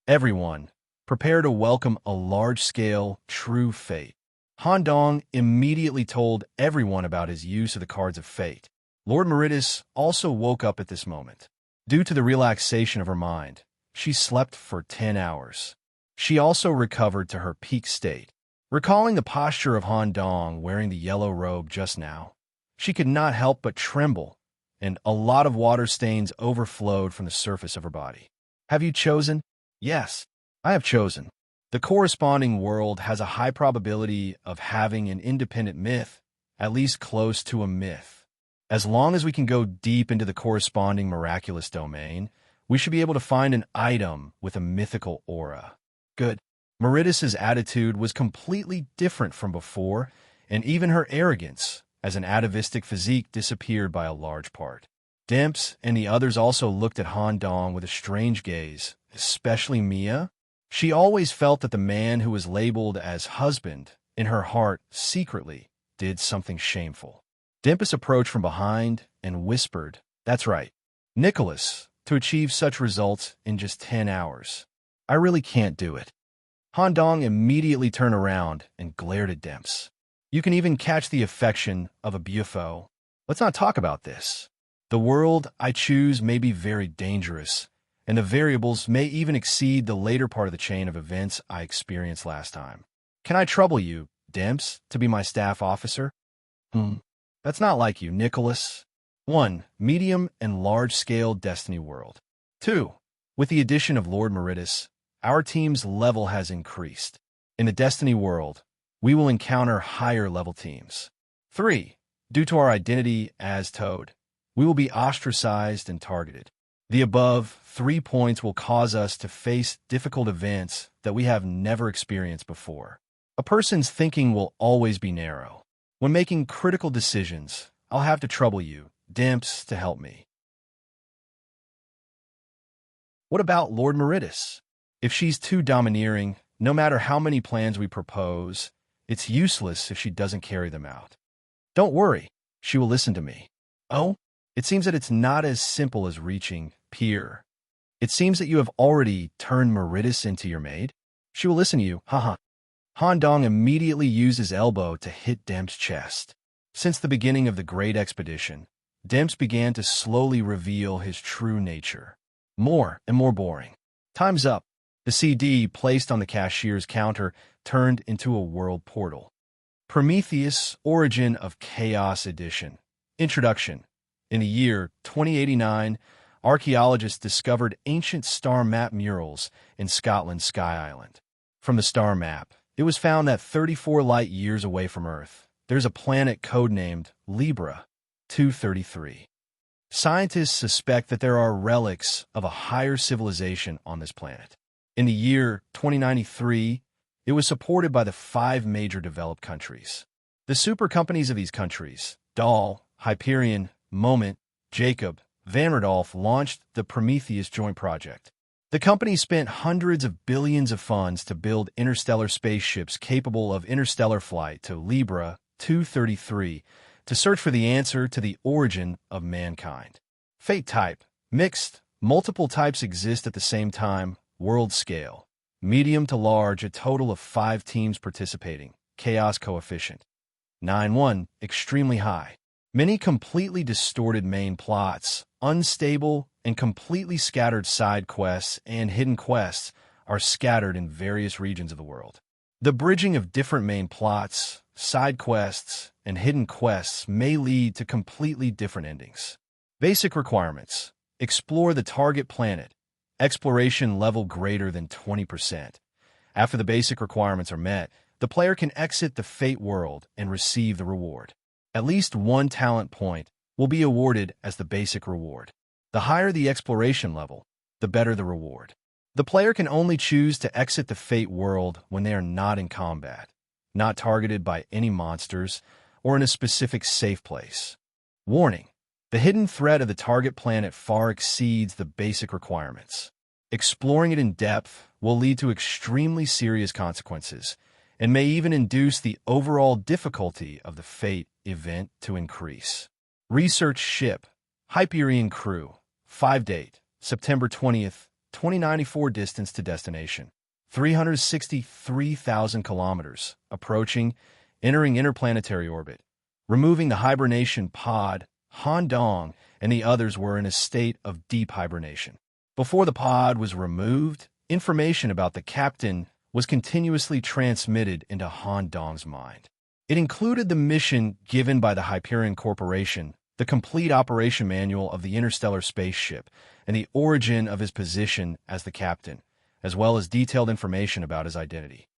Everyone, prepare to welcome a large-scale, true fate. Han Dong immediately told everyone about his use of the cards of fate. Lord Meritus also woke up at this moment. Due to the relaxation of her mind, she slept for 10 hours. She also recovered to her peak state. Recalling the posture of Han Dong wearing the yellow robe just now, she could not help but tremble, and a lot of water stains overflowed from the surface of her body. Have you chosen? Yes, I have chosen. The corresponding world has a high probability of having an independent myth, at least close to a myth. As long as we can go deep into the corresponding miraculous domain, we should be able to find an item with a mythical aura. Good. Meritus's attitude was completely different from before, and even her arrogance, as an atavistic physique, disappeared by a large part. Demps and the others also looked at Han Dong with a strange gaze, especially Mia. She always felt that the man who was labeled as husband, in her heart, secretly, did something shameful. Dempus approached from behind and whispered, "That's right, Nicholas, to achieve such results in just 10 hours. I really can't do it." Han Dong immediately turned around and glared at Demps. "You can even catch the affection of a BFO. Let's not talk about this. The world I choose may be very dangerous, and the variables may even exceed the later part of the chain of events I experienced last time. Can I trouble you, Demps, to be my staff officer?" That's not like you, Nicholas. 1. Medium and large-scale Destiny World. 2. With the addition of Lord Meritus, our team's level has increased. In the Destiny World, we will encounter higher-level teams. 3. Due to our identity as Toad, we will be ostracized and targeted. The above 3 points will cause us to face difficult events that we have never experienced before. A person's thinking will always be narrow. When making critical decisions, I'll have to trouble you, Demps, to help me. What about Lord Meritus? If she's too domineering, no matter how many plans we propose, it's useless if she doesn't carry them out. Don't worry, she will listen to me. Oh, it seems that it's not as simple as reaching peer. It seems that you have already turned Meritus into your maid. She will listen to you, haha. Han Dong immediately used his elbow to hit Demp's chest. Since the beginning of the Great Expedition, Demps began to slowly reveal his true nature. More and more boring. Time's up. The CD placed on the cashier's counter turned into a world portal. Prometheus, Origin of Chaos Edition. Introduction. In the year 2089, archaeologists discovered ancient star map murals in Scotland's Sky Island. From the star map, it was found that 34 light years away from Earth, there's a planet codenamed Libra 233. Scientists suspect that there are relics of a higher civilization on this planet. In the year 2093, it was supported by the 5 major developed countries. The super companies of these countries, Dahl, Hyperion, Moment, Jacob, Van Rudolph, launched the Prometheus Joint Project. The company spent hundreds of billions of funds to build interstellar spaceships capable of interstellar flight to Libra 233 to search for the answer to the origin of mankind. Fate type, mixed, multiple types exist at the same time, world scale, medium to large, a total of 5 teams participating, chaos coefficient. 9-1, extremely high. Many completely distorted main plots, unstable and completely scattered side quests and hidden quests are scattered in various regions of the world. The bridging of different main plots, side quests, and hidden quests may lead to completely different endings. Basic requirements. Explore the target planet. Exploration level greater than 20%. After the basic requirements are met, the player can exit the Fate world and receive the reward. At least 1 talent point will be awarded as the basic reward. The higher the exploration level, the better the reward. The player can only choose to exit the Fate world when they are not in combat, not targeted by any monsters, or in a specific safe place. Warning: the hidden threat of the target planet far exceeds the basic requirements. Exploring it in depth will lead to extremely serious consequences, and may even induce the overall difficulty of the Fate event to increase. Research ship, Hyperion crew, 5 date, September 20th, 2094 distance to destination, 363,000 kilometers, approaching, entering interplanetary orbit. Removing the hibernation pod, Han Dong and the others were in a state of deep hibernation. Before the pod was removed, information about the captain was continuously transmitted into Han Dong's mind. It included the mission given by the Hyperion Corporation, the complete operation manual of the interstellar spaceship, and the origin of his position as the captain, as well as detailed information about his identity.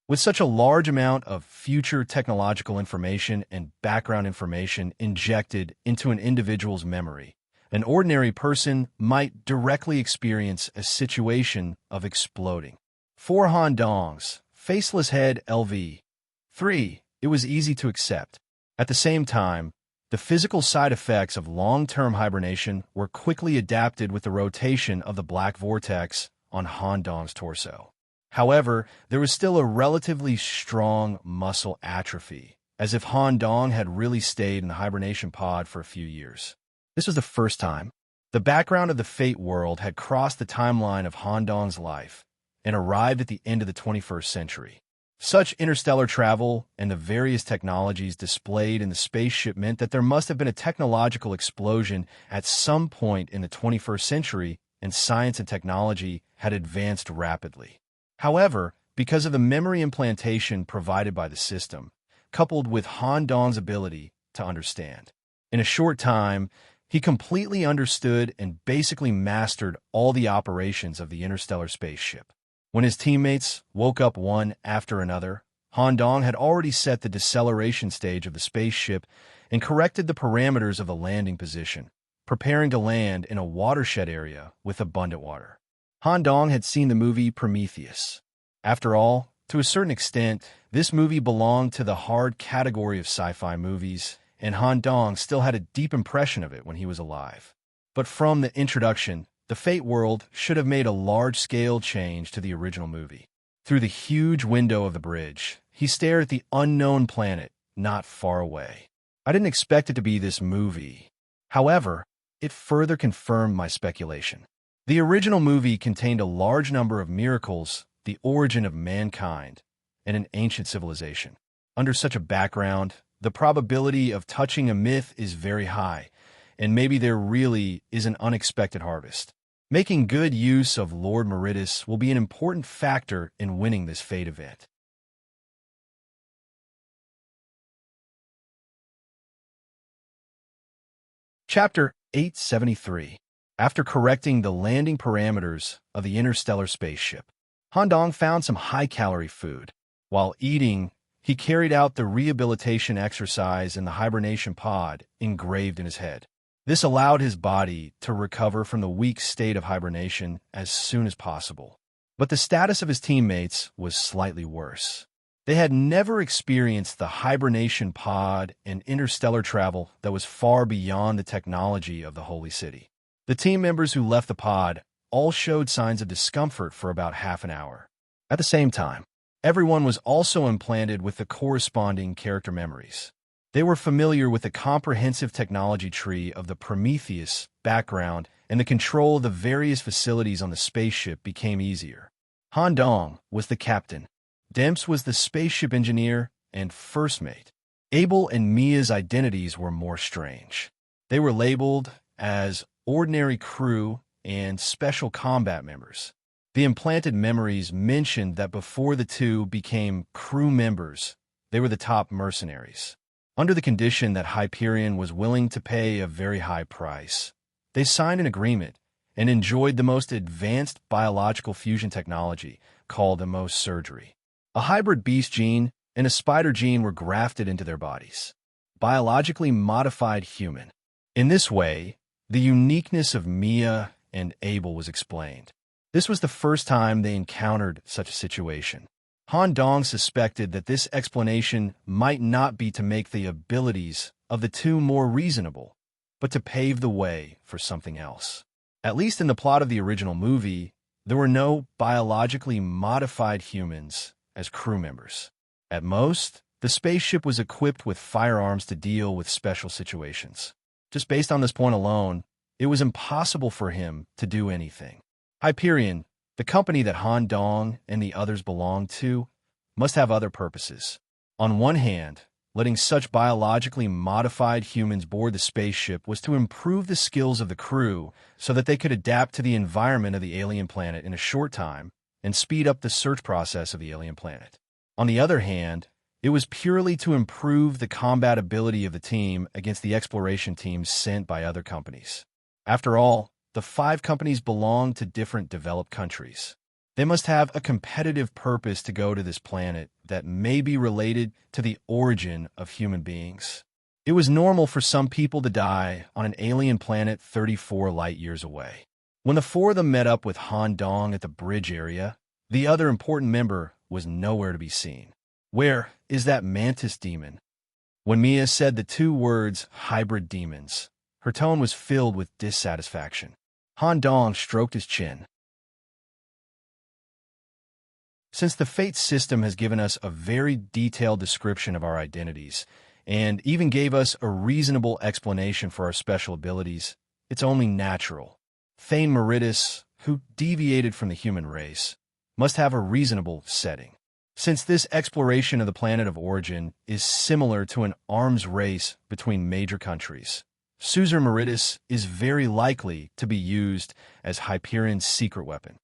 With such a large amount of future technological information and background information injected into an individual's memory, an ordinary person might directly experience a situation of exploding. For Han Dong's faceless head LV3, it was easy to accept. At the same time, the physical side effects of long-term hibernation were quickly adapted with the rotation of the black vortex on Han Dong's torso. However, there was still a relatively strong muscle atrophy, as if Han Dong had really stayed in the hibernation pod for a few years. This was the first time. The background of the Fate world had crossed the timeline of Han Dong's life and arrived at the end of the 21st century. Such interstellar travel and the various technologies displayed in the spaceship meant that there must have been a technological explosion at some point in the 21st century, and science and technology had advanced rapidly. However, because of the memory implantation provided by the system, coupled with Han Dong's ability to understand, in a short time, he completely understood and basically mastered all the operations of the interstellar spaceship. When his teammates woke up one after another, Han Dong had already set the deceleration stage of the spaceship and corrected the parameters of the landing position, preparing to land in a watershed area with abundant water. Han Dong had seen the movie Prometheus. After all, to a certain extent, this movie belonged to the hard category of sci-fi movies, and Han Dong still had a deep impression of it when he was alive. But from the introduction, the Fate world should have made a large-scale change to the original movie. Through the huge window of the bridge, he stared at the unknown planet not far away. I didn't expect it to be this movie. However, it further confirmed my speculation. The original movie contained a large number of miracles, the origin of mankind, and an ancient civilization. Under such a background, the probability of touching a myth is very high, and maybe there really is an unexpected harvest. Making good use of Lord Meritus will be an important factor in winning this Fate event. Chapter 873. After correcting the landing parameters of the interstellar spaceship, Han Dong found some high-calorie food. While eating, he carried out the rehabilitation exercise in the hibernation pod engraved in his head. This allowed his body to recover from the weak state of hibernation as soon as possible. But the status of his teammates was slightly worse. They had never experienced the hibernation pod and interstellar travel that was far beyond the technology of the Holy City. The team members who left the pod all showed signs of discomfort for about half an hour. At the same time, everyone was also implanted with the corresponding character memories. They were familiar with the comprehensive technology tree of the Prometheus background, and the control of the various facilities on the spaceship became easier. Han Dong was the captain. Demps was the spaceship engineer and first mate. Abel and Mia's identities were more strange. They were labeled as ordinary crew and special combat members. The implanted memories mentioned that before the two became crew members, they were the top mercenaries. Under the condition that Hyperion was willing to pay a very high price, they signed an agreement and enjoyed the most advanced biological fusion technology called the surgery. A hybrid beast gene and a spider gene were grafted into their bodies. biologically modified human. In this way, the uniqueness of Mia and Abel was explained. This was the first time they encountered such a situation. Han Dong suspected that this explanation might not be to make the abilities of the two more reasonable, but to pave the way for something else. At least in the plot of the original movie, there were no biologically modified humans as crew members. At most, the spaceship was equipped with firearms to deal with special situations. Just based on this point alone, it was impossible for him to do anything. Hyperion, the company that Han Dong and the others belonged to, must have other purposes. On one hand, letting such biologically modified humans board the spaceship was to improve the skills of the crew so that they could adapt to the environment of the alien planet in a short time and speed up the search process of the alien planet. On the other hand, it was purely to improve the combat ability of the team against the exploration teams sent by other companies. After all, the 5 companies belong to different developed countries. They must have a competitive purpose to go to this planet that may be related to the origin of human beings. It was normal for some people to die on an alien planet 34 light-years away. When the 4 of them met up with Han Dong at the bridge area, the other important member was nowhere to be seen. Where is that mantis demon? When Mia said the 2 words, hybrid demons, her tone was filled with dissatisfaction. Han Dong stroked his chin. Since the Fate system has given us a very detailed description of our identities, and even gave us a reasonable explanation for our special abilities, it's only natural. Thane Meritus, who deviated from the human race, must have a reasonable setting. Since this exploration of the planet of origin is similar to an arms race between major countries, Caesar Meritus is very likely to be used as Hyperion's secret weapon.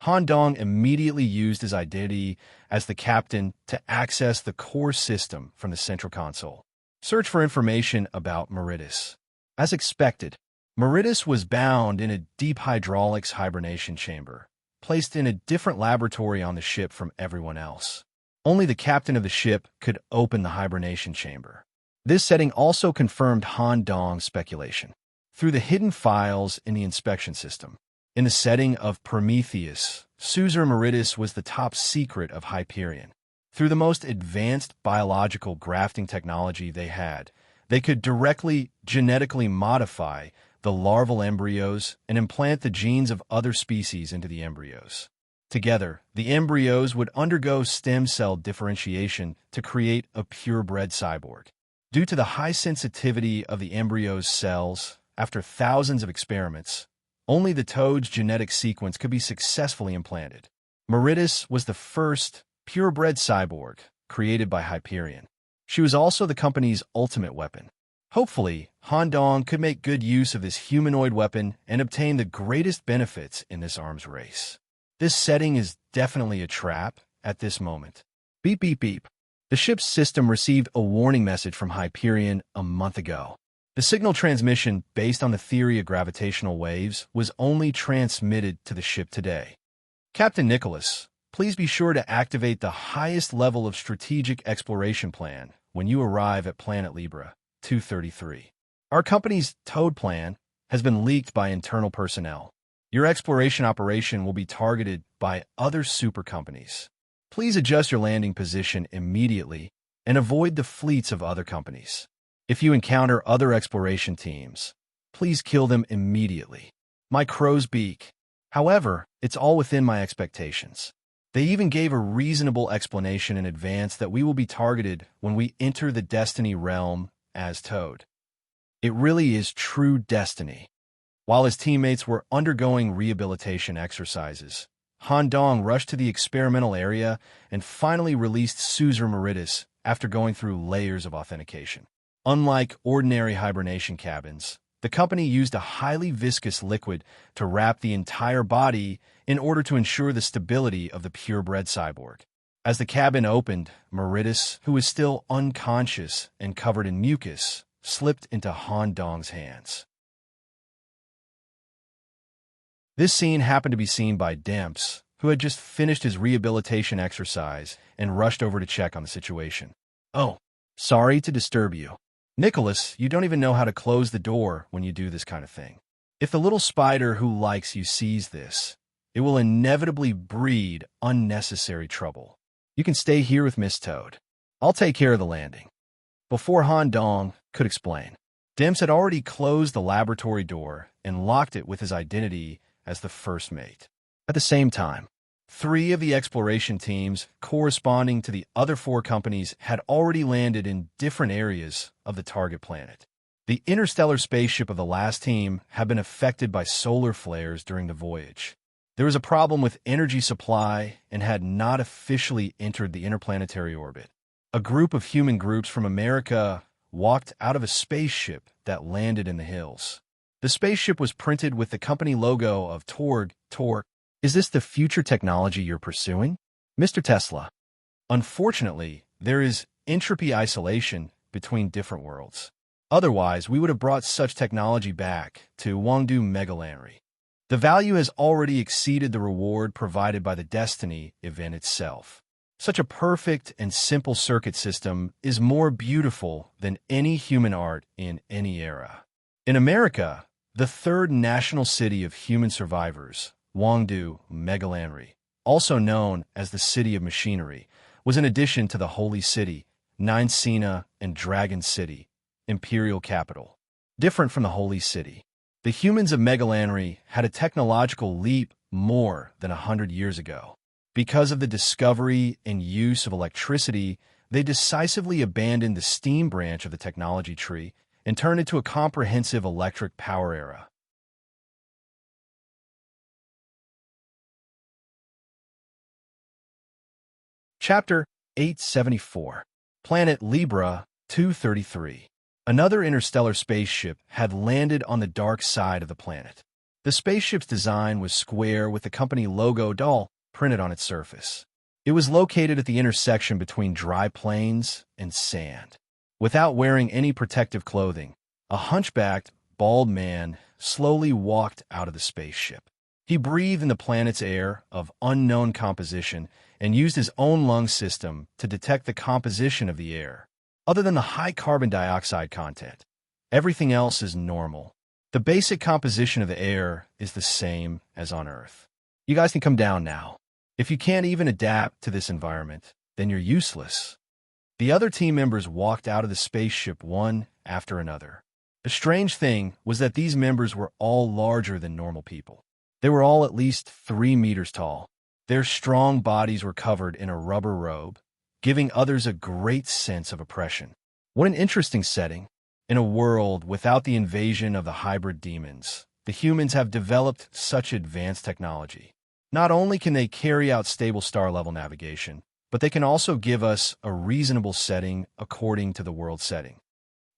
Han Dong immediately used his identity as the captain to access the core system from the central console. Search for information about Meritus. As expected, Meritus was bound in a deep hydraulics hibernation chamber, placed in a different laboratory on the ship from everyone else. Only the captain of the ship could open the hibernation chamber. This setting also confirmed Han Dong's speculation. Through the hidden files in the inspection system, in the setting of Prometheus, Caesar Meritus was the top secret of Hyperion. Through the most advanced biological grafting technology they had, they could directly genetically modify the larval embryos and implant the genes of other species into the embryos. Together, the embryos would undergo stem cell differentiation to create a purebred cyborg. Due to the high sensitivity of the embryo's cells, after thousands of experiments, only the toad's genetic sequence could be successfully implanted. Meritus was the first purebred cyborg created by Hyperion. She was also the company's ultimate weapon. Hopefully, Han Dong could make good use of this humanoid weapon and obtain the greatest benefits in this arms race. This setting is definitely a trap at this moment. Beep, beep, beep. The ship's system received a warning message from Hyperion a month ago. The signal transmission, based on the theory of gravitational waves, was only transmitted to the ship today. Captain Nicholas, please be sure to activate the highest level of strategic exploration plan when you arrive at Planet Libra 233. Our company's Toad plan has been leaked by internal personnel. Your exploration operation will be targeted by other super companies. Please adjust your landing position immediately and avoid the fleets of other companies. If you encounter other exploration teams, please kill them immediately. My crow's beak. However, it's all within my expectations. They even gave a reasonable explanation in advance that we will be targeted when we enter the Destiny realm as Toad. It really is true destiny. While his teammates were undergoing rehabilitation exercises, Han Dong rushed to the experimental area and finally released Caesar Meritus after going through layers of authentication. Unlike ordinary hibernation cabins, the company used a highly viscous liquid to wrap the entire body in order to ensure the stability of the purebred cyborg. As the cabin opened, Meritus, who was still unconscious and covered in mucus, slipped into Han Dong's hands. This scene happened to be seen by Demps, who had just finished his rehabilitation exercise and rushed over to check on the situation. "Oh, sorry to disturb you. Nicholas, you don't even know how to close the door when you do this kind of thing. If the little spider who likes you sees this, it will inevitably breed unnecessary trouble. You can stay here with Miss Toad. I'll take care of the landing." Before Han Dong could explain, Dims had already closed the laboratory door and locked it with his identity as the first mate. At the same time, 3 of the exploration teams corresponding to the other 4 companies had already landed in different areas of the target planet. The interstellar spaceship of the last team had been affected by solar flares during the voyage. There was a problem with energy supply and had not officially entered the interplanetary orbit. A group of human groups from America walked out of a spaceship that landed in the hills. The spaceship was printed with the company logo of Torg. Is this the future technology you're pursuing, Mr. Tesla? Unfortunately, there is entropy isolation between different worlds. Otherwise, we would have brought such technology back to Wangdu Megalanry. The value has already exceeded the reward provided by the Destiny event itself. Such a perfect and simple circuit system is more beautiful than any human art in any era. In America, the 3rd national city of human survivors, Wangdu Megalanry, also known as the City of Machinery, was an addition to the Holy City, Nine Sina, and Dragon City, Imperial Capital. Different from the Holy City, the humans of Megalanry had a technological leap more than 100 years ago. Because of the discovery and use of electricity, they decisively abandoned the steam branch of the technology tree and turned into a comprehensive electric power era. Chapter 874, Planet Libra 233. Another interstellar spaceship had landed on the dark side of the planet. The spaceship's design was square with the company logo doll printed on its surface. It was located at the intersection between dry plains and sand. Without wearing any protective clothing, a hunchbacked, bald man slowly walked out of the spaceship. He breathed in the planet's air of unknown composition and used his own lung system to detect the composition of the air. Other than the high carbon dioxide content, everything else is normal. The basic composition of the air is the same as on Earth. You guys can come down now. If you can't even adapt to this environment, then you're useless. The other team members walked out of the spaceship one after another. The strange thing was that these members were all larger than normal people. They were all at least 3 meters tall. Their strong bodies were covered in a rubber robe, giving others a great sense of oppression. What an interesting setting. In a world without the invasion of the hybrid demons, the humans have developed such advanced technology. Not only can they carry out stable star-level navigation, but they can also give us a reasonable setting according to the world setting.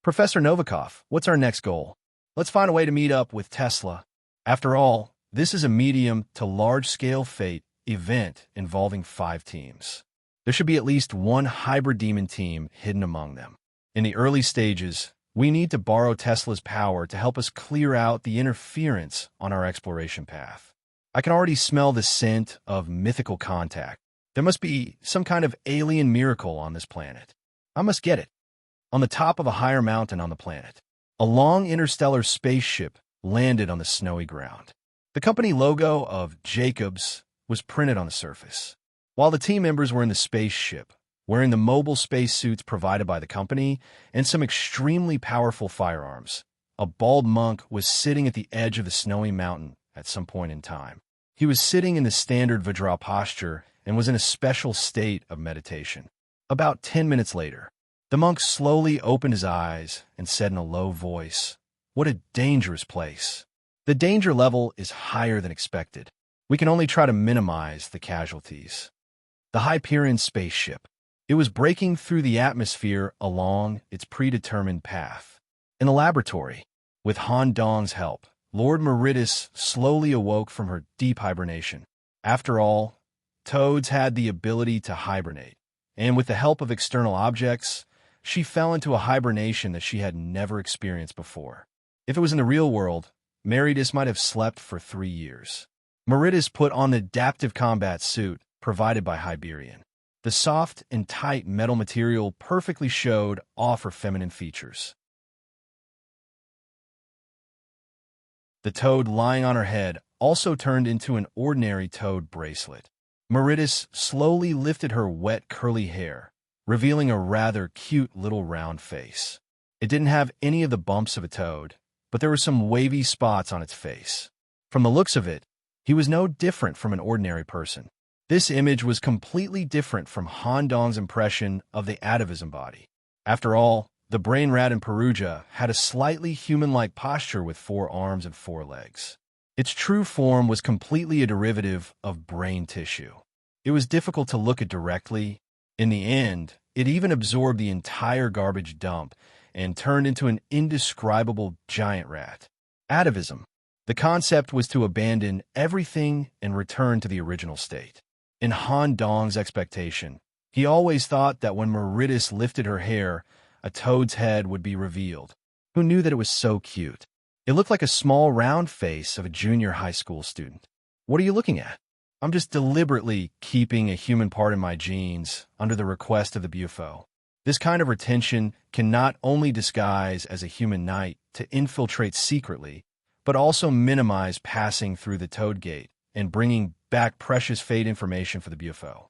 Professor Novikov, what's our next goal? Let's find a way to meet up with Tesla. After all, this is a medium to large-scale fate event involving 5 teams. There should be at least one hybrid demon team hidden among them. In the early stages, we need to borrow Tesla's power to help us clear out the interference on our exploration path. I can already smell the scent of mythical contact. There must be some kind of alien miracle on this planet. I must get it. On the top of a higher mountain on the planet, a long interstellar spaceship landed on the snowy ground. The company logo of Jacobs was printed on the surface. While the team members were in the spaceship, wearing the mobile spacesuits provided by the company and some extremely powerful firearms, a bald monk was sitting at the edge of the snowy mountain at some point in time. He was sitting in the standard Vajra posture and was in a special state of meditation. About 10 minutes later, the monk slowly opened his eyes and said in a low voice, "What a dangerous place. The danger level is higher than expected. We can only try to minimize the casualties." The Hyperion spaceship. It was breaking through the atmosphere along its predetermined path. In the laboratory, with Han Dong's help, Lord Meritus slowly awoke from her deep hibernation. After all, toads had the ability to hibernate, and with the help of external objects, she fell into a hibernation that she had never experienced before. If it was in the real world, Meritus might have slept for 3 years. Meritus put on the adaptive combat suit provided by Hyperion. The soft and tight metal material perfectly showed off her feminine features. The toad lying on her head also turned into an ordinary toad bracelet. Meritus slowly lifted her wet, curly hair, revealing a rather cute little round face. It didn't have any of the bumps of a toad, but there were some wavy spots on its face. From the looks of it, he was no different from an ordinary person. This image was completely different from Han Dong's impression of the atavism body. After all, the brain rat in Perugia had a slightly human-like posture with 4 arms and 4 legs. Its true form was completely a derivative of brain tissue. It was difficult to look at directly. In the end, it even absorbed the entire garbage dump and turned into an indescribable giant rat. Atavism. The concept was to abandon everything and return to the original state. In Han Dong's expectation, he always thought that when Meritus lifted her hair, a toad's head would be revealed. Who knew that it was so cute? It looked like a small round face of a junior high school student. What are you looking at? I'm just deliberately keeping a human part in my genes under the request of the Bufo. This kind of retention can not only disguise as a human knight to infiltrate secretly, but also minimize passing through the toad gate and bringing back precious fate information for the Bufo.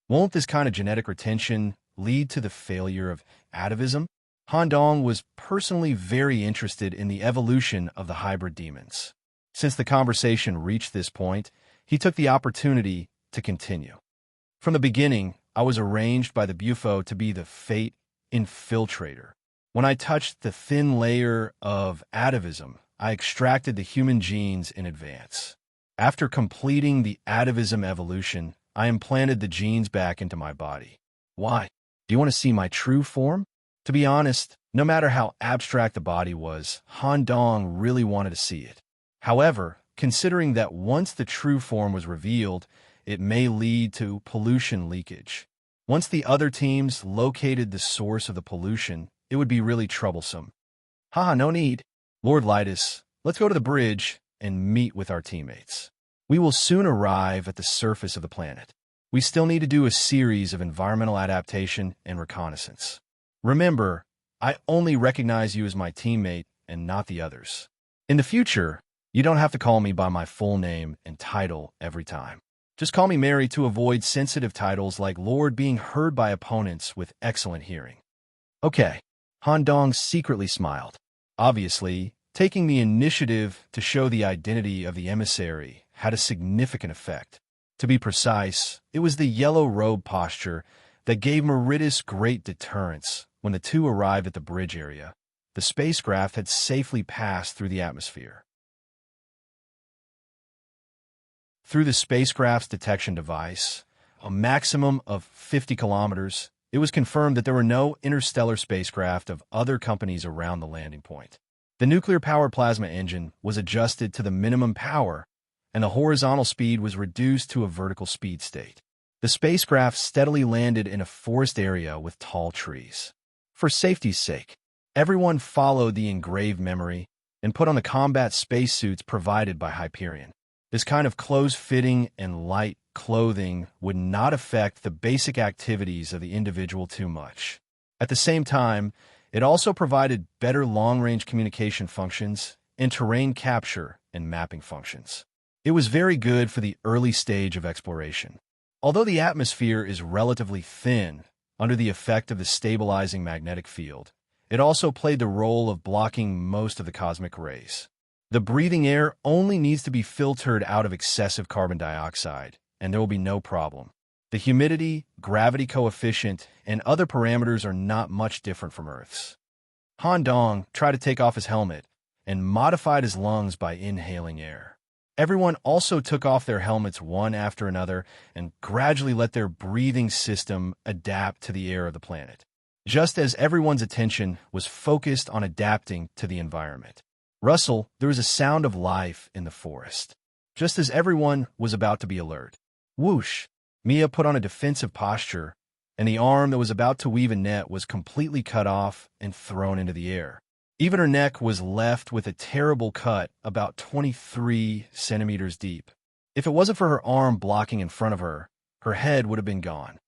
Won't this kind of genetic retention lead to the failure of atavism? Han Dong was personally very interested in the evolution of the hybrid demons. Since the conversation reached this point, he took the opportunity to continue. From the beginning, I was arranged by the Bufo to be the fate infiltrator. When I touched the thin layer of atavism, I extracted the human genes in advance. After completing the atavism evolution, I implanted the genes back into my body. Why? Do you want to see my true form? To be honest, no matter how abstract the body was, Han Dong really wanted to see it. However, considering that once the true form was revealed, it may lead to pollution leakage. Once the other teams located the source of the pollution, it would be really troublesome. Haha, no need. Lord Lytus, let's go to the bridge and meet with our teammates. We will soon arrive at the surface of the planet. We still need to do a series of environmental adaptation and reconnaissance. Remember, I only recognize you as my teammate and not the others. In the future, you don't have to call me by my full name and title every time. Just call me Mary to avoid sensitive titles like Lord being heard by opponents with excellent hearing. Okay, Han Dong secretly smiled. Obviously, taking the initiative to show the identity of the emissary had a significant effect. To be precise, it was the yellow robe posture that gave Meritus great deterrence when the two arrived at the bridge area. The spacecraft had safely passed through the atmosphere. Through the spacecraft's detection device, a maximum of 50 kilometers, it was confirmed that there were no interstellar spacecraft of other companies around the landing point. The nuclear-powered plasma engine was adjusted to the minimum power, and the horizontal speed was reduced to a vertical speed state. The spacecraft steadily landed in a forest area with tall trees. For safety's sake, everyone followed the engraved memory and put on the combat spacesuits provided by Hyperion. This kind of close-fitting and light clothing would not affect the basic activities of the individual too much. At the same time, it also provided better long-range communication functions and terrain capture and mapping functions. It was very good for the early stage of exploration. Although the atmosphere is relatively thin under the effect of the stabilizing magnetic field, it also played the role of blocking most of the cosmic rays. The breathing air only needs to be filtered out of excessive carbon dioxide, and there will be no problem. The humidity, gravity coefficient, and other parameters are not much different from Earth's. Han Dong tried to take off his helmet and modified his lungs by inhaling air. Everyone also took off their helmets one after another and gradually let their breathing system adapt to the air of the planet, just as everyone's attention was focused on adapting to the environment. Russell, there was a sound of life in the forest, just as everyone was about to be alert. Whoosh! Mia put on a defensive posture, and the arm that was about to weave a net was completely cut off and thrown into the air. Even her neck was left with a terrible cut about 23 centimeters deep. If it wasn't for her arm blocking in front of her, her head would have been gone.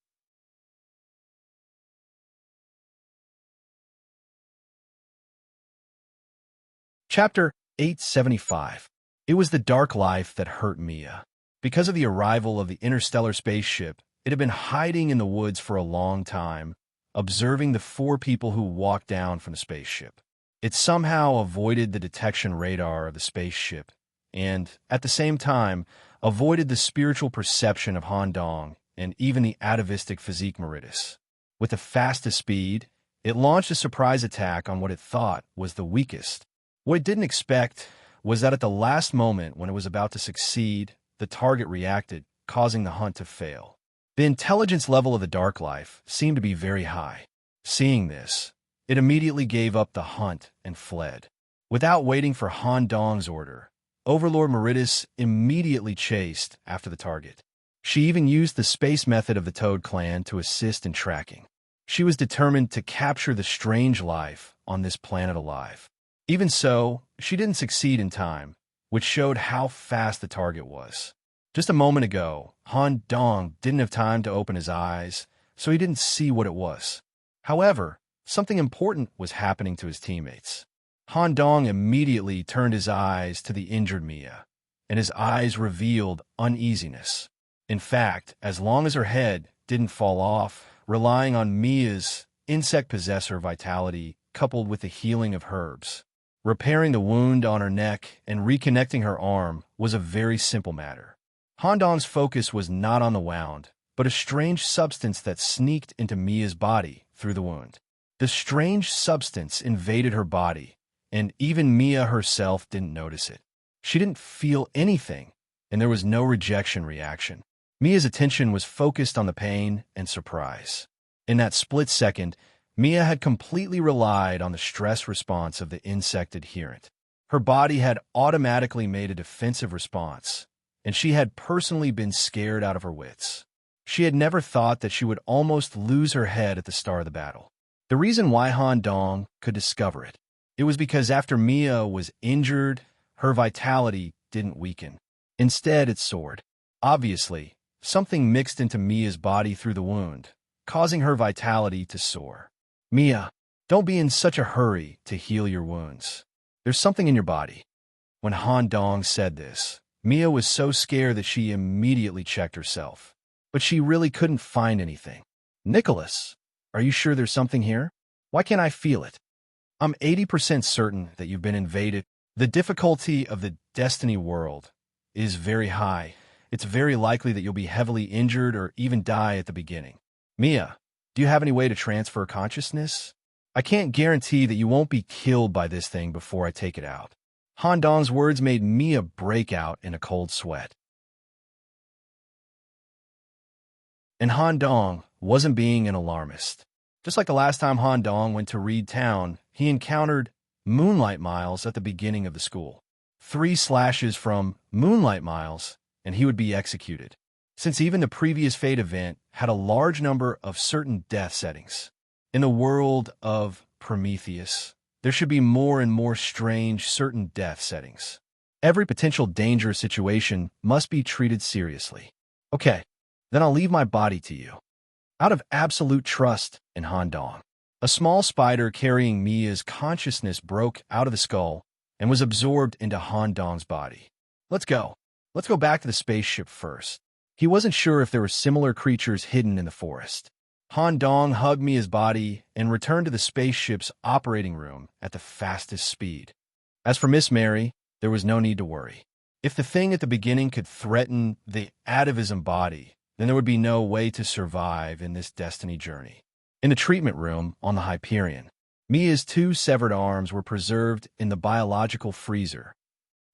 Chapter 875. It was the dark life that hurt Mia. Because of the arrival of the interstellar spaceship, it had been hiding in the woods for a long time, observing the four people who walked down from the spaceship. It somehow avoided the detection radar of the spaceship, and, at the same time, avoided the spiritual perception of Han Dong and even the atavistic physique Meritus. With the fastest speed, it launched a surprise attack on what it thought was the weakest. What it didn't expect was that at the last moment when it was about to succeed, the target reacted, causing the hunt to fail. The intelligence level of the dark life seemed to be very high. Seeing this, it immediately gave up the hunt and fled. Without waiting for Han Dong's order, Overlord Meritus immediately chased after the target. She even used the space method of the Toad clan to assist in tracking. She was determined to capture the strange life on this planet alive. Even so, she didn't succeed in time, which showed how fast the target was. Just a moment ago, Han Dong didn't have time to open his eyes, so he didn't see what it was. However, something important was happening to his teammates. Han Dong immediately turned his eyes to the injured Mia, and his eyes revealed uneasiness. In fact, as long as her head didn't fall off, relying on Mia's insect possessor vitality coupled with the healing of herbs, repairing the wound on her neck and reconnecting her arm was a very simple matter. Han Dong's focus was not on the wound, but a strange substance that sneaked into Mia's body through the wound. The strange substance invaded her body, and even Mia herself didn't notice it. She didn't feel anything, and there was no rejection reaction. Mia's attention was focused on the pain and surprise. In that split second, Mia had completely relied on the stress response of the insect adherent. Her body had automatically made a defensive response, and she had personally been scared out of her wits. She had never thought that she would almost lose her head at the start of the battle. The reason why Han Dong could discover it, it was because after Mia was injured, her vitality didn't weaken. Instead, it soared. Obviously, something mixed into Mia's body through the wound, causing her vitality to soar. Mia, don't be in such a hurry to heal your wounds. There's something in your body. When Han Dong said this, Mia was so scared that she immediately checked herself. But she really couldn't find anything. Nicholas, are you sure there's something here? Why can't I feel it? I'm 80% certain that you've been invaded. The difficulty of the Destiny world is very high. It's very likely that you'll be heavily injured or even die at the beginning. Mia, do you have any way to transfer consciousness? I can't guarantee that you won't be killed by this thing before I take it out. Han Dong's words made Mia break out in a cold sweat. And Han Dong wasn't being an alarmist. Just like the last time Han Dong went to Reed Town, he encountered Moonlight Miles at the beginning of the school. 3 slashes from Moonlight Miles, and he would be executed. Since even the previous Fate event had a large number of certain death settings. In the world of Prometheus, there should be more and more strange certain death settings. Every potential dangerous situation must be treated seriously. Okay, then I'll leave my body to you. Out of absolute trust in Han Dong, a small spider carrying Mia's consciousness broke out of the skull and was absorbed into Han Dong's body. Let's go. Let's go back to the spaceship first. He wasn't sure if there were similar creatures hidden in the forest. Han Dong hugged Mia's body and returned to the spaceship's operating room at the fastest speed. As for Miss Mary, there was no need to worry. If the thing at the beginning could threaten the atavism body, then there would be no way to survive in this destiny journey. In the treatment room on the Hyperion, Mia's 2 severed arms were preserved in the biological freezer.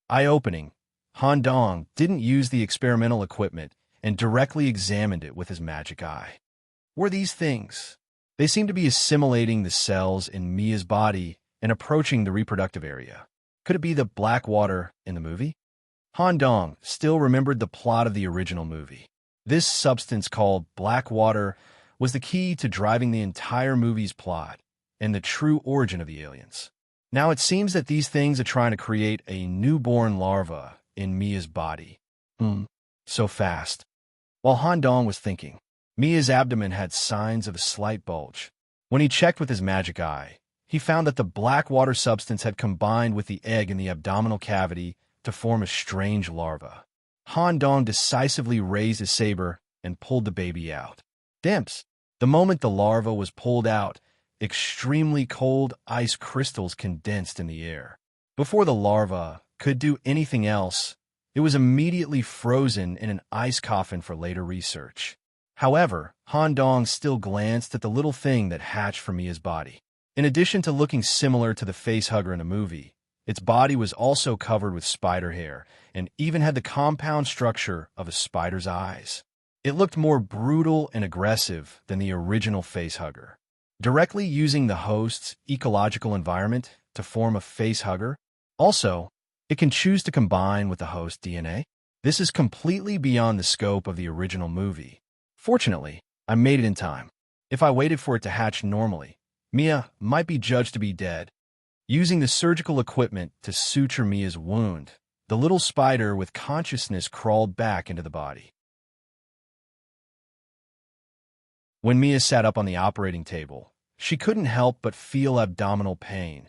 Eye-opening, Han Dong didn't use the experimental equipment and directly examined it with his magic eye. Were these things? They seemed to be assimilating the cells in Mia's body and approaching the reproductive area. Could it be the black water in the movie? Han Dong still remembered the plot of the original movie. This substance called black water was the key to driving the entire movie's plot and the true origin of the aliens. Now it seems that these things are trying to create a newborn larva in Mia's body. So fast. While Han Dong was thinking, Mia's abdomen had signs of a slight bulge. When he checked with his magic eye, he found that the black water substance had combined with the egg in the abdominal cavity to form a strange larva. Han Dong decisively raised his saber and pulled the baby out. Dimps! The moment the larva was pulled out, extremely cold ice crystals condensed in the air. Before the larva could do anything else, it was immediately frozen in an ice coffin for later research. However, Han Dong still glanced at the little thing that hatched from Mia's body. In addition to looking similar to the facehugger in the movie, its body was also covered with spider hair and even had the compound structure of a spider's eyes. It looked more brutal and aggressive than the original facehugger. Directly using the host's ecological environment to form a facehugger. Also, it can choose to combine with the host DNA. This is completely beyond the scope of the original movie. Fortunately, I made it in time. If I waited for it to hatch normally, Mia might be judged to be dead. Using the surgical equipment to suture Mia's wound, the little spider with consciousness crawled back into the body. When Mia sat up on the operating table, she couldn't help but feel abdominal pain.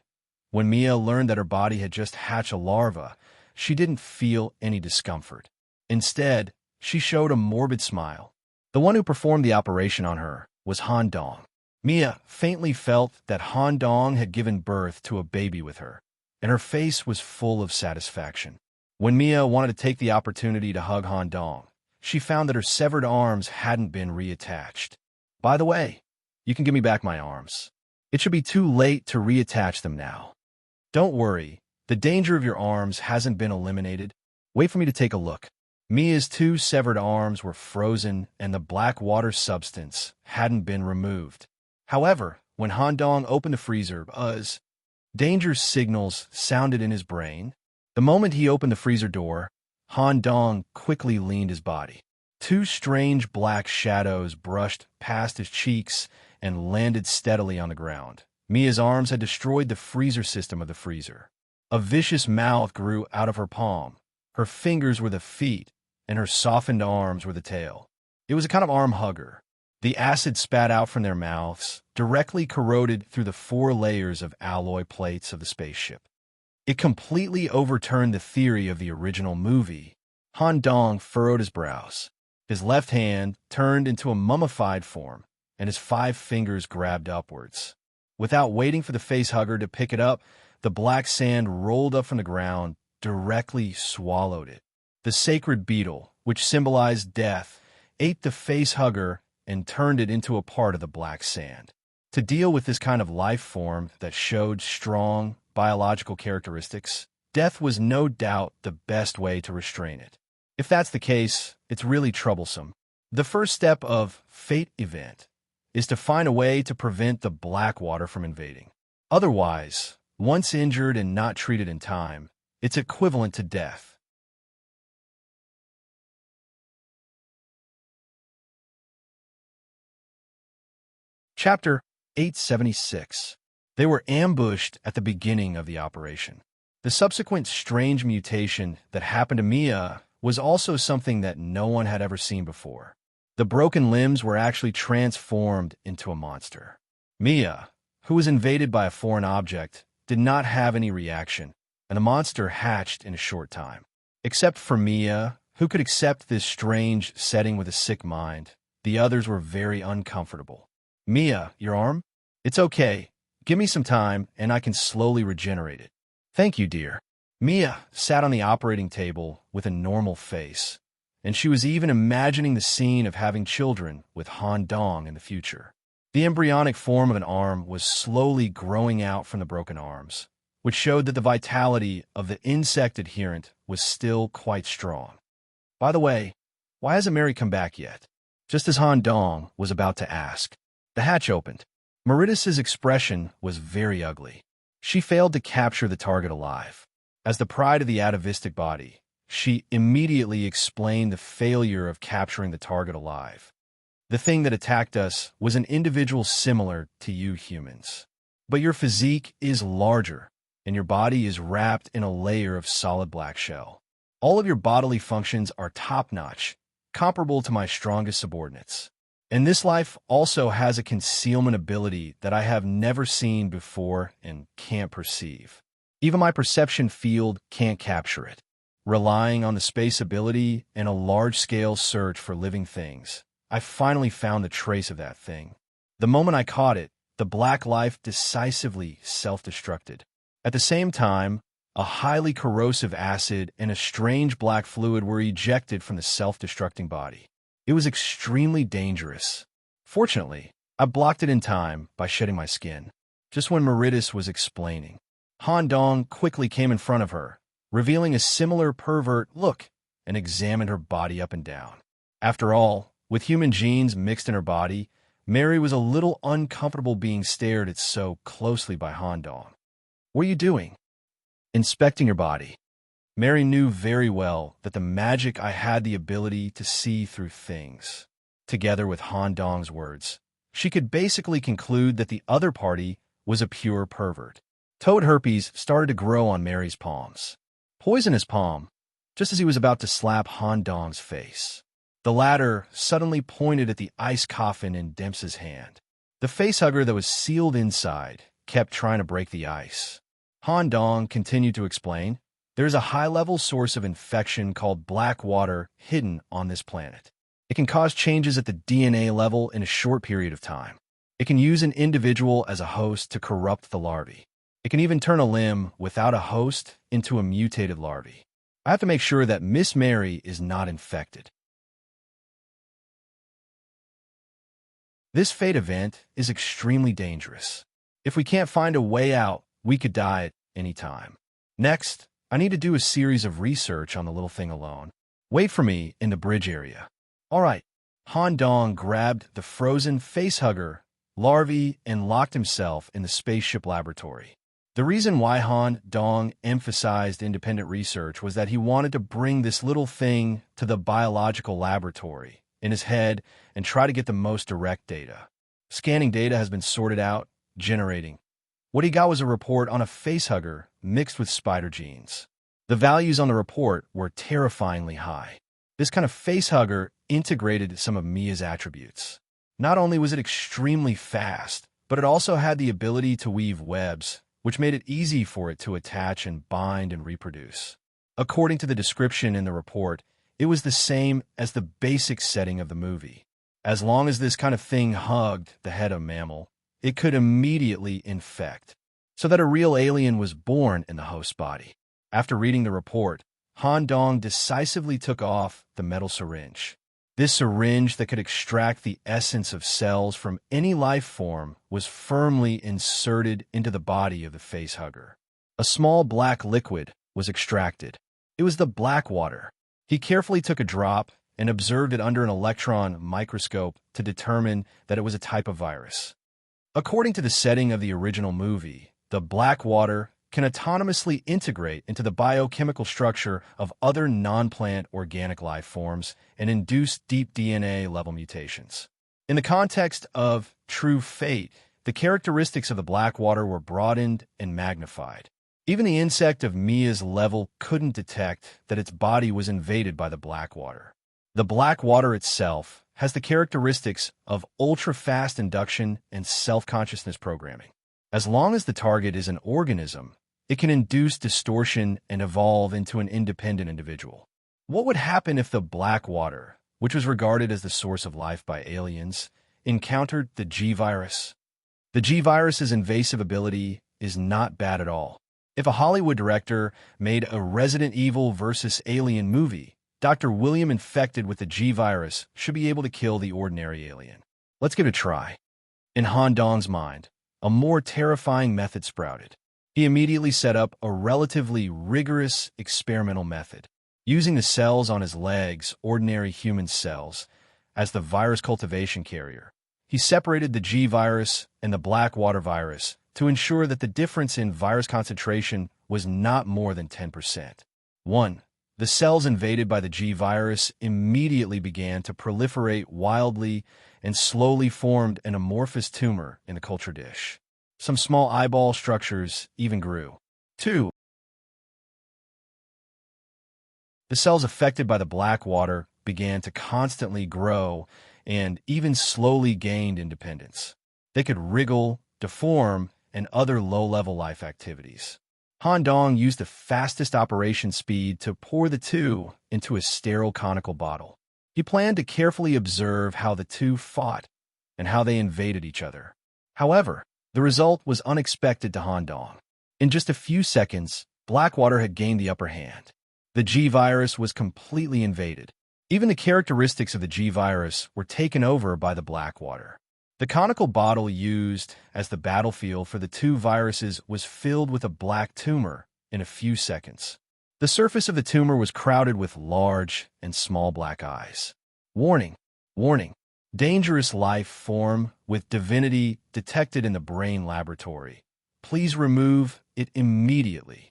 When Mia learned that her body had just hatched a larva, she didn't feel any discomfort. Instead, she showed a morbid smile. The one who performed the operation on her was Han Dong. Mia faintly felt that Han Dong had given birth to a baby with her, and her face was full of satisfaction. When Mia wanted to take the opportunity to hug Han Dong, she found that her severed arms hadn't been reattached. By the way, you can give me back my arms. It should be too late to reattach them now. Don't worry, the danger of your arms hasn't been eliminated. Wait for me to take a look. Mia's two severed arms were frozen and the black water substance hadn't been removed. However, when Han Dong opened the freezer, danger signals sounded in his brain. The moment he opened the freezer door, Han Dong quickly leaned his body. Two strange black shadows brushed past his cheeks and landed steadily on the ground. Mia's arms had destroyed the freezer system of the freezer. A vicious mouth grew out of her palm. Her fingers were the feet, and her softened arms were the tail. It was a kind of arm hugger. The acid spat out from their mouths, directly corroded through the 4 layers of alloy plates of the spaceship. It completely overturned the theory of the original movie. Han Dong furrowed his brows. His left hand turned into a mummified form, and his 5 fingers grabbed upwards. Without waiting for the facehugger to pick it up, the black sand rolled up from the ground, directly swallowed it. The sacred beetle, which symbolized death, ate the facehugger and turned it into a part of the black sand. To deal with this kind of life form that showed strong biological characteristics, death was no doubt the best way to restrain it. If that's the case, it's really troublesome. The first step of Fate Event is to find a way to prevent the black water from invading. Otherwise, once injured and not treated in time, it's equivalent to death. Chapter 876. They were ambushed at the beginning of the operation. The subsequent strange mutation that happened to Mia was also something that no one had ever seen before. The broken limbs were actually transformed into a monster. Mia, who was invaded by a foreign object, did not have any reaction, and the monster hatched in a short time. Except for Mia, who could accept this strange setting with a sick mind, the others were very uncomfortable. Mia, your arm? It's okay. Give me some time, and I can slowly regenerate it. Thank you, dear. Mia sat on the operating table with a normal face, and she was even imagining the scene of having children with Han Dong in the future. The embryonic form of an arm was slowly growing out from the broken arms, which showed that the vitality of the insect adherent was still quite strong. By the way, why hasn't Mary come back yet? Just as Han Dong was about to ask, the hatch opened. Meritus's expression was very ugly. She failed to capture the target alive. As the pride of the atavistic body, she immediately explained the failure of capturing the target alive. The thing that attacked us was an individual similar to you humans. But your physique is larger, and your body is wrapped in a layer of solid black shell. All of your bodily functions are top-notch, comparable to my strongest subordinates. And this life also has a concealment ability that I have never seen before and can't perceive. Even my perception field can't capture it. Relying on the space ability and a large-scale search for living things, I finally found the trace of that thing. The moment I caught it, the black life decisively self-destructed. At the same time, a highly corrosive acid and a strange black fluid were ejected from the self-destructing body. It was extremely dangerous. Fortunately, I blocked it in time by shedding my skin. Just when Meritus was explaining, Han Dong quickly came in front of her, revealing a similar pervert look, and examined her body up and down. After all, with human genes mixed in her body, Mary was a little uncomfortable being stared at so closely by Han Dong. "What are you doing?" "Inspecting your body." Mary knew very well that the magic I had the ability to see through things. Together with Han Dong's words, she could basically conclude that the other party was a pure pervert. Toad herpes started to grow on Mary's palms. Poisonous palm, just as he was about to slap Han Dong's face. The latter suddenly pointed at the ice coffin in Dempsey's hand. The facehugger that was sealed inside kept trying to break the ice. Han Dong continued to explain, "There is a high-level source of infection called black water hidden on this planet. It can cause changes at the DNA level in a short period of time. It can use an individual as a host to corrupt the larvae. It can even turn a limb without a host into a mutated larvae. I have to make sure that Miss Mary is not infected. This fate event is extremely dangerous. If we can't find a way out, we could die at any time. Next, I need to do a series of research on the little thing alone. Wait for me in the bridge area." "All right." Han Dong grabbed the frozen facehugger larvae and locked himself in the spaceship laboratory. The reason why Han Dong emphasized independent research was that he wanted to bring this little thing to the biological laboratory in his head and try to get the most direct data. Scanning data has been sorted out, generating. What he got was a report on a facehugger mixed with spider genes. The values on the report were terrifyingly high. This kind of facehugger integrated some of Mia's attributes. Not only was it extremely fast, but it also had the ability to weave webs, which made it easy for it to attach and bind and reproduce. According to the description in the report, it was the same as the basic setting of the movie. As long as this kind of thing hugged the head of a mammal, it could immediately infect, so that a real alien was born in the host's body. After reading the report, Han Dong decisively took off the metal syringe. This syringe that could extract the essence of cells from any life form was firmly inserted into the body of the facehugger. A small black liquid was extracted. It was the black water. He carefully took a drop and observed it under an electron microscope to determine that it was a type of virus. According to the setting of the original movie, the black water can autonomously integrate into the biochemical structure of other non-plant organic life forms and induce deep DNA-level mutations. In the context of True Fate, the characteristics of the black water were broadened and magnified. Even the insect of Mia's level couldn't detect that its body was invaded by the black water. The black water itself has the characteristics of ultra-fast induction and self-consciousness programming. As long as the target is an organism, it can induce distortion and evolve into an independent individual. What would happen if the black water, which was regarded as the source of life by aliens, encountered the G-virus? The G-virus's invasive ability is not bad at all. If a Hollywood director made a Resident Evil versus Alien movie, Dr. William infected with the G-virus should be able to kill the ordinary alien. Let's give it a try. In Han Dong's mind, a more terrifying method sprouted. He immediately set up a relatively rigorous experimental method. Using the cells on his legs, ordinary human cells, as the virus cultivation carrier, he separated the G-virus and the black water virus to ensure that the difference in virus concentration was not more than 10%. 1. The cells invaded by the G-virus immediately began to proliferate wildly and slowly formed an amorphous tumor in the culture dish. Some small eyeball structures even grew. 2. The cells affected by the black water began to constantly grow and even slowly gained independence. They could wriggle, deform, and other low-level life activities. Han Dong used the fastest operation speed to pour the two into a sterile conical bottle. He planned to carefully observe how the two fought and how they invaded each other. However, the result was unexpected to Han Dong. In just a few seconds, Blackwater had gained the upper hand. The G-Virus was completely invaded. Even the characteristics of the G-Virus were taken over by the Blackwater. The conical bottle used as the battlefield for the two viruses was filled with a black tumor in a few seconds. The surface of the tumor was crowded with large and small black eyes. Warning! Warning! Dangerous life form with divinity detected in the brain laboratory. Please remove it immediately.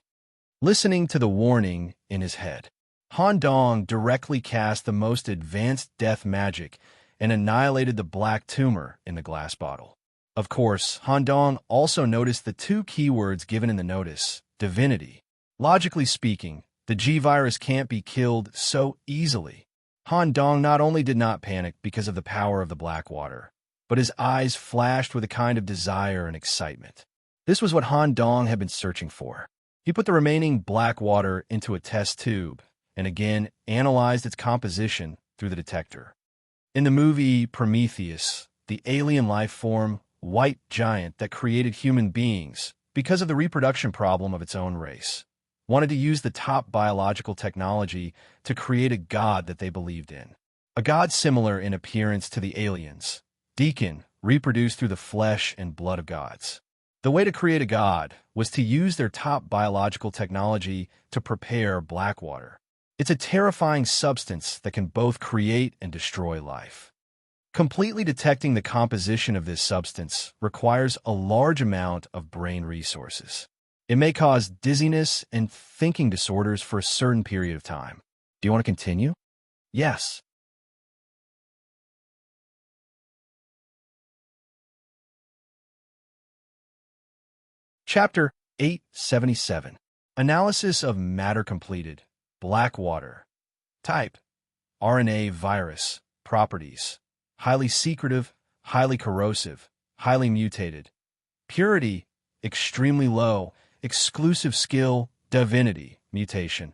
Listening to the warning in his head, Han Dong directly cast the most advanced death magic and annihilated the black tumor in the glass bottle. Of course, Han Dong also noticed the two keywords given in the notice, divinity. Logically speaking, the G-Virus can't be killed so easily. Han Dong not only did not panic because of the power of the Blackwater, but his eyes flashed with a kind of desire and excitement. This was what Han Dong had been searching for. He put the remaining Blackwater into a test tube and again analyzed its composition through the detector. In the movie Prometheus, the alien life form, white giant that created human beings because of the reproduction problem of its own race, wanted to use the top biological technology to create a god that they believed in. A god similar in appearance to the aliens, Deacon, reproduced through the flesh and blood of gods. The way to create a god was to use their top biological technology to prepare Blackwater. It's a terrifying substance that can both create and destroy life. Completely detecting the composition of this substance requires a large amount of brain resources. It may cause dizziness and thinking disorders for a certain period of time. Do you want to continue? Yes. Chapter 877. Analysis of matter completed. Blackwater. Type: RNA virus. Properties: highly secretive, highly corrosive, highly mutated. Purity: extremely low. Exclusive skill: divinity. Mutation: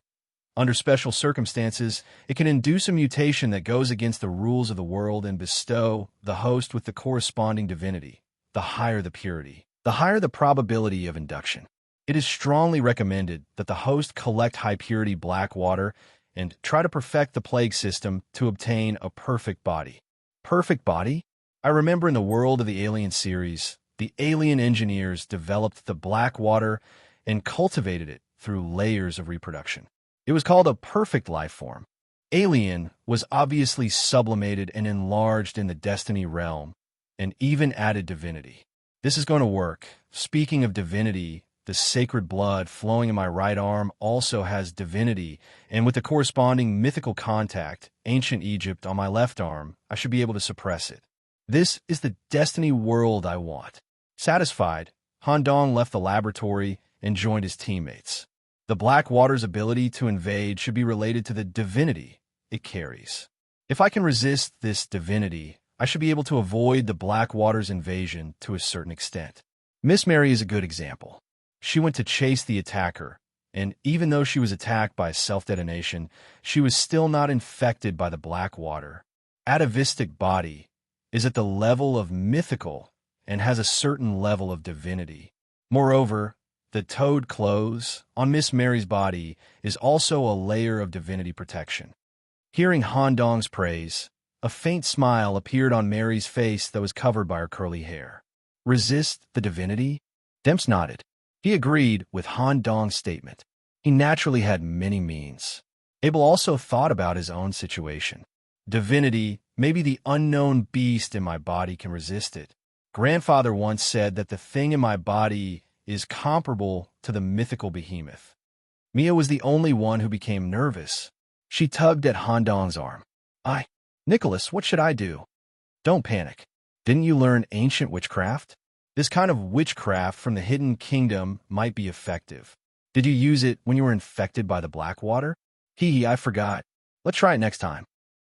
under special circumstances, it can induce a mutation that goes against the rules of the world and bestow the host with the corresponding divinity. The higher the purity, the higher the probability of induction. It is strongly recommended that the host collect high-purity Blackwater and try to perfect the plague system to obtain a perfect body. Perfect body? I remember in the world of the Alien series, the alien engineers developed the Blackwater and cultivated it through layers of reproduction. It was called a perfect life form. Alien was obviously sublimated and enlarged in the Destiny realm, and even added divinity. This is going to work. Speaking of divinity, the sacred blood flowing in my right arm also has divinity, and with the corresponding mythical contact, ancient Egypt, on my left arm, I should be able to suppress it. This is the Destiny world I want. Satisfied, Han Dong left the laboratory and joined his teammates. The Blackwater's ability to invade should be related to the divinity it carries. If I can resist this divinity, I should be able to avoid the Blackwater's invasion to a certain extent. Miss Mary is a good example. She went to chase the attacker, and even though she was attacked by self-detonation, she was still not infected by the Blackwater. Atavistic body is at the level of mythical and has a certain level of divinity. Moreover, the toad clothes on Miss Mary's body is also a layer of divinity protection. Hearing Han Dong's praise, a faint smile appeared on Mary's face that was covered by her curly hair. Resist the divinity? Demps nodded. He agreed with Han Dong's statement. He naturally had many means. Abel also thought about his own situation. Divinity, maybe the unknown beast in my body can resist it. Grandfather once said that the thing in my body is comparable to the mythical behemoth. Mia was the only one who became nervous. She tugged at Han Dong's arm. Nicholas, what should I do? Don't panic. Didn't you learn ancient witchcraft? This kind of witchcraft from the hidden kingdom might be effective. Did you use it when you were infected by the Blackwater? I forgot. Let's try it next time.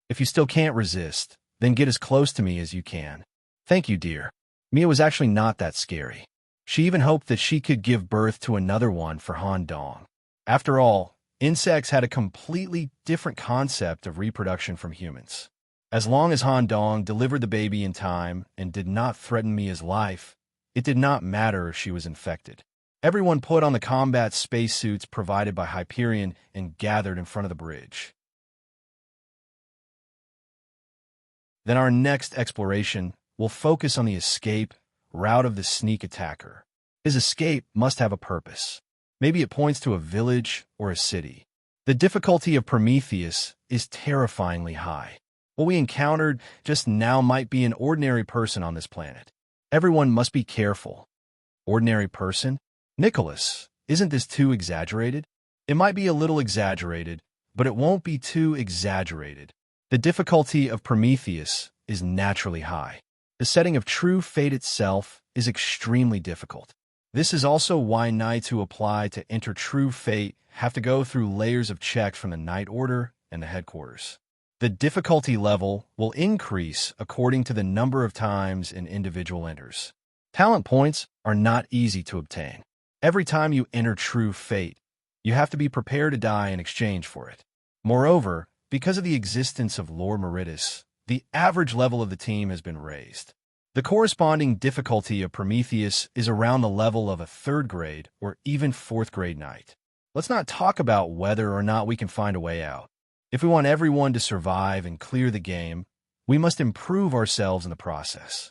If you still can't resist, Then get as close to me as you can. Thank you, dear. Mia was actually not that scary. She even hoped that she could give birth to another one for Han Dong. After all, insects had a completely different concept of reproduction from humans. As long as Han Dong delivered the baby in time and did not threaten Mia's life, it did not matter if she was infected. Everyone put on the combat spacesuits provided by Hyperion and gathered in front of the bridge. Then our next exploration will focus on the escape route of the sneak attacker. His escape must have a purpose. Maybe it points to a village or a city. The difficulty of Prometheus is terrifyingly high. What we encountered just now might be an ordinary person on this planet. Everyone must be careful. Ordinary person? Nicholas, isn't this too exaggerated? It might be a little exaggerated, but it won't be too exaggerated. The difficulty of Prometheus is naturally high. The setting of true fate itself is extremely difficult. This is also why knights who apply to enter true fate have to go through layers of checks from the Knight Order and the headquarters. The difficulty level will increase according to the number of times an individual enters. Talent points are not easy to obtain. Every time you enter true fate, you have to be prepared to die in exchange for it. Moreover, because of the existence of Lord Meritus, the average level of the team has been raised. The corresponding difficulty of Prometheus is around the level of a 3rd grade or even 4th grade knight. Let's not talk about whether or not we can find a way out. If we want everyone to survive and clear the game, we must improve ourselves in the process.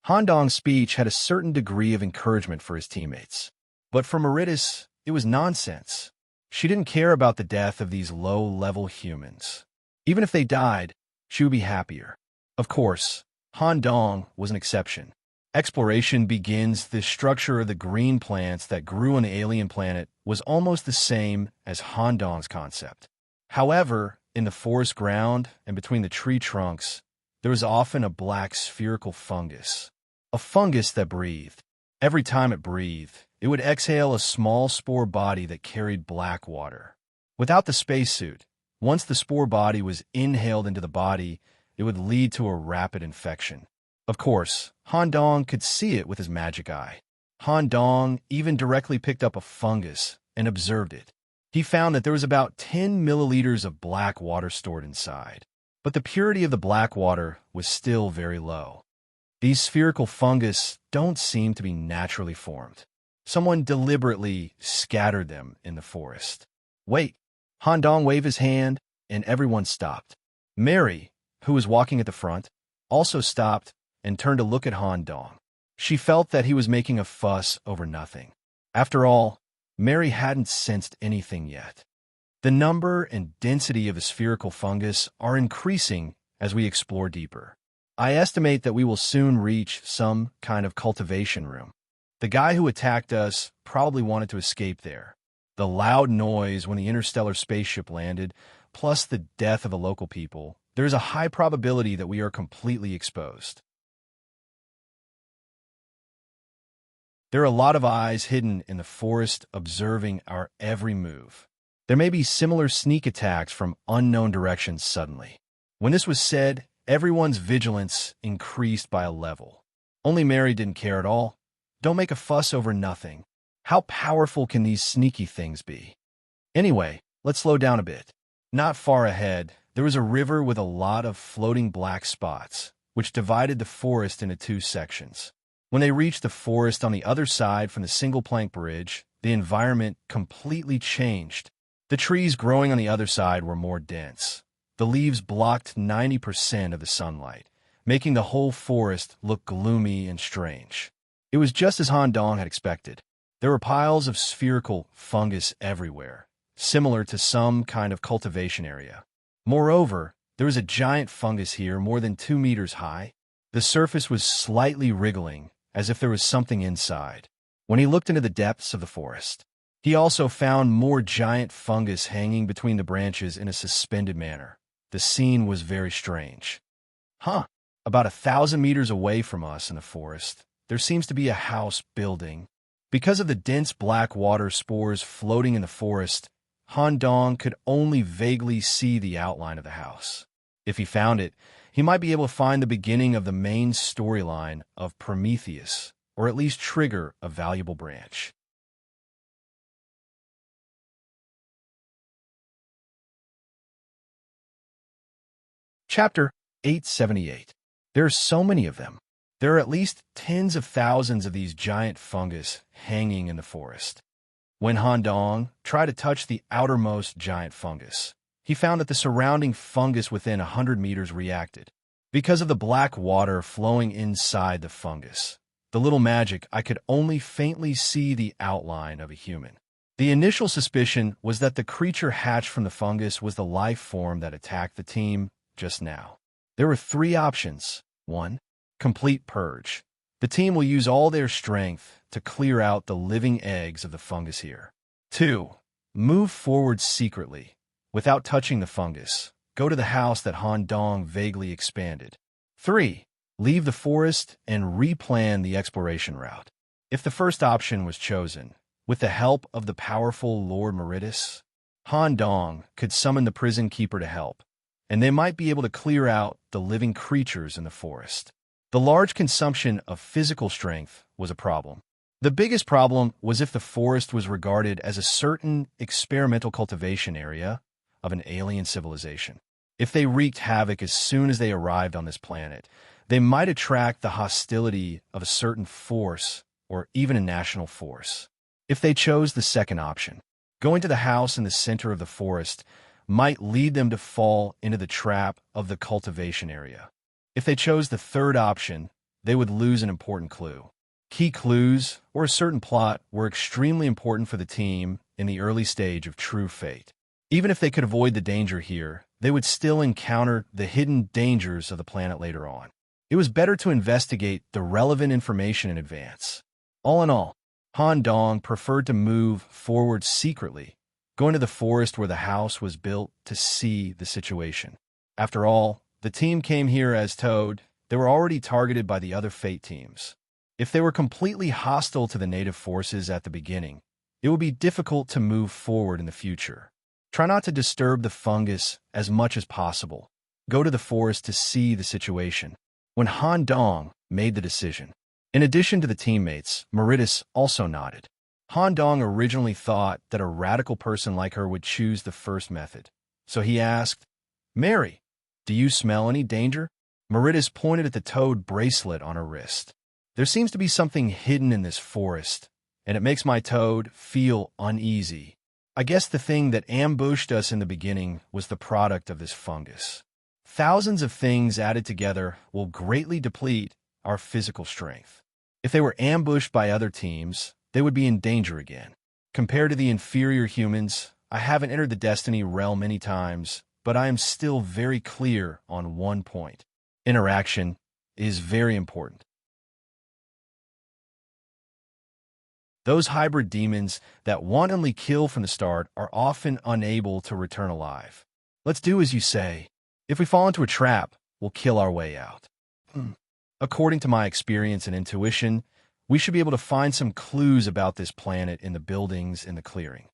Han Dong's speech had a certain degree of encouragement for his teammates. But for Meritus, it was nonsense. She didn't care about the death of these low-level humans. Even if they died, she would be happier. Of course, Han Dong was an exception. Exploration begins. The structure of the green plants that grew on the alien planet was almost the same as Han Dong's concept. However, in the forest ground and between the tree trunks, there was often a black spherical fungus. A fungus that breathed. Every time it breathed, it would exhale a small spore body that carried black water. Without the spacesuit, once the spore body was inhaled into the body, it would lead to a rapid infection. Of course, Han Dong could see it with his magic eye. Han Dong even directly picked up a fungus and observed it. He found that there was about 10 milliliters of black water stored inside, but the purity of the black water was still very low. These spherical fungus don't seem to be naturally formed. Someone deliberately scattered them in the forest. Wait! Han Dong waved his hand, and everyone stopped. Mary, who was walking at the front, also stopped and turned to look at Han Dong. She felt that he was making a fuss over nothing. After all, Mary hadn't sensed anything yet. The number and density of the spherical fungus are increasing as we explore deeper. I estimate that we will soon reach some kind of cultivation room. The guy who attacked us probably wanted to escape there. The loud noise when the interstellar spaceship landed, plus the death of the local people, there is a high probability that we are completely exposed. There are a lot of eyes hidden in the forest observing our every move. There may be similar sneak attacks from unknown directions suddenly. When this was said, everyone's vigilance increased by a level. Only Mary didn't care at all. Don't make a fuss over nothing. How powerful can these sneaky things be? Anyway, let's slow down a bit. Not far ahead, there was a river with a lot of floating black spots, which divided the forest into 2 sections. When they reached the forest on the other side from the single-plank bridge, the environment completely changed. The trees growing on the other side were more dense. The leaves blocked 90% of the sunlight, making the whole forest look gloomy and strange. It was just as Han Dong had expected. There were piles of spherical fungus everywhere, similar to some kind of cultivation area. Moreover, there was a giant fungus here more than 2 meters high. The surface was slightly wriggling, as if there was something inside. When he looked into the depths of the forest, he also found more giant fungus hanging between the branches in a suspended manner. The scene was very strange. About 1,000 meters away from us in the forest, there seems to be a house building. Because of the dense black water spores floating in the forest, Han Dong could only vaguely see the outline of the house. If he found it, he might be able to find the beginning of the main storyline of Prometheus, or at least trigger a valuable branch. Chapter 878. There are so many of them. There are at least tens of thousands of these giant fungus hanging in the forest. When Han Dong tried to touch the outermost giant fungus, he found that the surrounding fungus within 100 meters reacted. Because of the black water flowing inside the fungus, the little magic, I could only faintly see the outline of a human. The initial suspicion was that the creature hatched from the fungus was the life form that attacked the team just now. There were three options. 1. Complete purge. The team will use all their strength to clear out the living eggs of the fungus here. 2. Move forward secretly, without touching the fungus. Go to the house that Han Dong vaguely expanded. 3. Leave the forest and replan the exploration route. If the first option was chosen, with the help of the powerful Lord Meritus, Han Dong could summon the prison keeper to help, and they might be able to clear out the living creatures in the forest. The large consumption of physical strength was a problem. The biggest problem was if the forest was regarded as a certain experimental cultivation area of an alien civilization. If they wreaked havoc as soon as they arrived on this planet, they might attract the hostility of a certain force or even a national force. If they chose the second option, going to the house in the center of the forest might lead them to fall into the trap of the cultivation area. If they chose the third option, they would lose an important clue. Key clues or a certain plot were extremely important for the team in the early stage of True Fate. Even if they could avoid the danger here, they would still encounter the hidden dangers of the planet later on. It was better to investigate the relevant information in advance. All in all, Han Dong preferred to move forward secretly, going to the forest where the house was built to see the situation. After all, the team came here as Toad. They were already targeted by the other Fate teams. If they were completely hostile to the native forces at the beginning, it would be difficult to move forward in the future. Try not to disturb the fungus as much as possible. Go to the forest to see the situation. When Han Dong made the decision, in addition to the teammates, Meritus also nodded. Han Dong originally thought that a radical person like her would choose the first method, so he asked, "Mary, do you smell any danger?" Meritus pointed at the toad bracelet on her wrist. "There seems to be something hidden in this forest, and it makes my toad feel uneasy. I guess the thing that ambushed us in the beginning was the product of this fungus. Thousands of things added together will greatly deplete our physical strength. If they were ambushed by other teams, they would be in danger again. Compared to the inferior humans, I haven't entered the Destiny realm many times, but I am still very clear on one point. Interaction is very important. Those hybrid demons that wantonly kill from the start are often unable to return alive. Let's do as you say. If we fall into a trap, we'll kill our way out. According to my experience and intuition, we should be able to find some clues about this planet in the buildings in the clearing."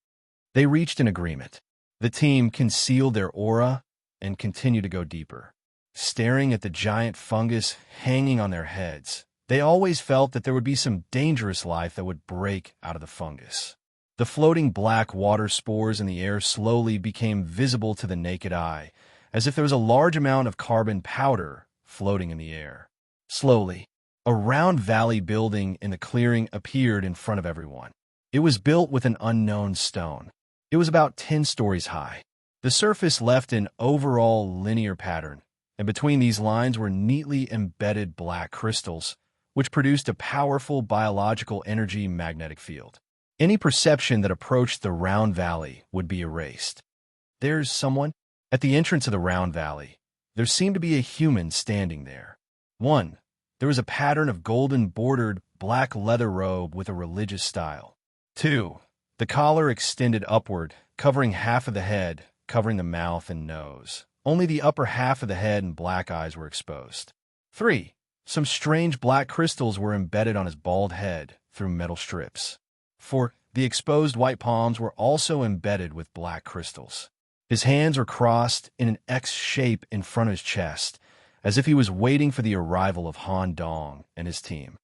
They reached an agreement. The team concealed their aura and continued to go deeper. Staring at the giant fungus hanging on their heads, they always felt that there would be some dangerous life that would break out of the fungus. The floating black water spores in the air slowly became visible to the naked eye, as if there was a large amount of carbon powder floating in the air. Slowly, a round valley building in the clearing appeared in front of everyone. It was built with an unknown stone. It was about 10 stories high. The surface left an overall linear pattern, and between these lines were neatly embedded black crystals, which produced a powerful biological energy magnetic field. Any perception that approached the round valley would be erased. "There's someone." At the entrance of the round valley, there seemed to be a human standing there. 1. There was a pattern of golden-bordered black leather robe with a religious style. 2. The collar extended upward, covering half of the head, covering the mouth and nose. Only the upper half of the head and black eyes were exposed. 3. Some strange black crystals were embedded on his bald head through metal strips. 4. The exposed white palms were also embedded with black crystals. His hands were crossed in an X shape in front of his chest, as if he was waiting for the arrival of Han Dong and his team.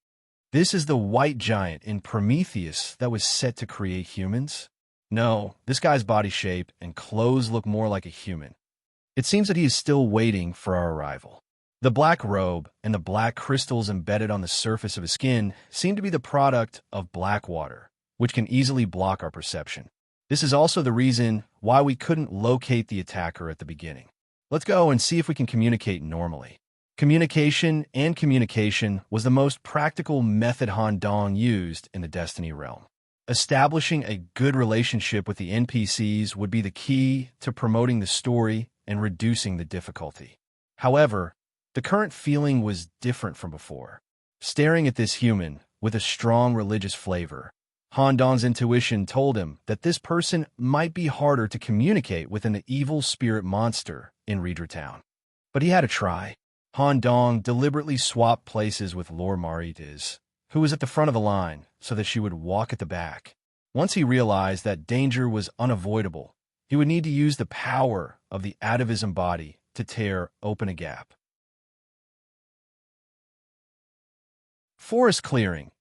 This is the white giant in Prometheus that was set to create humans? No, this guy's body shape and clothes look more like a human. It seems that he is still waiting for our arrival. The black robe and the black crystals embedded on the surface of his skin seem to be the product of black water, which can easily block our perception. This is also the reason why we couldn't locate the attacker at the beginning. Let's go and see if we can communicate normally. Communication was the most practical method Han Dong used in the Destiny realm. Establishing a good relationship with the NPCs would be the key to promoting the story and reducing the difficulty. However, the current feeling was different from before. Staring at this human with a strong religious flavor, Han Dong's intuition told him that this person might be harder to communicate with than the evil spirit monster in Redra Town. But he had to try. Han Dong deliberately swapped places with Lord Marites, who was at the front of the line, so that she would walk at the back. Once he realized that danger was unavoidable, he would need to use the power of the atavism body to tear open a gap. Forest clearing.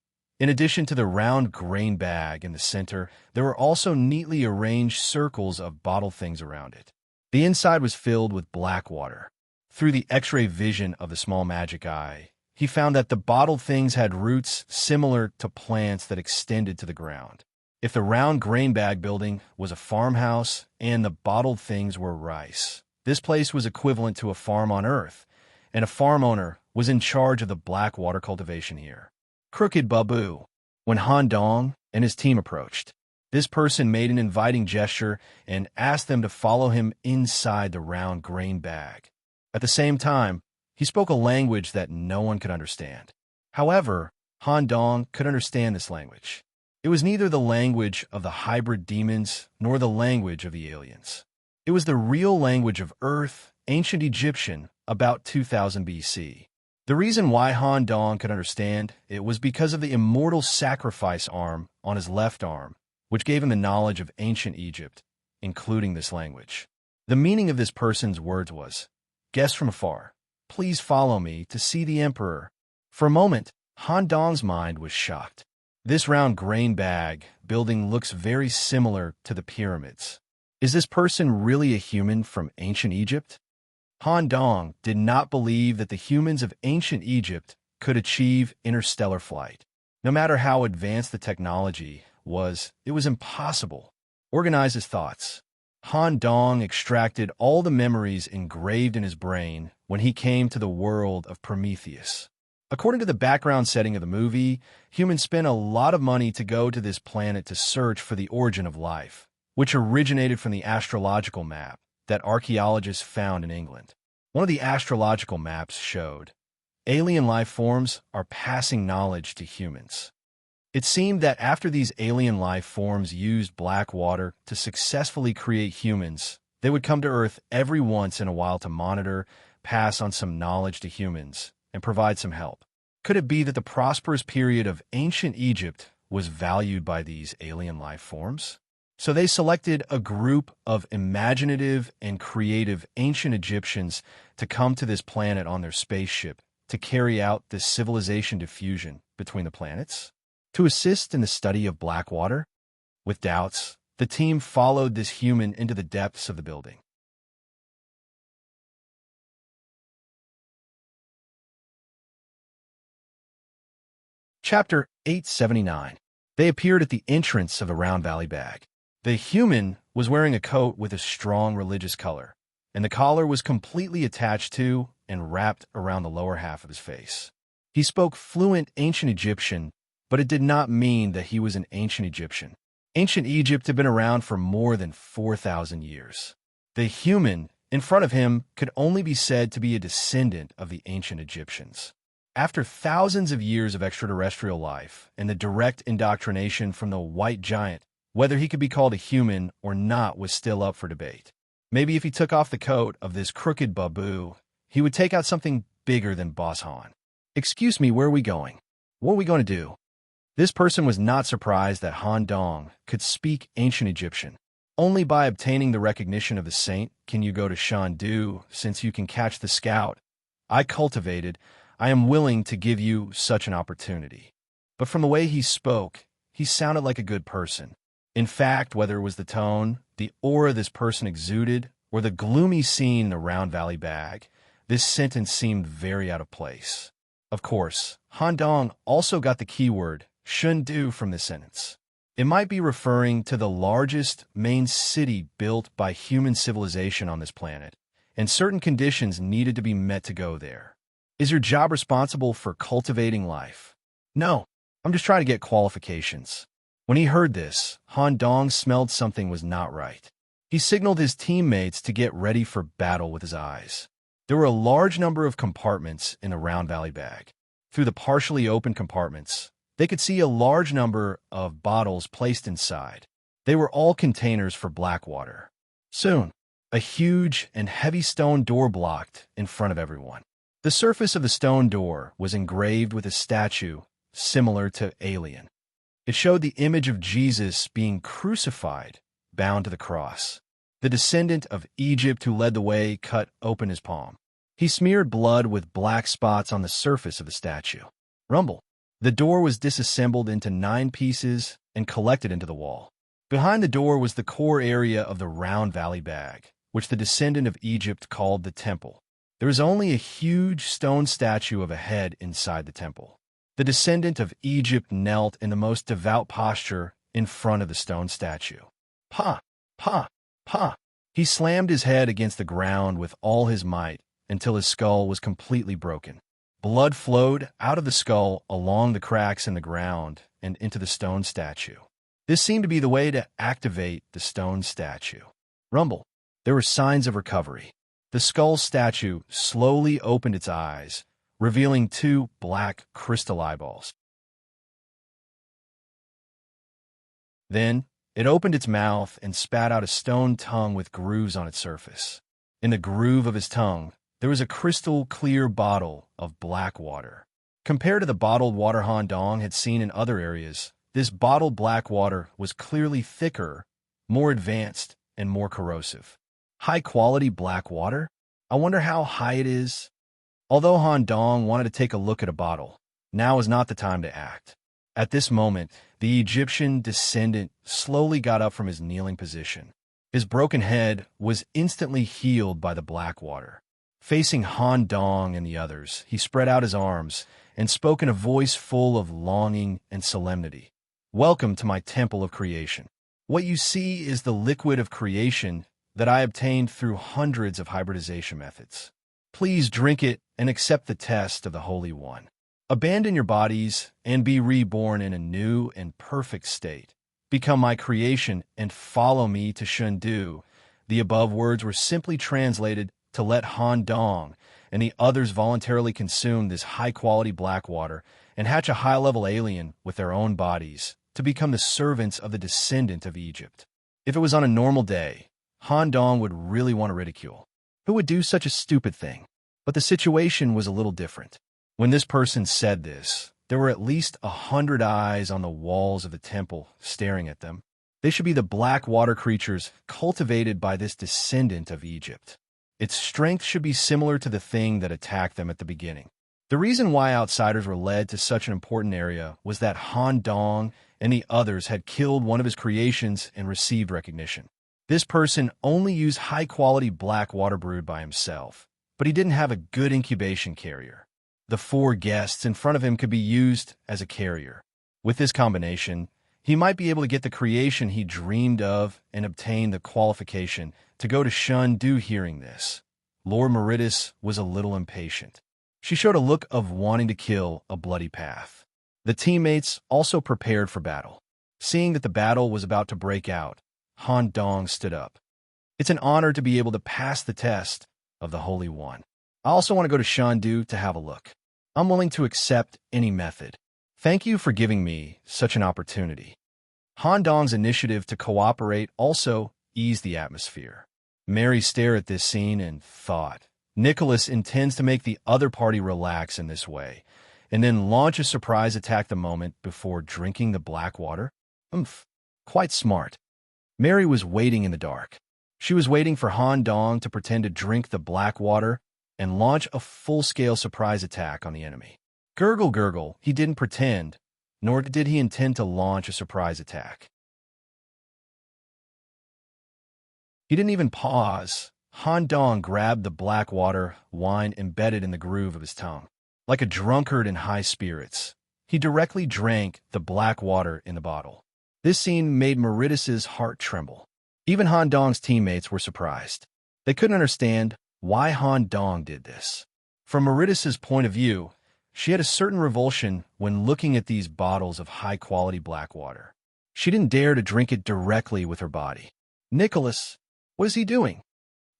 In addition to the round grain bag in the center, there were also neatly arranged circles of bottle things around it. The inside was filled with black water. Through the X-ray vision of the small magic eye, he found that the bottled things had roots similar to plants that extended to the ground. If the round grain bag building was a farmhouse and the bottled things were rice, this place was equivalent to a farm on Earth, and a farm owner was in charge of the black water cultivation here. Crooked Babu. When Han Dong and his team approached, this person made an inviting gesture and asked them to follow him inside the round grain bag. At the same time, he spoke a language that no one could understand. However, Han Dong could understand this language. It was neither the language of the hybrid demons nor the language of the aliens. It was the real language of Earth, ancient Egyptian, about 2000 BC. The reason why Han Dong could understand it was because of the immortal sacrifice arm on his left arm, which gave him the knowledge of ancient Egypt, including this language. The meaning of this person's words was, "Guest from afar, please follow me to see the Emperor." For a moment, Han Dong's mind was shocked. This round grain bag building looks very similar to the pyramids. Is this person really a human from ancient Egypt? Han Dong did not believe that the humans of ancient Egypt could achieve interstellar flight. No matter how advanced the technology was, it was impossible. Organize his thoughts. Han Dong extracted all the memories engraved in his brain when he came to the world of Prometheus. According to the background setting of the movie, humans spent a lot of money to go to this planet to search for the origin of life, which originated from the astrological map that archaeologists found in England. One of the astrological maps showed alien life forms are passing knowledge to humans. It seemed that after these alien life forms used black water to successfully create humans, they would come to Earth every once in a while to monitor, pass on some knowledge to humans, and provide some help. Could it be that the prosperous period of ancient Egypt was valued by these alien life forms? So they selected a group of imaginative and creative ancient Egyptians to come to this planet on their spaceship to carry out this civilization diffusion between the planets. To assist in the study of black water? With doubts, the team followed this human into the depths of the building. Chapter 879. They appeared at the entrance of the Round Valley Bag. The human was wearing a coat with a strong religious color, and the collar was completely attached to and wrapped around the lower half of his face. He spoke fluent ancient Egyptian, but it did not mean that he was an ancient Egyptian. Ancient Egypt had been around for more than 4,000 years. The human in front of him could only be said to be a descendant of the ancient Egyptians. After thousands of years of extraterrestrial life and the direct indoctrination from the white giant, whether he could be called a human or not was still up for debate. Maybe if he took off the coat of this crooked Babu, he would take out something bigger than Boss Han. "Excuse me, where are we going? What are we going to do?" This person was not surprised that Han Dong could speak ancient Egyptian. Only by obtaining the recognition of the saint can you go to Shandu, since you can catch the scout I cultivated. I am willing to give you such an opportunity. But from the way he spoke, he sounded like a good person. In fact, whether it was the tone, the aura this person exuded, or the gloomy scene in the Round Valley bag, this sentence seemed very out of place. Of course, Han Dong also got the keyword Shandu from this sentence. It might be referring to the largest main city built by human civilization on this planet, and certain conditions needed to be met to go there. Is your job responsible for cultivating life? No, I'm just trying to get qualifications. When he heard this, Han Dong smelled something was not right. He signaled his teammates to get ready for battle with his eyes. There were a large number of compartments in the Round Valley bag. Through the partially open compartments, they could see a large number of bottles placed inside. They were all containers for black water. Soon, a huge and heavy stone door blocked in front of everyone. The surface of the stone door was engraved with a statue similar to Alien. It showed the image of Jesus being crucified, bound to the cross. The descendant of Egypt who led the way cut open his palm. He smeared blood with black spots on the surface of the statue. Rumble. The door was disassembled into 9 pieces and collected into the wall. Behind the door was the core area of the Round Valley bag, which the descendant of Egypt called the temple. There was only a huge stone statue of a head inside the temple. The descendant of Egypt knelt in the most devout posture in front of the stone statue. Pa! Pa! Pa! He slammed his head against the ground with all his might until his skull was completely broken. Blood flowed out of the skull along the cracks in the ground and into the stone statue. This seemed to be the way to activate the stone statue. Rumble. There were signs of recovery. The skull statue slowly opened its eyes, revealing 2 black crystal eyeballs. Then, it opened its mouth and spat out a stone tongue with grooves on its surface. In the groove of his tongue, there was a crystal-clear bottle of black water. Compared to the bottled water Han Dong had seen in other areas, this bottled black water was clearly thicker, more advanced, and more corrosive. High-quality black water? I wonder how high it is. Although Han Dong wanted to take a look at a bottle, now was not the time to act. At this moment, the Egyptian descendant slowly got up from his kneeling position. His broken head was instantly healed by the black water. Facing Han Dong and the others, he spread out his arms and spoke in a voice full of longing and solemnity. Welcome to my temple of creation. What you see is the liquid of creation that I obtained through hundreds of hybridization methods. Please drink it and accept the test of the Holy One. Abandon your bodies and be reborn in a new and perfect state. Become my creation and follow me to Shandu. The above words were simply translated to let Han Dong and the others voluntarily consume this high-quality black water and hatch a high-level alien with their own bodies to become the servants of the descendant of Egypt. If it was on a normal day, Han Dong would really want to ridicule. Who would do such a stupid thing? But the situation was a little different. When this person said this, there were at least 100 eyes on the walls of the temple staring at them. They should be the black water creatures cultivated by this descendant of Egypt. Its strength should be similar to the thing that attacked them at the beginning. The reason why outsiders were led to such an important area was that Han Dong and the others had killed one of his creations and received recognition. This person only used high-quality black water brewed by himself, but he didn't have a good incubation carrier. The 4 guests in front of him could be used as a carrier. With this combination, he might be able to get the creation he dreamed of and obtain the qualification to go to Shandu. Hearing this, Lord Meritus was a little impatient. She showed a look of wanting to kill a bloody path. The teammates also prepared for battle. Seeing that the battle was about to break out, Han Dong stood up. It's an honor to be able to pass the test of the Holy One. I also want to go to Shandu to have a look. I'm willing to accept any method. Thank you for giving me such an opportunity. Han Dong's initiative to cooperate also eased the atmosphere. Mary stared at this scene and thought, Nicholas intends to make the other party relax in this way, and then launch a surprise attack the moment before drinking the black water? Quite smart. Mary was waiting in the dark. She was waiting for Han Dong to pretend to drink the black water and launch a full-scale surprise attack on the enemy. Gurgle, gurgle, he didn't pretend, nor did he intend to launch a surprise attack. He didn't even pause. Han Dong grabbed the black water, wine embedded in the groove of his tongue. Like a drunkard in high spirits, he directly drank the black water in the bottle. This scene made Mauritius's heart tremble. Even Han Dong's teammates were surprised. They couldn't understand why Han Dong did this. From Mauritius's point of view, she had a certain revulsion when looking at these bottles of high-quality black water. She didn't dare to drink it directly with her body. Nicholas, what is he doing?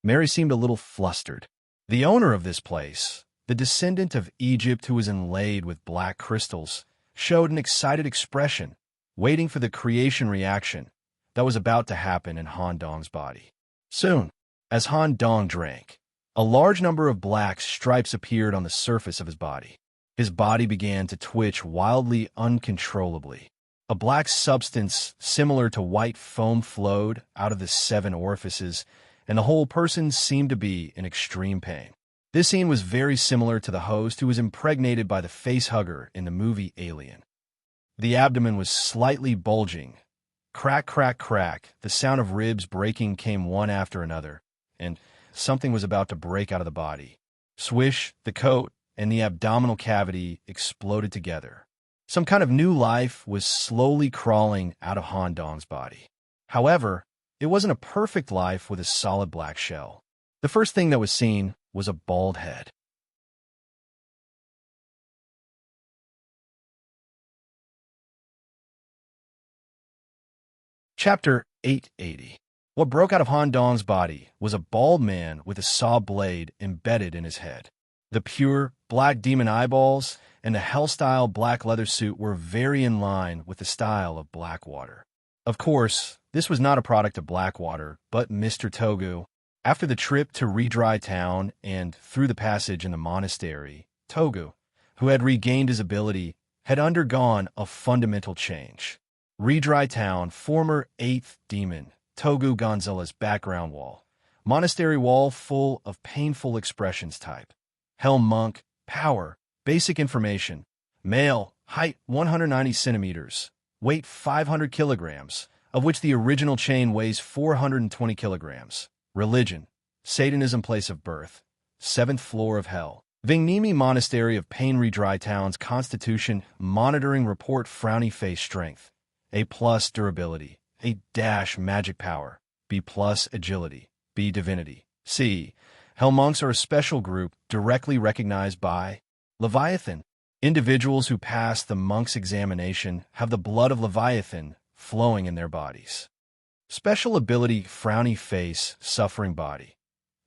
Mary seemed a little flustered. The owner of this place, the descendant of Egypt who was inlaid with black crystals, showed an excited expression, waiting for the creation reaction that was about to happen in Han Dong's body. Soon, as Han Dong drank, a large number of black stripes appeared on the surface of his body. His body began to twitch wildly, uncontrollably. A black substance similar to white foam flowed out of the 7 orifices, and the whole person seemed to be in extreme pain. This scene was very similar to the host who was impregnated by the facehugger in the movie Alien. The abdomen was slightly bulging. Crack, crack, crack. The sound of ribs breaking came one after another, and something was about to break out of the body. Swish, the coat and the abdominal cavity exploded together. Some kind of new life was slowly crawling out of Han Dong's body. However, it wasn't a perfect life with a solid black shell. The first thing that was seen was a bald head. Chapter 880. What broke out of Han Dong's body was a bald man with a saw blade embedded in his head. The pure, black demon eyeballs and the hell-style black leather suit were very in line with the style of Blackwater. Of course, this was not a product of Blackwater, but Mr. Togu. After the trip to Redry Town and through the passage in the monastery, Togu, who had regained his ability, had undergone a fundamental change. Redry Town, former 8th demon, Togu Gonzalez background wall. Monastery wall full of painful expressions type. Hell monk, power, basic information. Male, height 190 centimeters, weight 500 kilograms, of which the original chain weighs 420 kilograms. Religion, Satanism place of birth. 7th floor of hell. Vingnimi Monastery of Pain Redry Town's constitution monitoring report frowny face strength. A+ durability. A- magic power. B+ agility. B divinity. C. Hell monks are a special group directly recognized by Leviathan. Individuals who pass the monk's examination have the blood of Leviathan flowing in their bodies. Special ability frowny face, suffering body.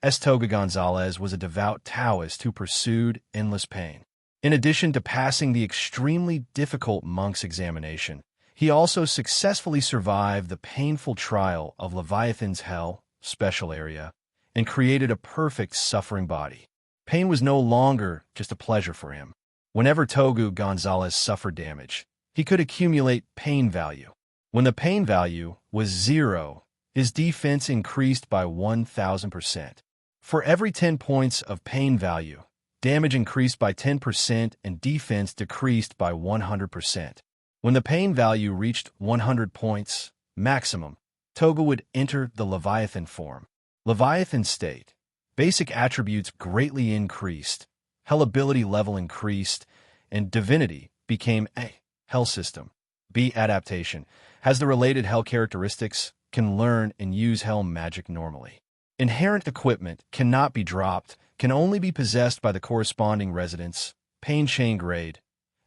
Toga Gonzalez was a devout Taoist who pursued endless pain. In addition to passing the extremely difficult monk's examination, he also successfully survived the painful trial of Leviathan's hell, special area, and created a perfect suffering body. Pain was no longer just a pleasure for him. Whenever Togu Gonzalez suffered damage, he could accumulate pain value. When the pain value was 0, his defense increased by 1,000%. For every 10 points of pain value, damage increased by 10% and defense decreased by 100%. When the pain value reached 100 points, maximum, Togu would enter the Leviathan form. Leviathan state. Basic attributes greatly increased, hell ability level increased, and divinity became A. Hell system. B. Adaptation. Has the related hell characteristics, can learn and use hell magic normally. Inherent equipment cannot be dropped, can only be possessed by the corresponding residents. Pain chain grade.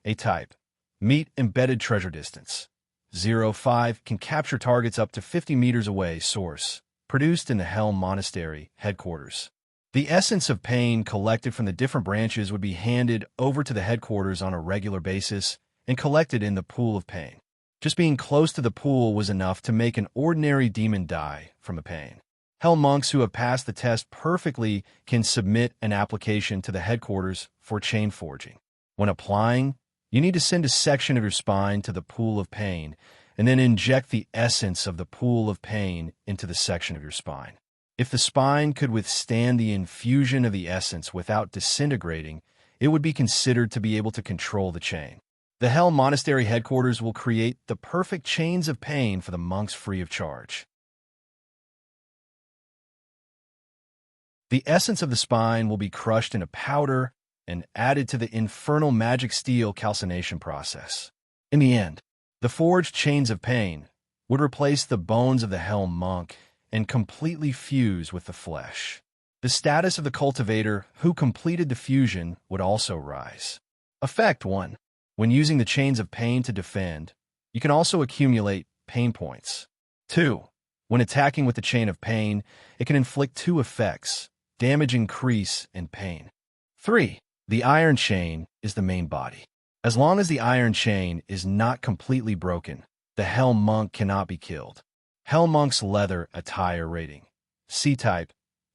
A type. Meet embedded treasure distance. 0.5 can capture targets up to 50 meters away. Source. Produced in the Hell Monastery headquarters. The essence of pain collected from the different branches would be handed over to the headquarters on a regular basis and collected in the pool of pain. Just being close to the pool was enough to make an ordinary demon die from the pain. Hell monks who have passed the test perfectly can submit an application to the headquarters for chain forging. When applying, you need to send a section of your spine to the pool of pain and then inject the essence of the pool of pain into the section of your spine. If the spine could withstand the infusion of the essence without disintegrating, it would be considered to be able to control the chain. The Hell Monastery headquarters will create the perfect chains of pain for the monks free of charge. The essence of the spine will be crushed in a powder and added to the infernal magic steel calcination process. In the end, the forged chains of pain would replace the bones of the Hell monk and completely fuse with the flesh. The status of the cultivator who completed the fusion would also rise. Effect 1. When using the chains of pain to defend, you can also accumulate pain points. 2. When attacking with the chain of pain, it can inflict 2 effects: damage increase and pain. 3. The iron chain is the main body. As long as the iron chain is not completely broken, the Hell monk cannot be killed. Hell monk's leather attire rating: C-type,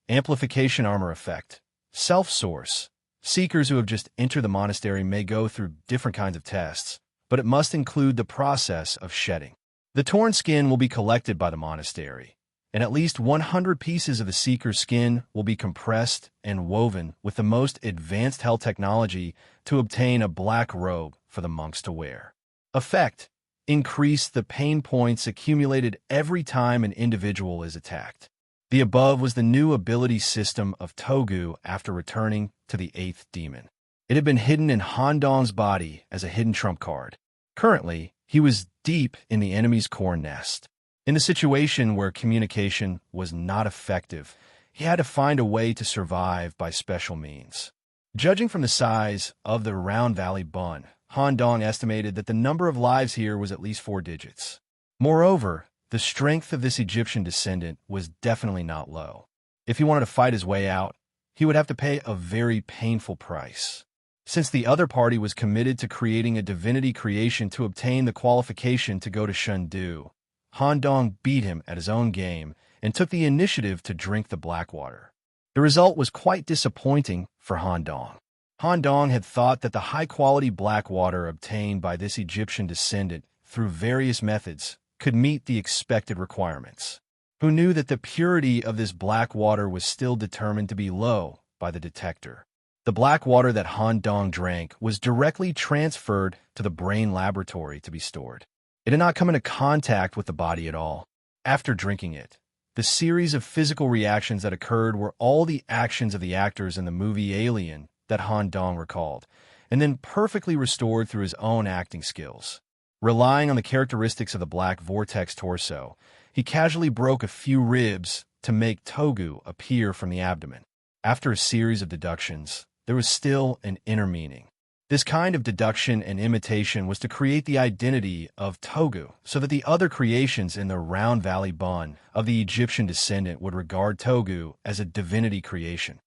amplification armor effect, self-source. Seekers who have just entered the monastery may go through different kinds of tests, but it must include the process of shedding. The torn skin will be collected by the monastery, and at least 100 pieces of the seeker's skin will be compressed and woven with the most advanced Hell technology to obtain a black robe for the monks to wear. Effect: increase the pain points accumulated every time an individual is attacked. The above was the new ability system of Togu after returning to the 8th demon. It had been hidden in Handong's body as a hidden trump card. Currently, he was deep in the enemy's core nest. In a situation where communication was not effective, he had to find a way to survive by special means. Judging from the size of the Round Valley bun, Handong estimated that the number of lives here was at least 4 digits. Moreover, the strength of this Egyptian descendant was definitely not low. If he wanted to fight his way out, he would have to pay a very painful price. Since the other party was committed to creating a divinity creation to obtain the qualification to go to Shundu, Handong beat him at his own game and took the initiative to drink the black water. The result was quite disappointing for Handong. Handong had thought that the high-quality black water obtained by this Egyptian descendant through various methods could meet the expected requirements. Who knew that the purity of this black water was still determined to be low by the detector? The black water that Handong drank was directly transferred to the brain laboratory to be stored. It did not come into contact with the body at all. After drinking it, the series of physical reactions that occurred were all the actions of the actors in the movie Alien that Handong recalled, and then perfectly restored through his own acting skills. Relying on the characteristics of the black vortex torso, he casually broke a few ribs to make Togu appear from the abdomen. After a series of deductions, there was still an inner meaning. This kind of deduction and imitation was to create the identity of Togu, so that the other creations in the Round Valley bun of the Egyptian descendant would regard Togu as a divinity creation.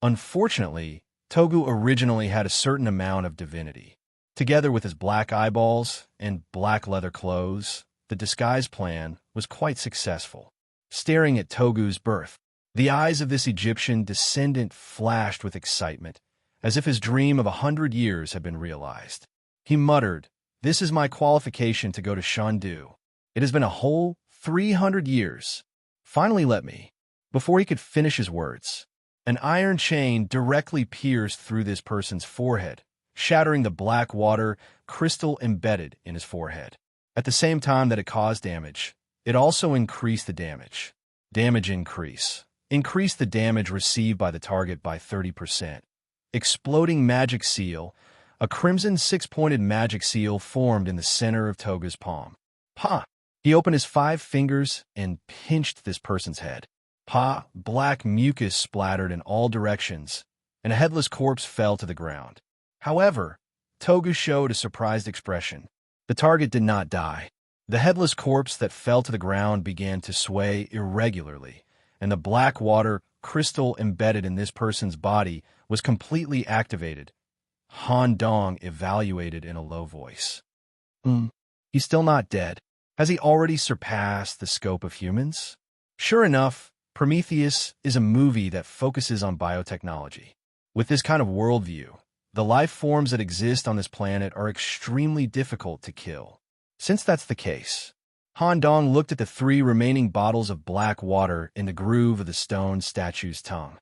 Unfortunately, Togu originally had a certain amount of divinity. Together with his black eyeballs and black leather clothes, the disguise plan was quite successful. Staring at Togu's birth, the eyes of this Egyptian descendant flashed with excitement, as if his dream of 100 years had been realized. He muttered, "This is my qualification to go to Shandu. It has been a whole 300 years. Finally let me." Before he could finish his words, an iron chain directly pierced through this person's forehead, shattering the black water crystal embedded in his forehead. At the same time that it caused damage, it also increased the damage. Damage increase. Increase the damage received by the target by 30%. Exploding magic seal. A crimson 6-pointed magic seal formed in the center of Togu's palm. Pa! He opened his 5 fingers and pinched this person's head. Pa! Black mucus splattered in all directions, and a headless corpse fell to the ground. However, Togu showed a surprised expression. The target did not die. The headless corpse that fell to the ground began to sway irregularly, and the black water crystal embedded in this person's body was completely activated. Handong evaluated in a low voice. He's still not dead. Has he already surpassed the scope of humans? Sure enough, Prometheus is a movie that focuses on biotechnology. With this kind of worldview, The life forms that exist on this planet are extremely difficult to kill. Since that's the case, Han Dong looked at the 3 remaining bottles of black water in the groove of the stone statue's tongue.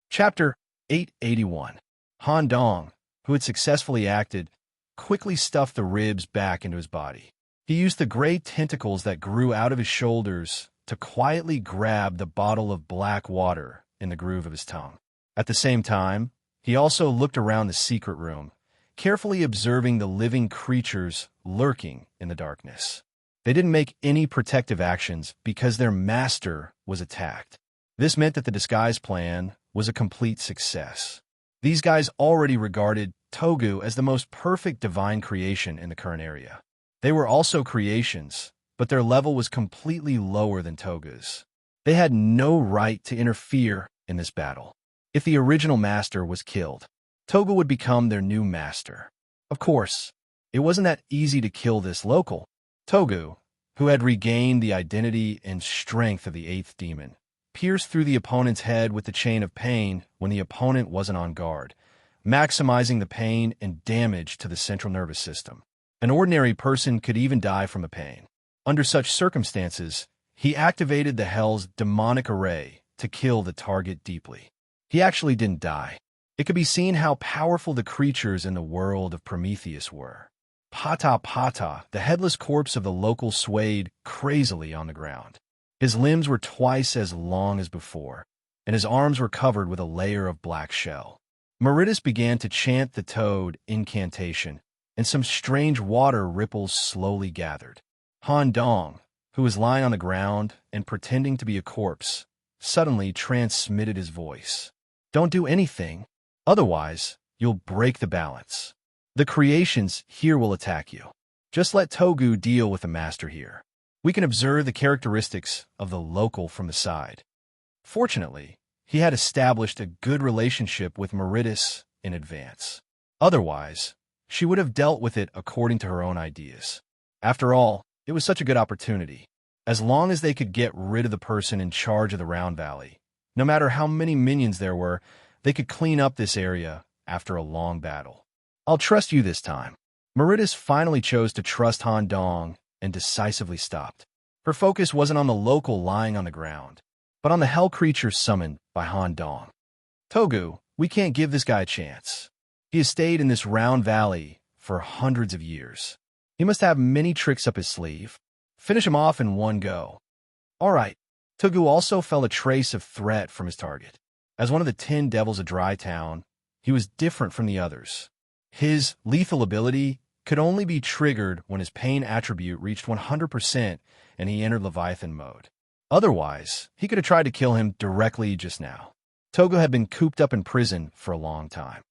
Chapter 881. Han Dong, who had successfully acted, quickly stuffed the ribs back into his body. He used the gray tentacles that grew out of his shoulders to quietly grab the bottle of black water in the groove of his tongue. At the same time, he also looked around the secret room, carefully observing the living creatures lurking in the darkness. They didn't make any protective actions because their master was attacked. This meant that the disguise plan was a complete success. These guys already regarded Togu as the most perfect divine creation in the current area. They were also creations, but their level was completely lower than Togu's. They had no right to interfere in this battle. If the original master was killed, Togu would become their new master. Of course, it wasn't that easy to kill this local. Togu, who had regained the identity and strength of the 8th demon, pierced through the opponent's head with the chain of pain when the opponent wasn't on guard, maximizing the pain and damage to the central nervous system. An ordinary person could even die from the pain. Under such circumstances, he activated the Hell's demonic array to kill the target deeply. He actually didn't die. It could be seen how powerful the creatures in the world of Prometheus were. Pata Pata, the headless corpse of the local, swayed crazily on the ground. His limbs were twice as long as before, and his arms were covered with a layer of black shell. Meritus began to chant the toad incantation, and some strange water ripples slowly gathered. Han Dong, who was lying on the ground and pretending to be a corpse, suddenly transmitted his voice. "Don't do anything, otherwise you'll break the balance. The creations here will attack you. Just let Togu deal with the master here. We can observe the characteristics of the local from the side." Fortunately, he had established a good relationship with Meritus in advance. Otherwise, she would have dealt with it according to her own ideas. After all, it was such a good opportunity. As long as they could get rid of the person in charge of the Round Valley, no matter how many minions there were, they could clean up this area after a long battle. "I'll trust you this time." Meritus finally chose to trust Han Dong and decisively stopped. Her focus wasn't on the local lying on the ground, but on the hell creature summoned by Han Dong. "Togu, we can't give this guy a chance. He has stayed in this Round Valley for hundreds of years. He must have many tricks up his sleeve. Finish him off in one go." All right. Togu also felt a trace of threat from his target. As one of the 10 devils of Dry Town, he was different from the others. His lethal ability could only be triggered when his pain attribute reached 100% and he entered Leviathan mode. Otherwise, he could have tried to kill him directly just now. Togu had been cooped up in prison for a long time.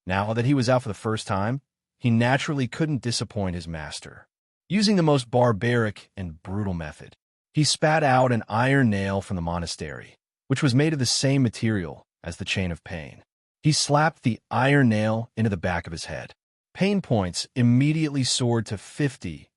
Now that he was out for the first time, he naturally couldn't disappoint his master. Using the most barbaric and brutal method, he spat out an iron nail from the monastery, which was made of the same material as the chain of pain. He slapped the iron nail into the back of his head. Pain points immediately soared to 50.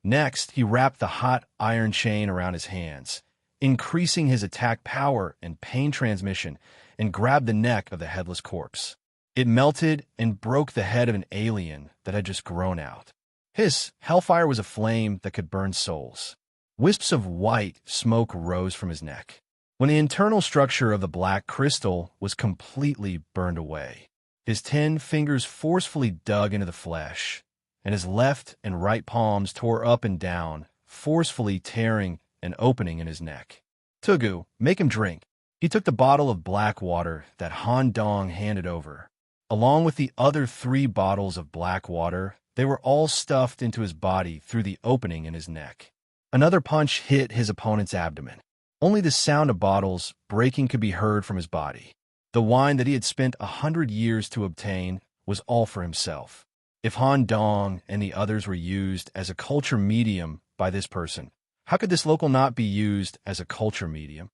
Next, he wrapped the hot iron chain around his hands, increasing his attack power and pain transmission, and grabbed the neck of the headless corpse. It melted and broke the head of an alien that had just grown out. His hellfire was a flame that could burn souls. Wisps of white smoke rose from his neck. When the internal structure of the black crystal was completely burned away, his 10 fingers forcefully dug into the flesh, and his left and right palms tore up and down, forcefully tearing an opening in his neck. "Togu, make him drink." He took the bottle of black water that Han Dong handed over. Along with the other 3 bottles of black water, they were all stuffed into his body through the opening in his neck. Another punch hit his opponent's abdomen. Only the sound of bottles breaking could be heard from his body. The wine that he had spent 100 years to obtain was all for himself. If Han Dong and the others were used as a culture medium by this person, how could this local not be used as a culture medium?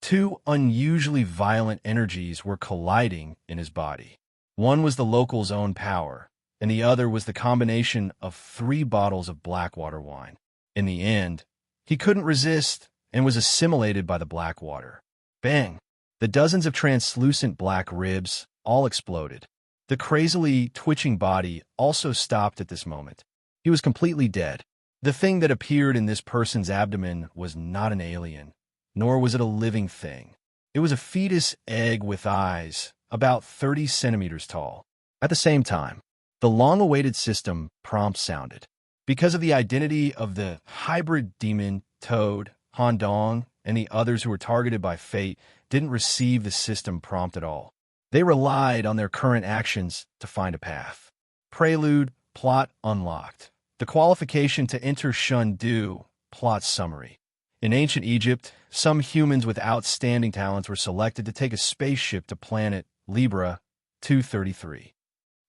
2 unusually violent energies were colliding in his body. One was the local's own power, and the other was the combination of 3 bottles of Blackwater wine. In the end, he couldn't resist and was assimilated by the Blackwater. Bang! The dozens of translucent black ribs all exploded. The crazily twitching body also stopped at this moment. He was completely dead. The thing that appeared in this person's abdomen was not an alien, nor was it a living thing. It was a fetus egg with eyes, about 30 centimeters tall. At the same time, the long-awaited system prompt sounded. Because of the identity of the hybrid demon, Toad, Han Dong, and the others who were targeted by fate didn't receive the system prompt at all. They relied on their current actions to find a path. Prelude, plot unlocked. The qualification to enter Shundu, plot summary. In ancient Egypt, some humans with outstanding talents were selected to take a spaceship to planet Libra 233.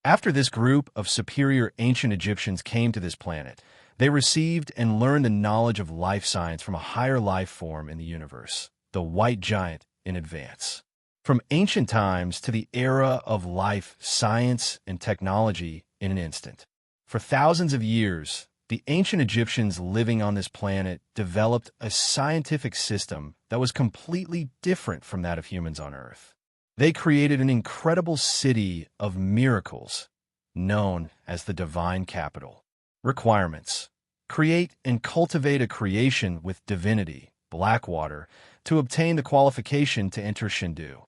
After this group of superior ancient Egyptians came to this planet, they received and learned the knowledge of life science from a higher life form in the universe, the white giant, in advance. From ancient times to the era of life, science, and technology in an instant. For thousands of years, the ancient Egyptians living on this planet developed a scientific system that was completely different from that of humans on Earth. They created an incredible city of miracles, known as the Divine Capital. Requirements: create and cultivate a creation with divinity, Blackwater, to obtain the qualification to enter Shindu.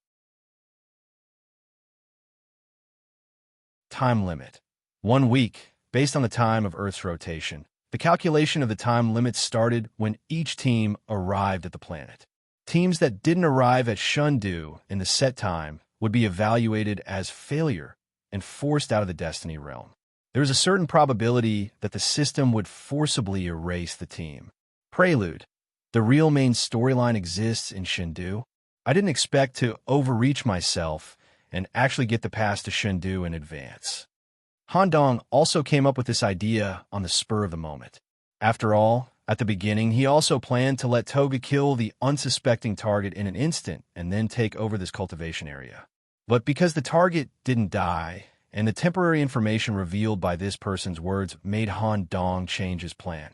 Time limit: 1 week, based on the time of Earth's rotation. The calculation of the time limit started when each team arrived at the planet. Teams that didn't arrive at Shundu in the set time would be evaluated as failure and forced out of the Destiny realm. There was a certain probability that the system would forcibly erase the team. Prelude: the real main storyline exists in Shindu. I didn't expect to overreach myself and actually get the pass to Shindu in advance. Han Dong also came up with this idea on the spur of the moment. After all, at the beginning, he also planned to let Toga kill the unsuspecting target in an instant and then take over this cultivation area. But because the target didn't die, and the temporary information revealed by this person's words made Han Dong change his plan,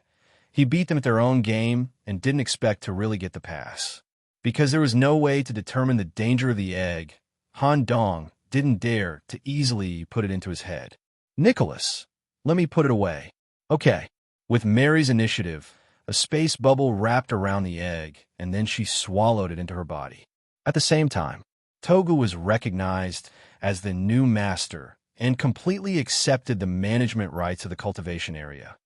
he beat them at their own game and didn't expect to really get the pass. Because there was no way to determine the danger of the egg, Han Dong didn't dare to easily put it into his head. Nicholas, let me put it away. Okay. With Mary's initiative, a space bubble wrapped around the egg, and then she swallowed it into her body. At the same time, Toga was recognized as the new master and completely accepted the management rights of the cultivation area.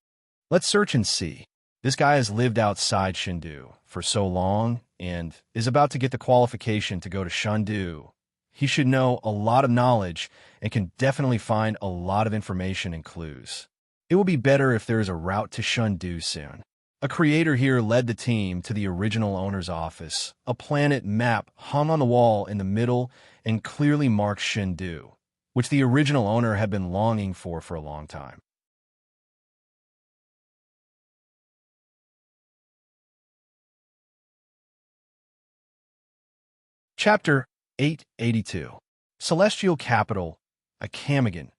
Let's search and see. This guy has lived outside Shindu for so long and is about to get the qualification to go to Shindu. He should know a lot of knowledge and can definitely find a lot of information and clues. It will be better if there is a route to Shindu soon. A creator here led the team to the original owner's office. A planet map hung on the wall in the middle and clearly marked Shindu, which the original owner had been longing for a long time. Chapter 882. Celestial Capital, a Kamigan.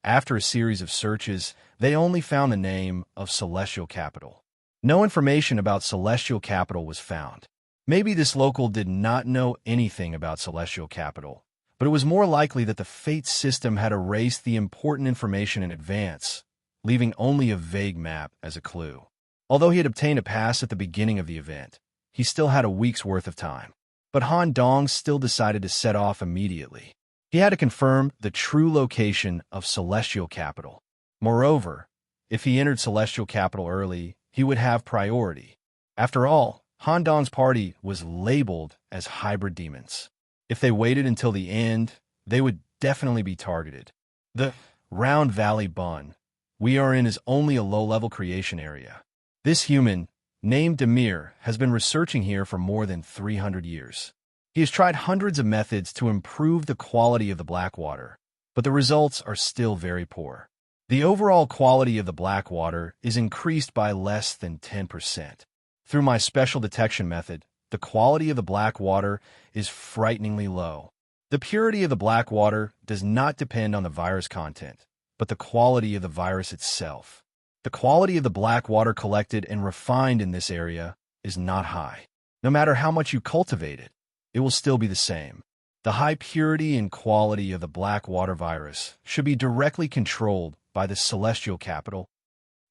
After a series of searches, they only found the name of Celestial Capital. No information about Celestial Capital was found. Maybe this local did not know anything about Celestial Capital, but it was more likely that the fate system had erased the important information in advance, leaving only a vague map as a clue. Although he had obtained a pass at the beginning of the event, he still had a week's worth of time. But Han Dong still decided to set off immediately. He had to confirm the true location of Celestial Capital. Moreover, if he entered Celestial Capital early, he would have priority. After all, Han Dong's party was labeled as hybrid demons. If they waited until the end, they would definitely be targeted. The Round Valley Bun we are in is only a low-level creation area. This human, named Demir, has been researching here for more than 300 years. He has tried hundreds of methods to improve the quality of the Blackwater, but the results are still very poor. The overall quality of the Blackwater is increased by less than 10%. Through my special detection method, the quality of the Blackwater is frighteningly low. The purity of the Blackwater does not depend on the virus content, but the quality of the virus itself. The quality of the black water collected and refined in this area is not high. No matter how much you cultivate it, it will still be the same. The high purity and quality of the black water virus should be directly controlled by the celestial capital.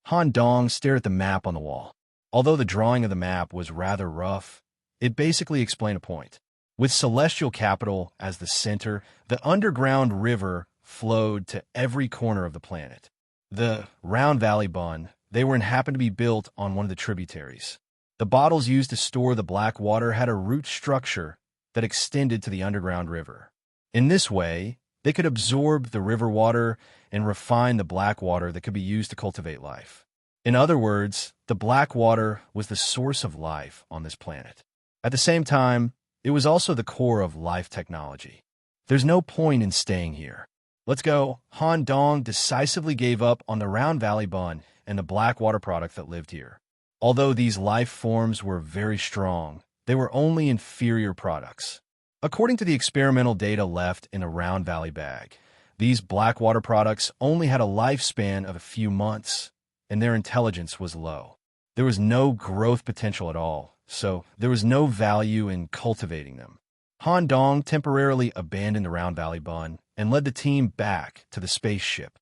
Han Dong stared at the map on the wall. Although the drawing of the map was rather rough, it basically explained a point. With celestial capital as the center, the underground river flowed to every corner of the planet. The Round Valley Bun, they were and happened to be built on one of the tributaries. The bottles used to store the black water had a root structure that extended to the underground river. In this way, they could absorb the river water and refine the black water that could be used to cultivate life. In other words, the black water was the source of life on this planet. At the same time, it was also the core of life technology. There's no point in staying here. Let's go. Han Dong decisively gave up on the Round Valley Bun and the black water product that lived here. Although these life forms were very strong, they were only inferior products. According to the experimental data left in a Round Valley bag, these black water products only had a lifespan of a few months, and their intelligence was low. There was no growth potential at all, so there was no value in cultivating them. Han Dong temporarily abandoned the Round Valley Bun and led the team back to the spaceship.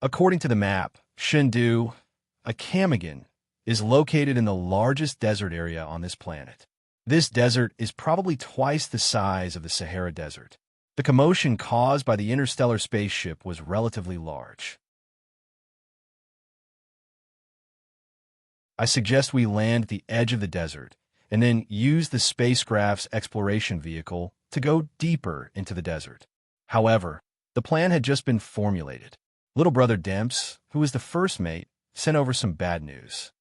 According to the map, Shendu, a Kamagan, is located in the largest desert area on this planet. This desert is probably twice the size of the Sahara Desert. The commotion caused by the interstellar spaceship was relatively large. I suggest we land at the edge of the desert and then use the spacecraft's exploration vehicle to go deeper into the desert. However, the plan had just been formulated. Little brother Demps, who was the first mate, sent over some bad news.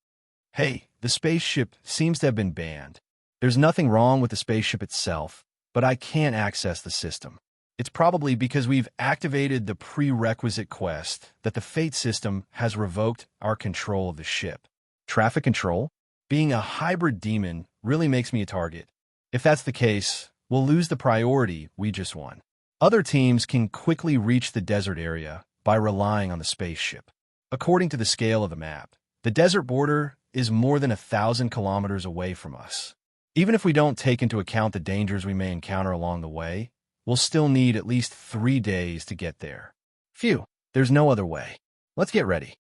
Hey, the spaceship seems to have been banned. There's nothing wrong with the spaceship itself, but I can't access the system. It's probably because we've activated the prerequisite quest that the Fate system has revoked our control of the ship. Traffic control? Being a hybrid demon really makes me a target. If that's the case, we'll lose the priority we just won. Other teams can quickly reach the desert area by relying on the spaceship. According to the scale of the map, the desert border is more than 1,000 kilometers away from us. Even if we don't take into account the dangers we may encounter along the way, we'll still need at least 3 days to get there. Phew, there's no other way. Let's get ready.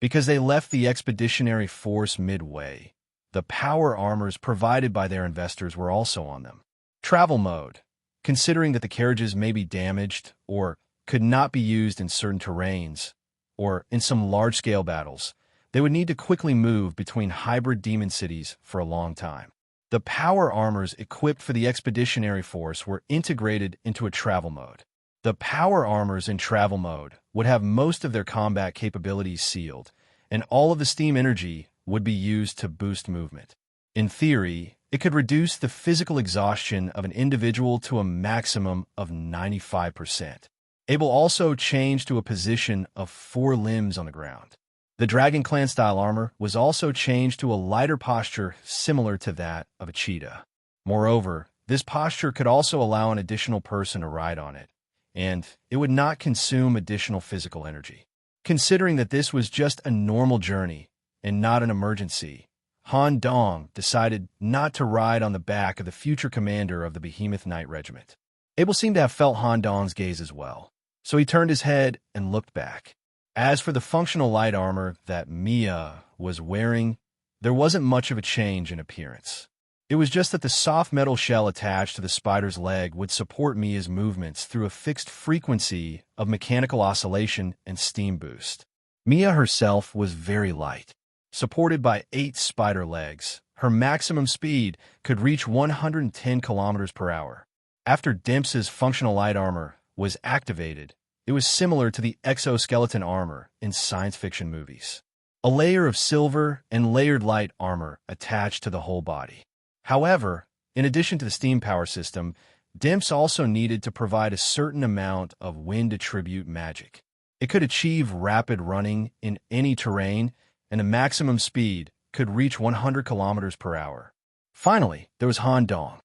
Because they left the expeditionary force midway, the power armors provided by their investors were also on them. Travel mode. Considering that the carriages may be damaged or could not be used in certain terrains or in some large-scale battles, they would need to quickly move between hybrid demon cities for a long time. The power armors equipped for the expeditionary force were integrated into a travel mode. The power armors in travel mode would have most of their combat capabilities sealed, and all of the steam energy would be used to boost movement. In theory, it could reduce the physical exhaustion of an individual to a maximum of 95%. It will also change to a position of 4 limbs on the ground. The Dragon Clan style armor was also changed to a lighter posture similar to that of a cheetah. Moreover, this posture could also allow an additional person to ride on it, and it would not consume additional physical energy. Considering that this was just a normal journey and not an emergency, Han Dong decided not to ride on the back of the future commander of the Behemoth Knight Regiment. Abel seemed to have felt Han Dong's gaze as well, so he turned his head and looked back. As for the functional light armor that Mia was wearing, there wasn't much of a change in appearance. It was just that the soft metal shell attached to the spider's leg would support Mia's movements through a fixed frequency of mechanical oscillation and steam boost. Mia herself was very light. Supported by 8 spider legs, her maximum speed could reach 110 kilometers per hour. After Dempsey's functional light armor was activated, it was similar to the exoskeleton armor in science fiction movies. A layer of silver and layered light armor attached to the whole body. However, in addition to the steam power system, Demps also needed to provide a certain amount of wind attribute magic. It could achieve rapid running in any terrain, and the maximum speed could reach 100 kilometers per hour. Finally, there was Han Dong.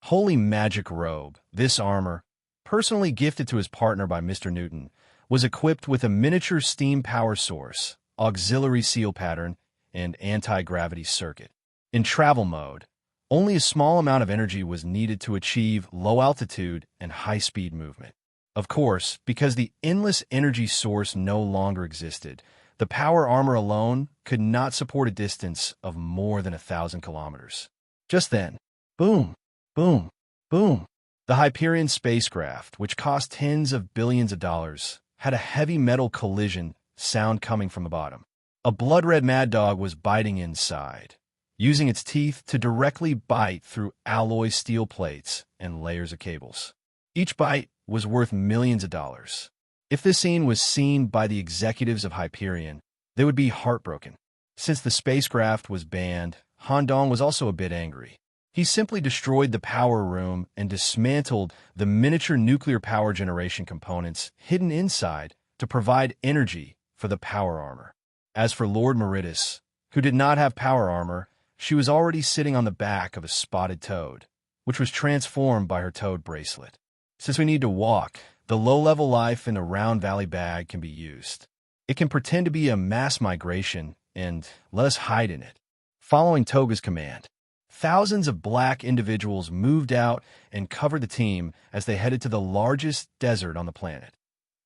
Holy magic robe, this armor, personally gifted to his partner by Mr. Newton, was equipped with a miniature steam power source, auxiliary seal pattern, and anti-gravity circuit. In travel mode, only a small amount of energy was needed to achieve low altitude and high-speed movement. Of course, because the endless energy source no longer existed, the power armor alone could not support a distance of more than 1,000 kilometers. Just then, boom, boom, boom. The Hyperion spacecraft, which cost tens of billions of dollars, had a heavy metal collision sound coming from the bottom. A blood-red mad dog was biting inside, using its teeth to directly bite through alloy steel plates and layers of cables. Each bite was worth millions of dollars. If this scene was seen by the executives of Hyperion, they would be heartbroken. Since the spacecraft was banned, Han Dong was also a bit angry. He simply destroyed the power room and dismantled the miniature nuclear power generation components hidden inside to provide energy for the power armor. As for Lord Meritus, who did not have power armor, she was already sitting on the back of a spotted toad, which was transformed by her toad bracelet. Since we need to walk, the low-level life in a round valley bag can be used. It can pretend to be a mass migration and let us hide in it. Following Toga's command, thousands of black individuals moved out and covered the team as they headed to the largest desert on the planet.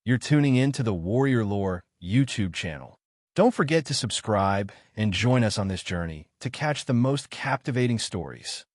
You're tuning in to the Warrior Lore YouTube channel. Don't forget to subscribe and join us on this journey to catch the most captivating stories.